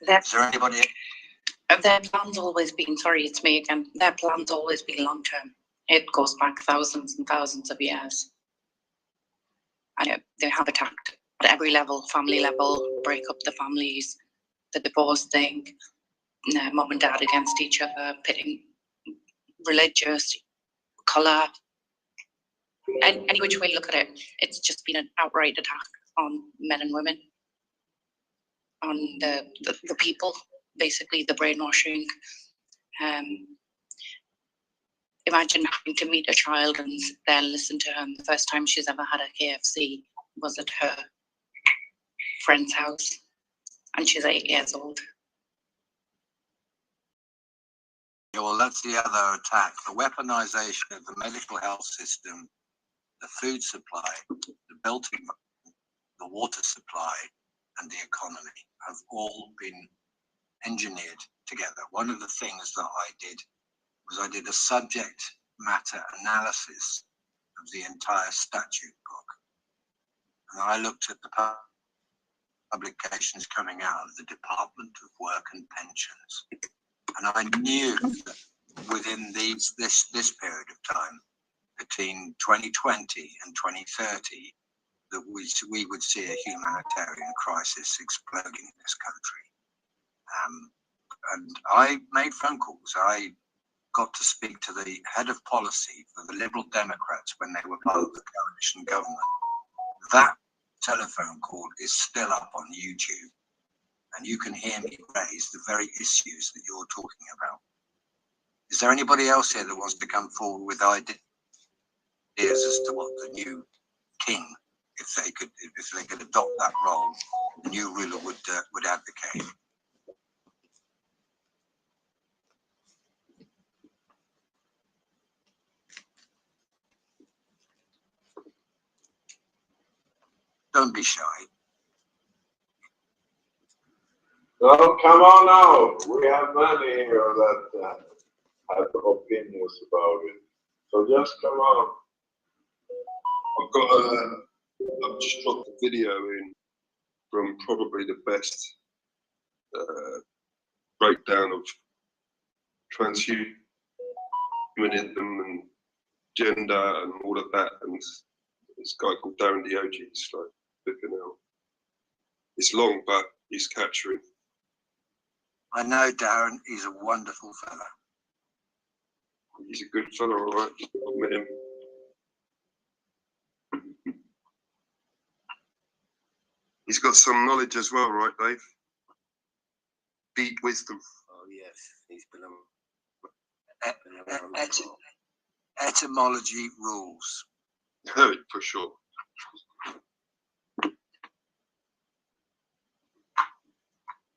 Speaker 9: Is there anybody?
Speaker 6: Their plan's always been, sorry, it's me again, their plan's always been long term. It goes back thousands and thousands of years. And they have attacked at every level, family level, break up the families, the divorce thing, mum and dad against each other, pitting religious, colour, any which way you look at it, it's just been an outright attack on men and women, on the people, basically the brainwashing. Imagine having to meet a child and then listen to her, and the first time she's ever had a KFC was at her friend's house, and she's 8 years old.
Speaker 9: Yeah, well, that's the other attack. The weaponization of the medical health system, the food supply, the built environment, the water supply, and the economy have all been engineered together. One of the things that I did was I did a subject matter analysis of the entire statute book. And I looked at the publications coming out of the Department of Work and Pensions. And I knew that within this period of time, between 2020 and 2030, that we would see a humanitarian crisis exploding in this country. And I made phone calls. I got to speak to the head of policy for the Liberal Democrats when they were part of the coalition government. That telephone call is still up on YouTube, and you can hear me raise the very issues that you're talking about. Is there anybody else here that wants to come forward with ideas as to what the new king, if they could adopt that role, the new ruler would advocate? Don't be shy.
Speaker 10: No, come on now. We have many here that have opinions about it. So just come on.
Speaker 8: I've just dropped a video in from probably the best breakdown of transhumanism and gender and all of that, and this guy called Darren Diogenes, like flipping out. It's long, but he's capturing.
Speaker 9: I know Darren, he's a wonderful fella.
Speaker 8: He's a good fella, all right. I've met him. He's got some knowledge as well, right, Dave? Deep wisdom.
Speaker 9: Oh yes, he's been etymology rules.
Speaker 8: For sure.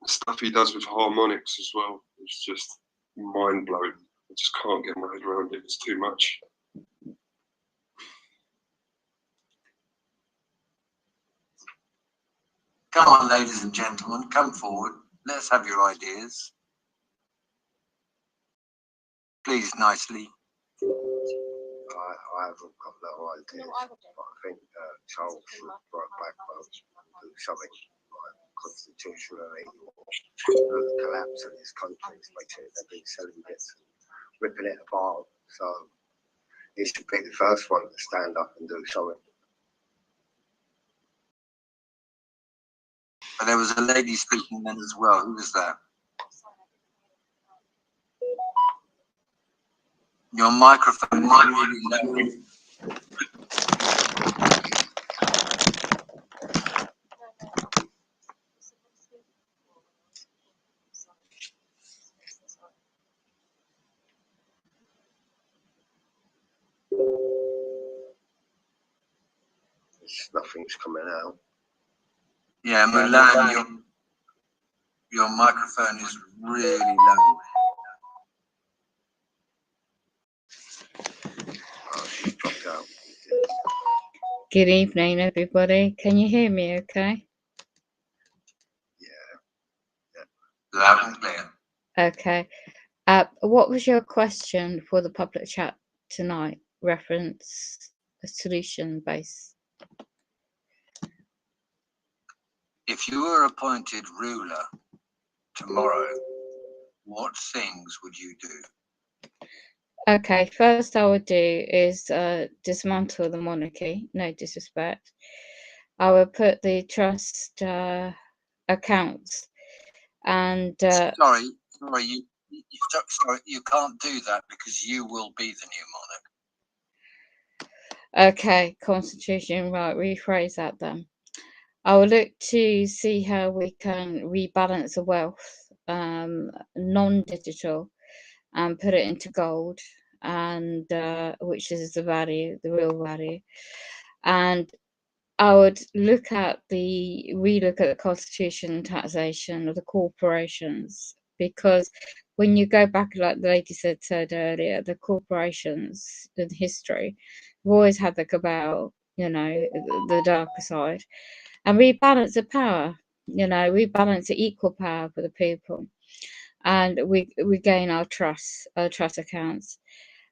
Speaker 8: The stuff he does with harmonics as well is just mind blowing. I just can't get my head around it. It's too much.
Speaker 9: Come on, ladies and gentlemen, come forward. Let's have your ideas. Please, nicely.
Speaker 11: I haven't got no idea, but I think Charles should write back do something like constitutionally or the collapse of this country, especially they've been selling bits and ripping it apart. So he should be the first one to stand up and do something.
Speaker 9: But there was a lady speaking then as well. Who was that? Your microphone is really low.
Speaker 11: Nothing's coming out.
Speaker 9: Yeah, Mulan, your microphone is really low.
Speaker 11: Oh, she's dropped out.
Speaker 2: Good evening, everybody. Can you hear me okay?
Speaker 9: Yeah. Loud and clear.
Speaker 2: Okay. What was your question for the public chat tonight? Reference a solution base.
Speaker 9: If you were appointed ruler tomorrow, what things would you do?
Speaker 2: Okay, first I would do is dismantle the monarchy. No disrespect. I would put the trust accounts and
Speaker 9: Sorry, you can't do that because you will be the new monarch.
Speaker 2: okay, constitution, right, rephrase that then. I will look to see how we can rebalance the wealth, non-digital, and put it into gold, and which is the value, the real value. And I would relook at the constitution and taxation of the corporations, because when you go back, like the lady said earlier, the corporations in history have always had the cabal, you know, the darker side, and rebalance the power, you know, rebalance the equal power for the people, and we gain our trust accounts,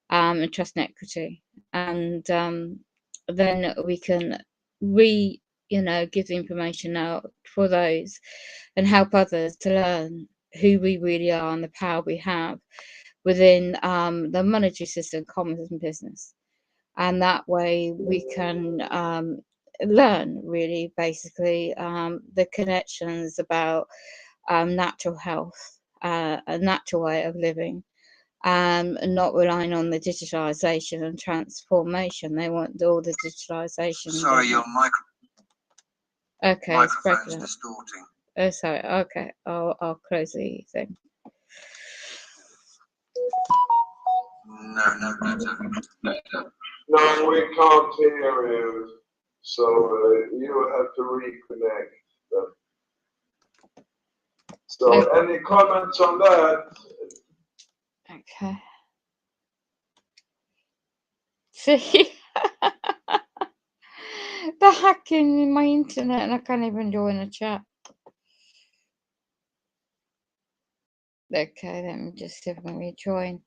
Speaker 2: and trust and equity, and then we can give the information out for those and help others to learn who we really are and the power we have within the monetary system, commerce and business. And that way we can learn really basically the connections about natural health, a natural way of living, and not relying on the digitalization and transformation. They want all the digitalization.
Speaker 9: Sorry, your
Speaker 2: okay,
Speaker 9: microphone's distorting.
Speaker 2: Oh, sorry. Okay, I'll close the thing.
Speaker 9: No,
Speaker 10: No, we can't hear you. So you have to reconnect them. So any comments on that?
Speaker 2: Okay. See, they're hacking my internet and I can't even join a chat. Okay, let me just see if I can rejoin.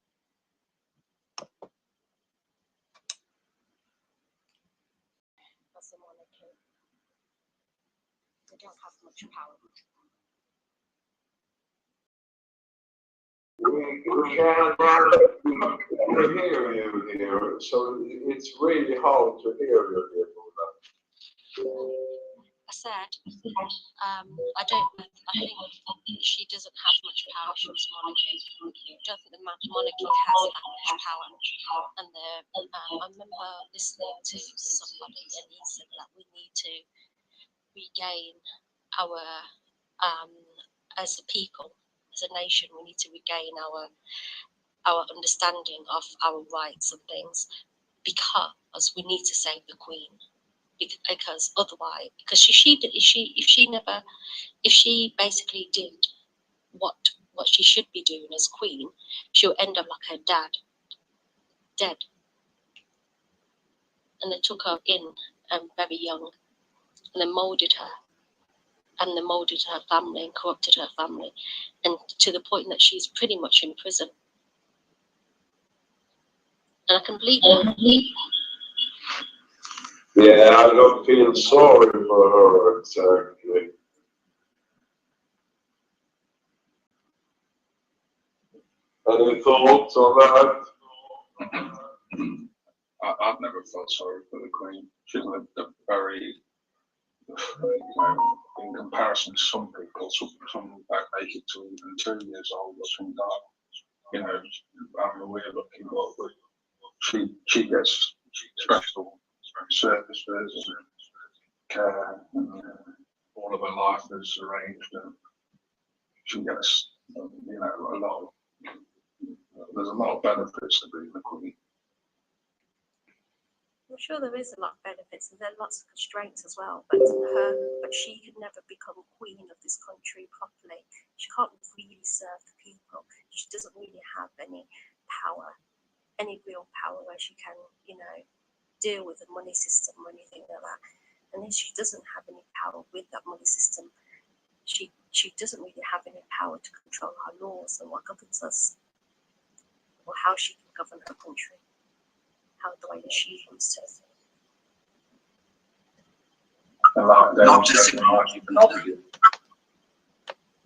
Speaker 12: They don't have much power.
Speaker 10: We can't hear you here, so it's really hard to hear you here.
Speaker 12: I said, I think she doesn't have much power. She was monarchy. I don't think the monarchy has that much power. And I remember listening to somebody, and he said that we need to regain our, as a people, as a nation, we need to regain our understanding of our rights and things, because we need to save the Queen. Because otherwise, because if she basically did what she should be doing as Queen, she'll end up like her dad, dead. And they took her in very young, and they molded her, and they molded her family and corrupted her family, and to the point that she's pretty much in prison. And I can believe that.
Speaker 10: Yeah, I don't feel sorry for her exactly. Any thoughts on that?
Speaker 7: I've never felt sorry for the Queen. She's lived a very, in comparison to some people, some make it to even 2 years old or some die. I mean, we're looking up, but she gets special services and care, and all of her life is arranged, and she gets, there's a lot of benefits to being a Queen.
Speaker 12: I'm sure there is a lot of benefits, and there are lots of constraints as well. But she could never become queen of this country properly. She can't really serve the people. She doesn't really have any power, any real power where she can, deal with the money system or anything like that. And if she doesn't have any power with that money system, she doesn't really have any power to control our laws and what governs us, or how she can govern her country. How the way that she wants to.
Speaker 7: Not disagree.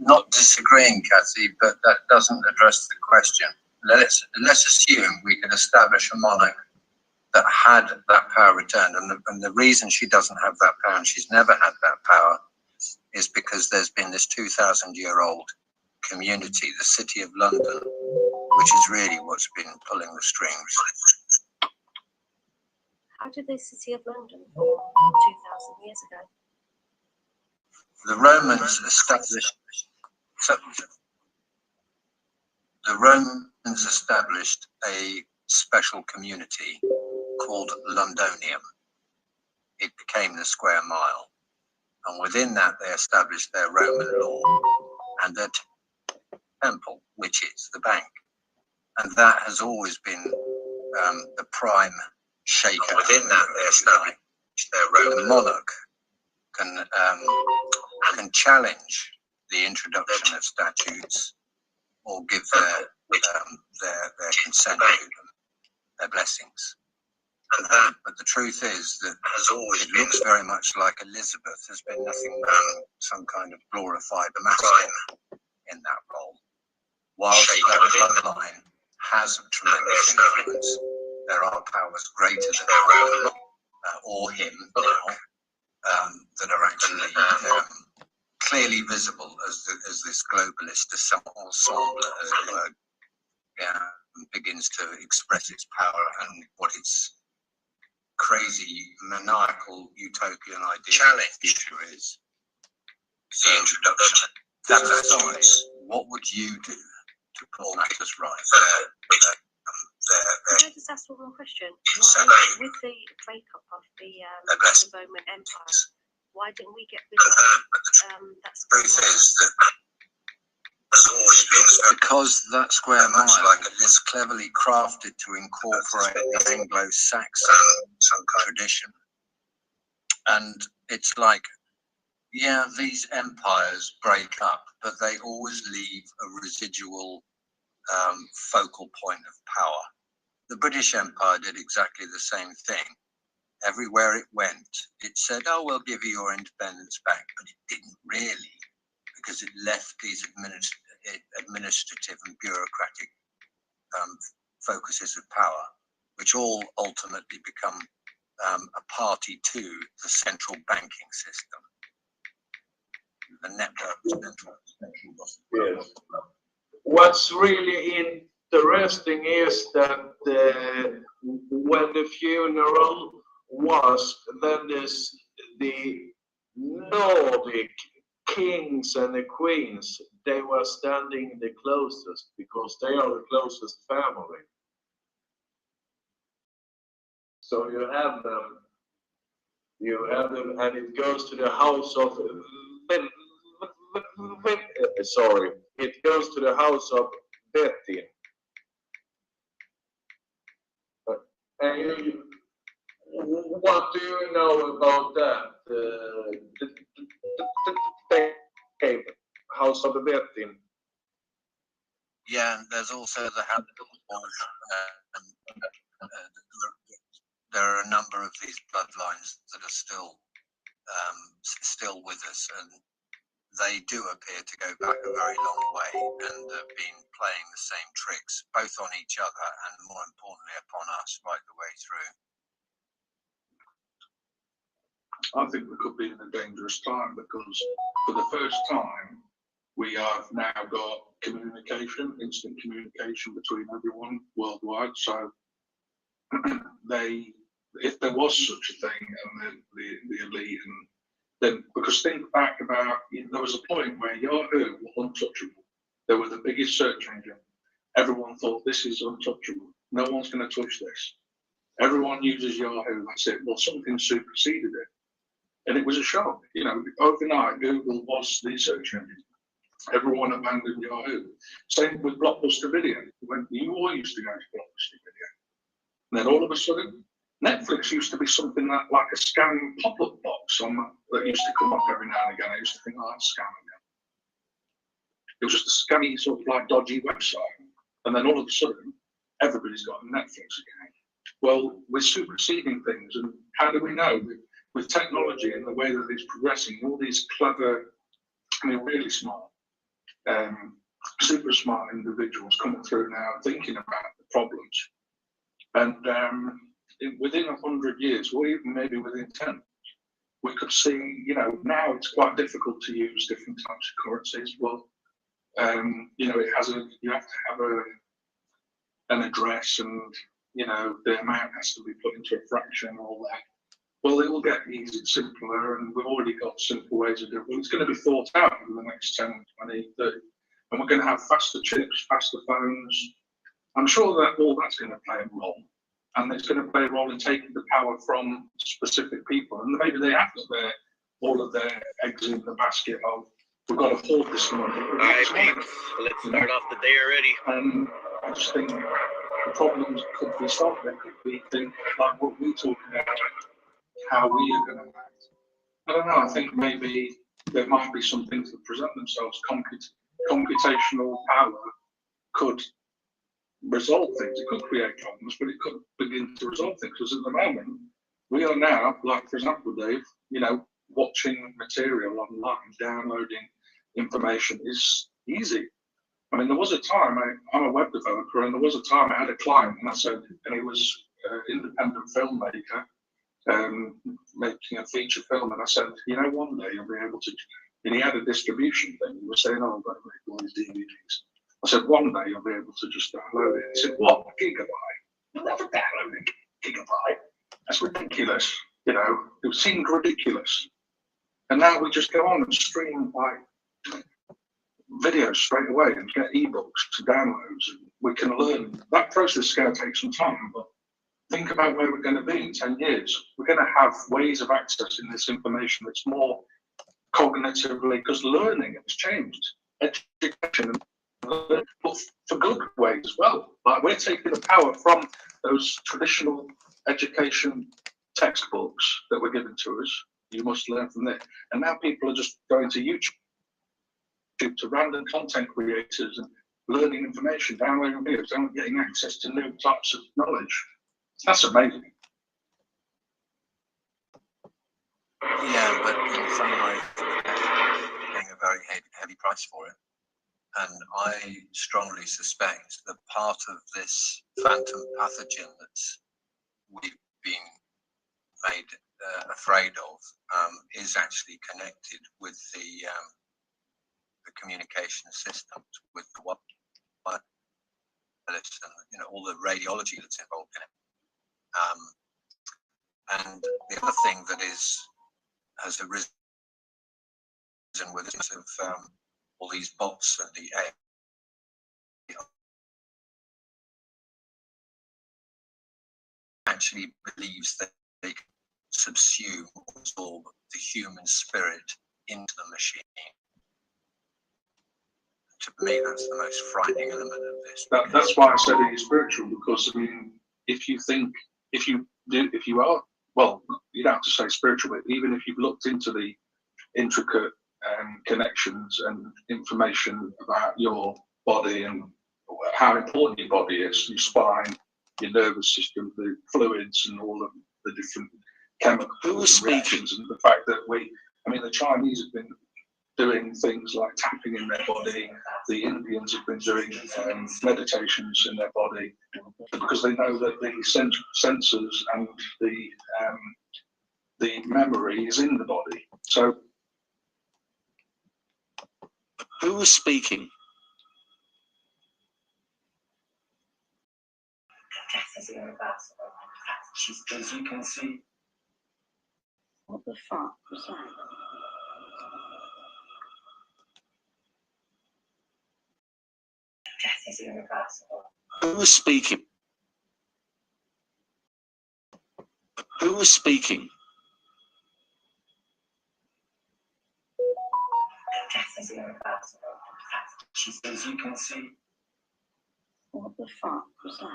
Speaker 9: not disagreeing, Kathy, but that doesn't address the question. Let's assume we can establish a monarch that had that power returned, and the reason she doesn't have that power, and she's never had that power, is because there's been this 2,000-year-old community, the City of London, which is really what's been pulling the strings.
Speaker 12: How did the City of London form 2,000 years ago?
Speaker 9: The Romans established a special community called Londonium. It became the square mile, and within that they established their Roman law and their temple, which is the bank, and that has always been the prime shaker. Within that they established their Roman monarch can challenge the introduction of statutes or give their consent to them, their blessings. But the truth is that it looks very much like Elizabeth has been nothing more than some kind of glorified mascot in that role. Whilst that bloodline has a tremendous influence, there are powers greater than her or him now that are actually clearly visible as this globalist ensemble, as it were, begins to express its power and what its crazy, maniacal, utopian idea of the future is. So, that aside, what would you do to put matters right?
Speaker 12: Can I just ask one more question? Why, with the breakup of the Roman Empire, why didn't we get rid of that square mile?
Speaker 9: Because that square mile is cleverly crafted to incorporate the Anglo-Saxon tradition. And it's like, yeah, these empires break up, but they always leave a residual focal point of power. The British Empire did exactly the same thing. Everywhere it went, it said, oh, we'll give you your independence back, but it didn't really, because it left these administrative and bureaucratic focuses of power, which all ultimately become a party to the central banking system, the network.
Speaker 10: Yes. What's really interesting is that when the funeral was, then the Nordic kings and the queens, they were standing the closest because they are the closest family. So you have them, and it goes to the house of it goes to the house of Betty. And what do you know about that? The house of Betty.
Speaker 9: Yeah, and there's also the there are a number of these bloodlines that are still with us, and they do appear to go back a very long way and have been playing the same tricks, both on each other and more importantly upon us right the way through.
Speaker 7: I think we could be in a dangerous time because for the first time we have now got communication, instant communication between everyone worldwide. So if there was such a thing, and the elite, and then, because think back about, there was a point where Yahoo were untouchable. They were the biggest search engine. Everyone thought, this is untouchable. No one's going to touch this. Everyone uses Yahoo. That's it. Well, something superseded it. And it was a shock. Overnight, Google was the search engine. Everyone abandoned Yahoo. Same with Blockbuster Video. When you all used to go to Blockbuster Video. And then all of a sudden, Netflix used to be something like a scan pop-up box that used to come up every now and again. I used to think, oh, that's scamming now. It was just a scammy sort of like dodgy website. And then all of a sudden, everybody's got Netflix again. Well, we're superseding things. And how do we know? With technology and the way that it's progressing, all these clever, really smart super smart individuals coming through now thinking about the problems. And within 100 years, or even maybe within 10, we could see, you know, now it's quite difficult to use different types of currencies. Well, you know, you have to have an address, and, you know, the amount has to be put into a fraction and all that. Well, it will get easier, simpler, and we've already got simple ways of doing it. It's going to be thought out in the next 10, 20, 30. And we're going to have faster chips, faster phones. I'm sure that all that's going to play a role. And it's going to play a role in taking the power from specific people. And maybe they have all of their eggs in the basket of, we've got to hoard this money.
Speaker 13: All right, peeps, let's start off the day already.
Speaker 7: And I just think the problems could be solved. There could be things like what we're talking about, how we are going to act. I don't know, I think maybe there might be some things that present themselves. Computational power could resolve things. It could create problems, but it could begin to resolve things. Because at the moment, we are now, like for example, Dave, you know, watching material online, downloading information is easy. I mean, there was a time, I'm a web developer, and there was a time I had a client, and I said, and he was an independent filmmaker, making a feature film, and I said, you know, one day you'll be able to, and he had a distribution thing. He was saying, oh, I've got to make all these DVDs. I said, one day you'll be able to just download it. He said, what, a gigabyte? You'll never download a gigabyte. That's ridiculous. You know, it seemed ridiculous. And now we just go on and stream like videos straight away and get ebooks to downloads. And we can learn. That process is going to take some time, but think about where we're going to be in 10 years. We're going to have ways of accessing this information that's more cognitively, because learning has changed. Education, but for good ways as well. Like we're taking the power from those traditional education textbooks that were given to us. You must learn from there. And now people are just going to YouTube, to random content creators and learning information, downloading videos, and getting access to new types of knowledge. That's amazing.
Speaker 9: Yeah, but in some ways, paying a very heavy price for it. And I strongly suspect that part of this phantom pathogen that we've been made afraid of is actually connected with the communication systems, with the wireless and, you know, all the radiology that's involved in it. And the other thing that has arisen with this of all these bots and the AI actually believes that they can subsume or absorb the human spirit into the machine. To me, that's the most frightening element of this.
Speaker 7: That's why I said it is spiritual, because I mean, if you are, well, you don't have to say spiritual, but even if you've looked into the intricate connections and information about your body and how important your body is, your spine, your nervous system, the fluids and all of the different chemical reactions, and the fact that the Chinese have been doing things like tapping in their body, the Indians have been doing meditations in their body, because they know that the sensors and the memory is in the body. So,
Speaker 13: who was speaking?
Speaker 14: Death is irreversible. As you can see. What the fuck was that? Death is irreversible.
Speaker 13: Who was speaking? Who was speaking?
Speaker 14: Death is irreversible. As you can see. What the fuck was that?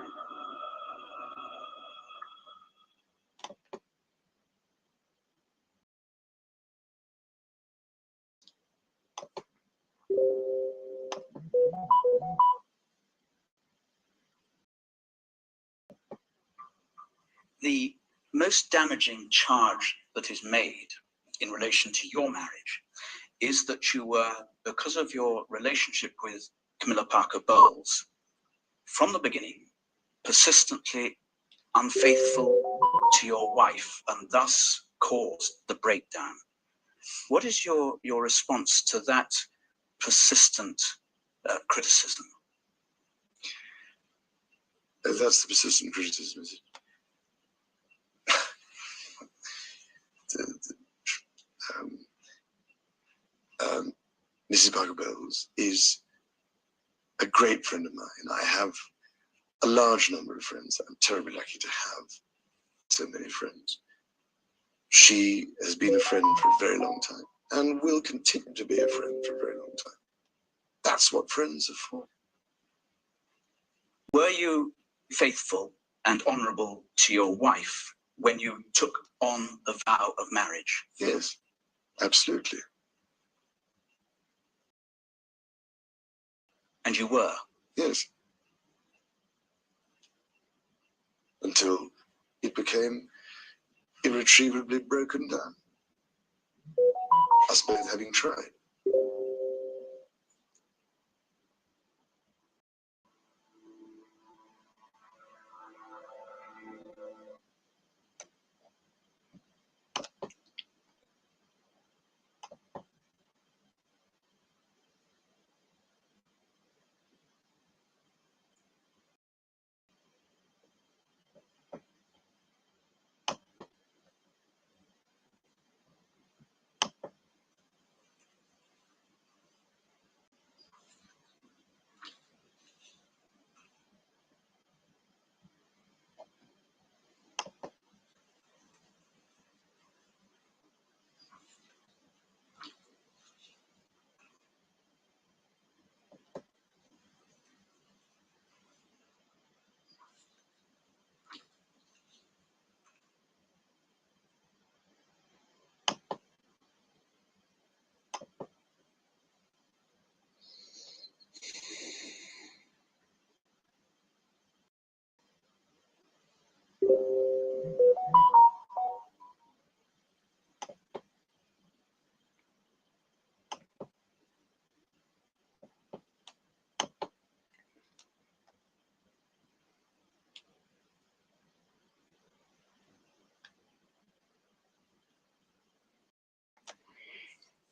Speaker 13: The most damaging charge that is made in relation to your marriage is that you were, because of your relationship with Camilla Parker Bowles, from the beginning, persistently unfaithful to your wife and thus caused the breakdown. What is your response to that persistent criticism?
Speaker 15: That's the persistent criticism, is it? Mrs. Parker Bowles is a great friend of mine. I have a large number of friends. I'm terribly lucky to have so many friends. She has been a friend for a very long time and will continue to be a friend for a very long time. That's what friends are for.
Speaker 13: Were you faithful and honourable to your wife when you took on the vow of marriage?
Speaker 15: Yes, absolutely.
Speaker 13: And you were?
Speaker 15: Yes. Until it became irretrievably broken down. Us both having tried.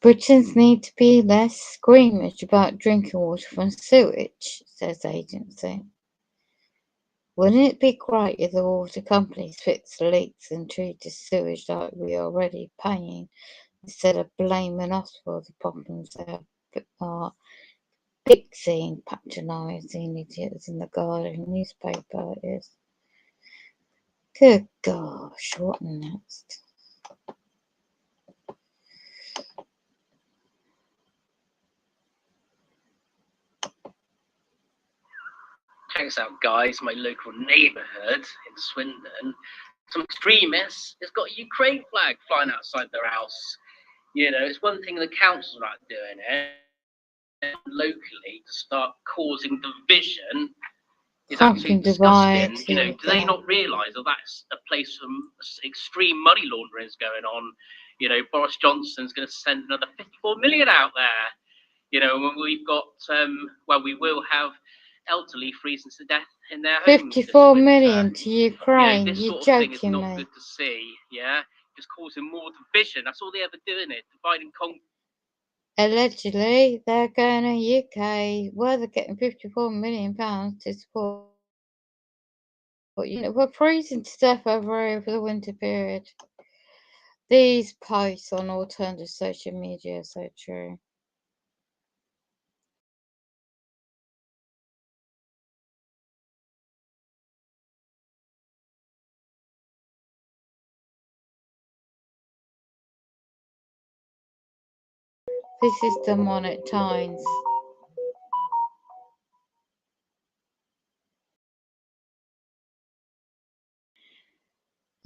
Speaker 2: Britons need to be less squeamish about drinking water from sewage, says agency. Wouldn't it be great if the water companies fixed the leaks and treated sewage like we're already paying, instead of blaming us for the problems they are fixing, patronising idiots in the Guardian newspaper is. Good gosh, what next?
Speaker 16: Checks out, guys, my local neighbourhood in Swindon. Some extremists has got a Ukraine flag flying outside their house. You know, it's one thing the council's not doing it. And locally, to start causing division is absolutely disgusting. You know, do they not realise that that's a place for extreme money laundering is going on? You know, Boris Johnson's going to send another 54 million out there. You know, when we've got, we will have elderly freezing to death in their homes.
Speaker 2: 54 million to Ukraine.
Speaker 16: You know, this
Speaker 2: You're
Speaker 16: sort of thing is
Speaker 2: joking
Speaker 16: not
Speaker 2: me.
Speaker 16: good to see. Yeah, just causing more division. That's all they ever do in it, divide and conquer.
Speaker 2: Allegedly, they're going to UK where they're getting £54 million to support. You know, we're freezing to death over here for the winter period. These posts on alternative social media are so true. This is demonic times.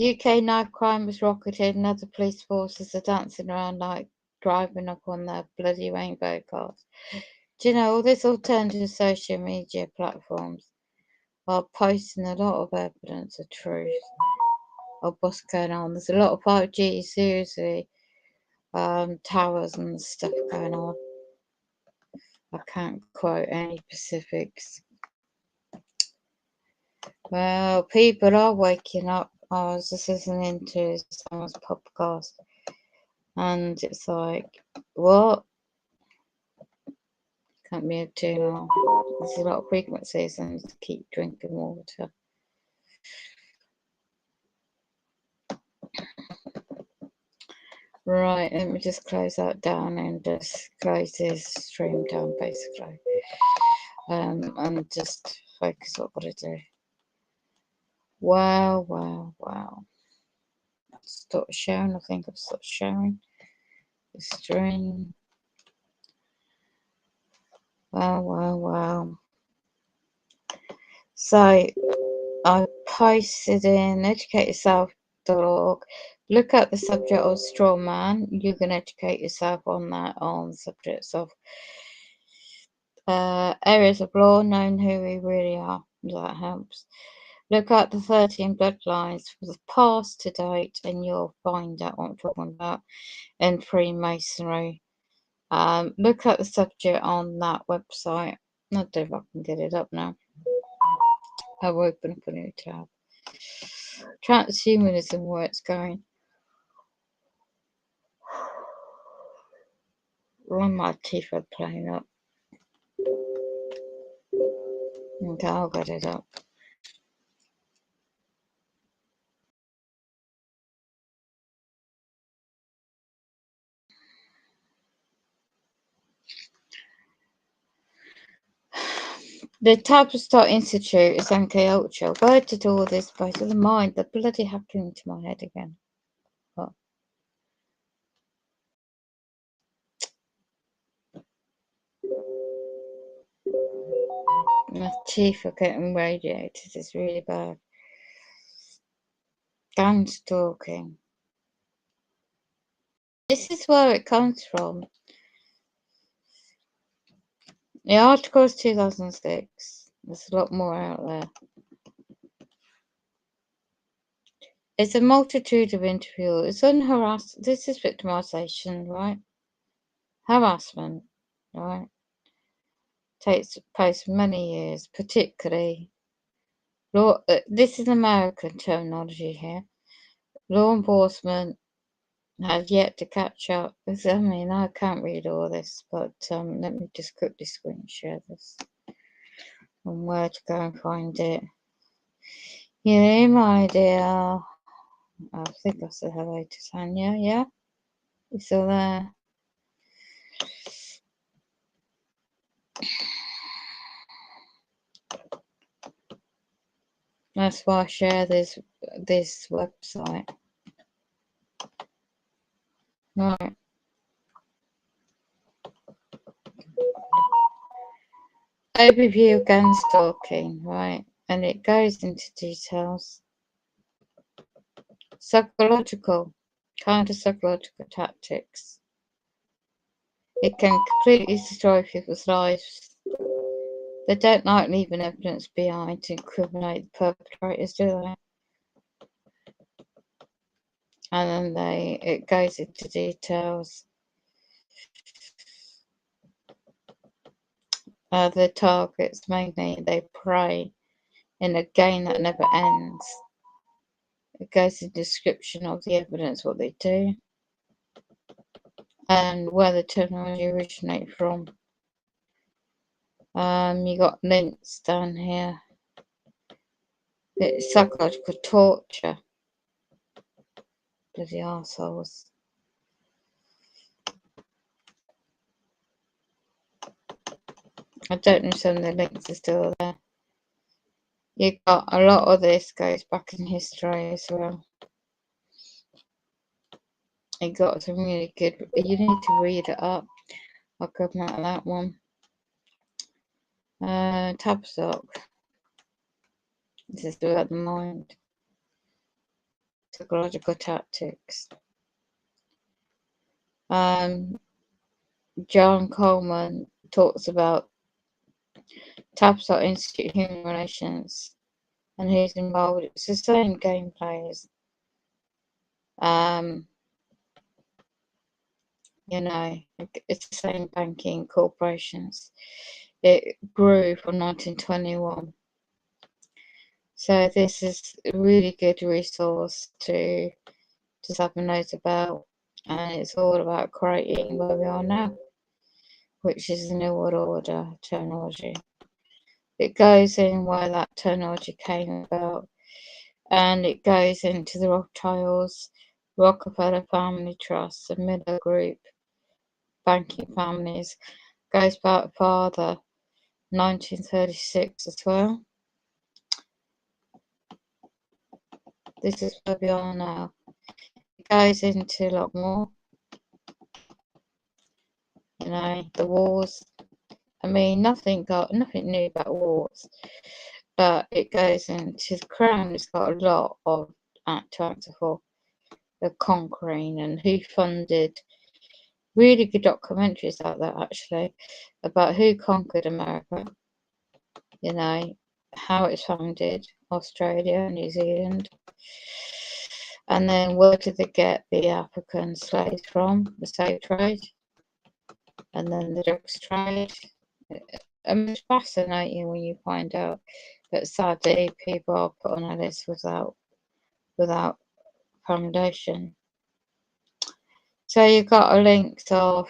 Speaker 2: UK knife crime has rocketed and other police forces are dancing around like driving up on their bloody rainbow cars. Do you know, all these alternative social media platforms are posting a lot of evidence of truth of what's going on. There's a lot of 5G, seriously. towers and stuff going on. I can't quote any specifics. Well, people are waking up. I was just listening to someone's podcast, and it's like, what? Can't be too long. There's a lot of frequencies, and to keep drinking water. Right, let me just close that down and just close this stream down, basically, and just focus on what I do. Wow, wow, wow. Stop sharing. I think I've stopped sharing the stream. Wow, wow, wow. So I posted in educateyourself.org. Look at the subject of straw man. You can educate yourself on that, on the subjects of areas of law, knowing who we really are. That helps. Look at the 13 bloodlines from the past to date, and you'll find out what I'm talking about in Freemasonry. Look at the subject on that website. I don't know if I can get it up now. I'll open up a new tab. Transhumanism, where it's going. Run my teeth are playing up. Okay, I'll get it up. The Tapestry Institute is MK Ultra. Where did all this go to the mind? The bloody happening to my head again. What? My teeth are getting radiated. It's really bad. Gun stalking. This is where it comes from. The article is 2006. There's a lot more out there. It's a multitude of interviews. It's unharassed. This is victimization, right? Harassment, right? Takes place for many years, particularly law. This is American terminology here. Law enforcement has yet to catch up. I mean, I can't read all this, but let me just quickly screen share this and where to go and find it. Yeah, my dear. I think I said hello to Tanya. Yeah, you still there? That's why I share this website. Right. Overview of gun stalking, right? And it goes into details. Psychological, counter-psychological tactics. It can completely destroy people's lives. They don't like leaving evidence behind to incriminate the perpetrators, do they? And then it goes into details. The targets, mainly, they prey in a game that never ends. It goes into description of the evidence, what they do, and where the technology originates from. You got links down here. It's psychological torture. Bloody arseholes. I don't know if some of the links are still there. You got a lot of this goes back in history as well. You got some really good. You need to read it up. I'll come out of that one. Tabstock. This is about the mind. Psychological tactics. John Coleman talks about Tabstock Institute Human Relations and who's involved. It's the same game players. You know, it's the same banking corporations. It grew from 1921. So this is a really good resource to just have a note about, and it's all about creating where we are now, which is the New World Order terminology. It goes in where that terminology came about, and it goes into the Rothschilds, Rockefeller Family Trust, the Miller Group, banking families, goes back farther, 1936 as well. This is where we are now. It goes into a lot more. You know, the wars. I mean, nothing new about wars, but it goes into the Crown. It's got a lot of to answer for the conquering and who funded. Really good documentaries out there actually about who conquered America. You know, how it's founded, Australia, New Zealand, and then where did they get the African slaves from? The slave trade, and then the drugs trade. I mean, it's fascinating when you find out that sadly people are put on a list without foundation. So you've got a link of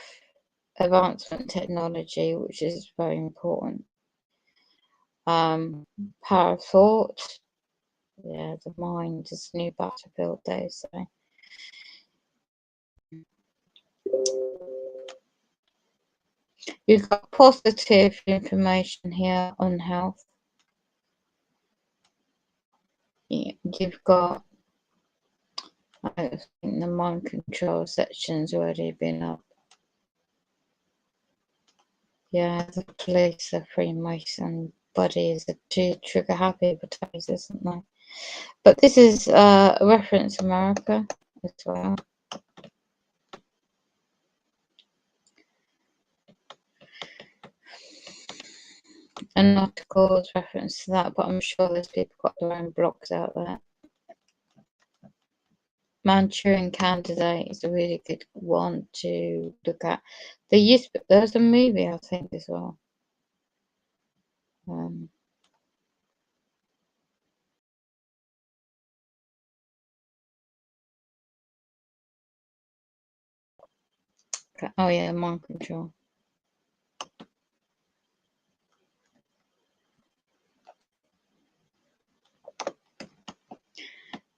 Speaker 2: advancement technology, which is very important. Power of thought. Yeah, the mind is a new battlefield, they say. You've got positive information here on health. You've got, I think the mind control section's already been up. Yeah, the police are Freemason buddies, are two trigger happy potatoes, isn't they? But this is a reference America as well. An article is reference to that, but I'm sure there's people got their own blogs out there. Manchurian Candidate is a really good one to look at. There's a movie, I think, as well. Oh yeah, mind control.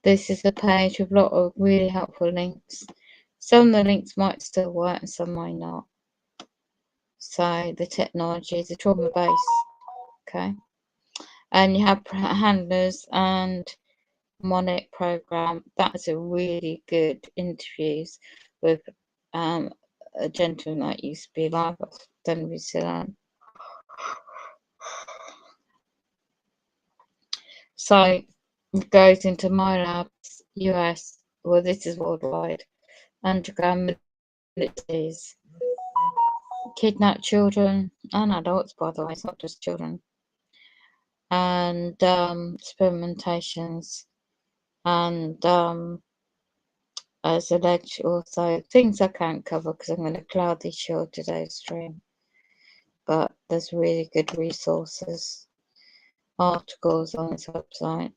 Speaker 2: This is a page with a lot of really helpful links. Some of the links might still work and some might not. So the technology is a trauma base, okay? And you have handlers and Monic program. That's a really good interviews with a gentleman that used to be alive. I don't know if he's still on. So it goes into my labs, US, well this is worldwide, underground militaries, kidnap children and adults, by the way, it's not just children, and experimentations, and as alleged also things I can't cover because I'm going to cloud this show today's stream, but there's really good resources, articles on its website.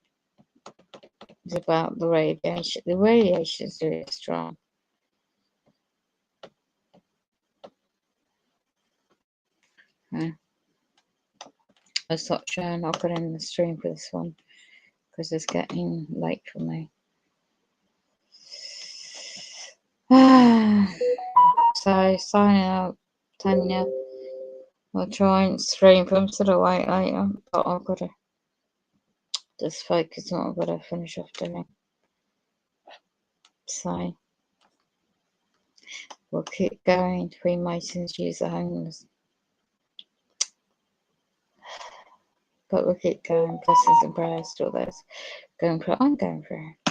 Speaker 2: It's about the radiation. The radiation is really strong. Okay. I stopped showing. I'll get in the stream for this one because it's getting late for me. So signing out, Tanya. I'll try and stream from to the wait later, but I've got to just focus on what I've got to finish off doing. So we'll keep going. Freemasons use the homeless. But we'll keep going. Blessings and prayers to all those going for it. I'm going for it.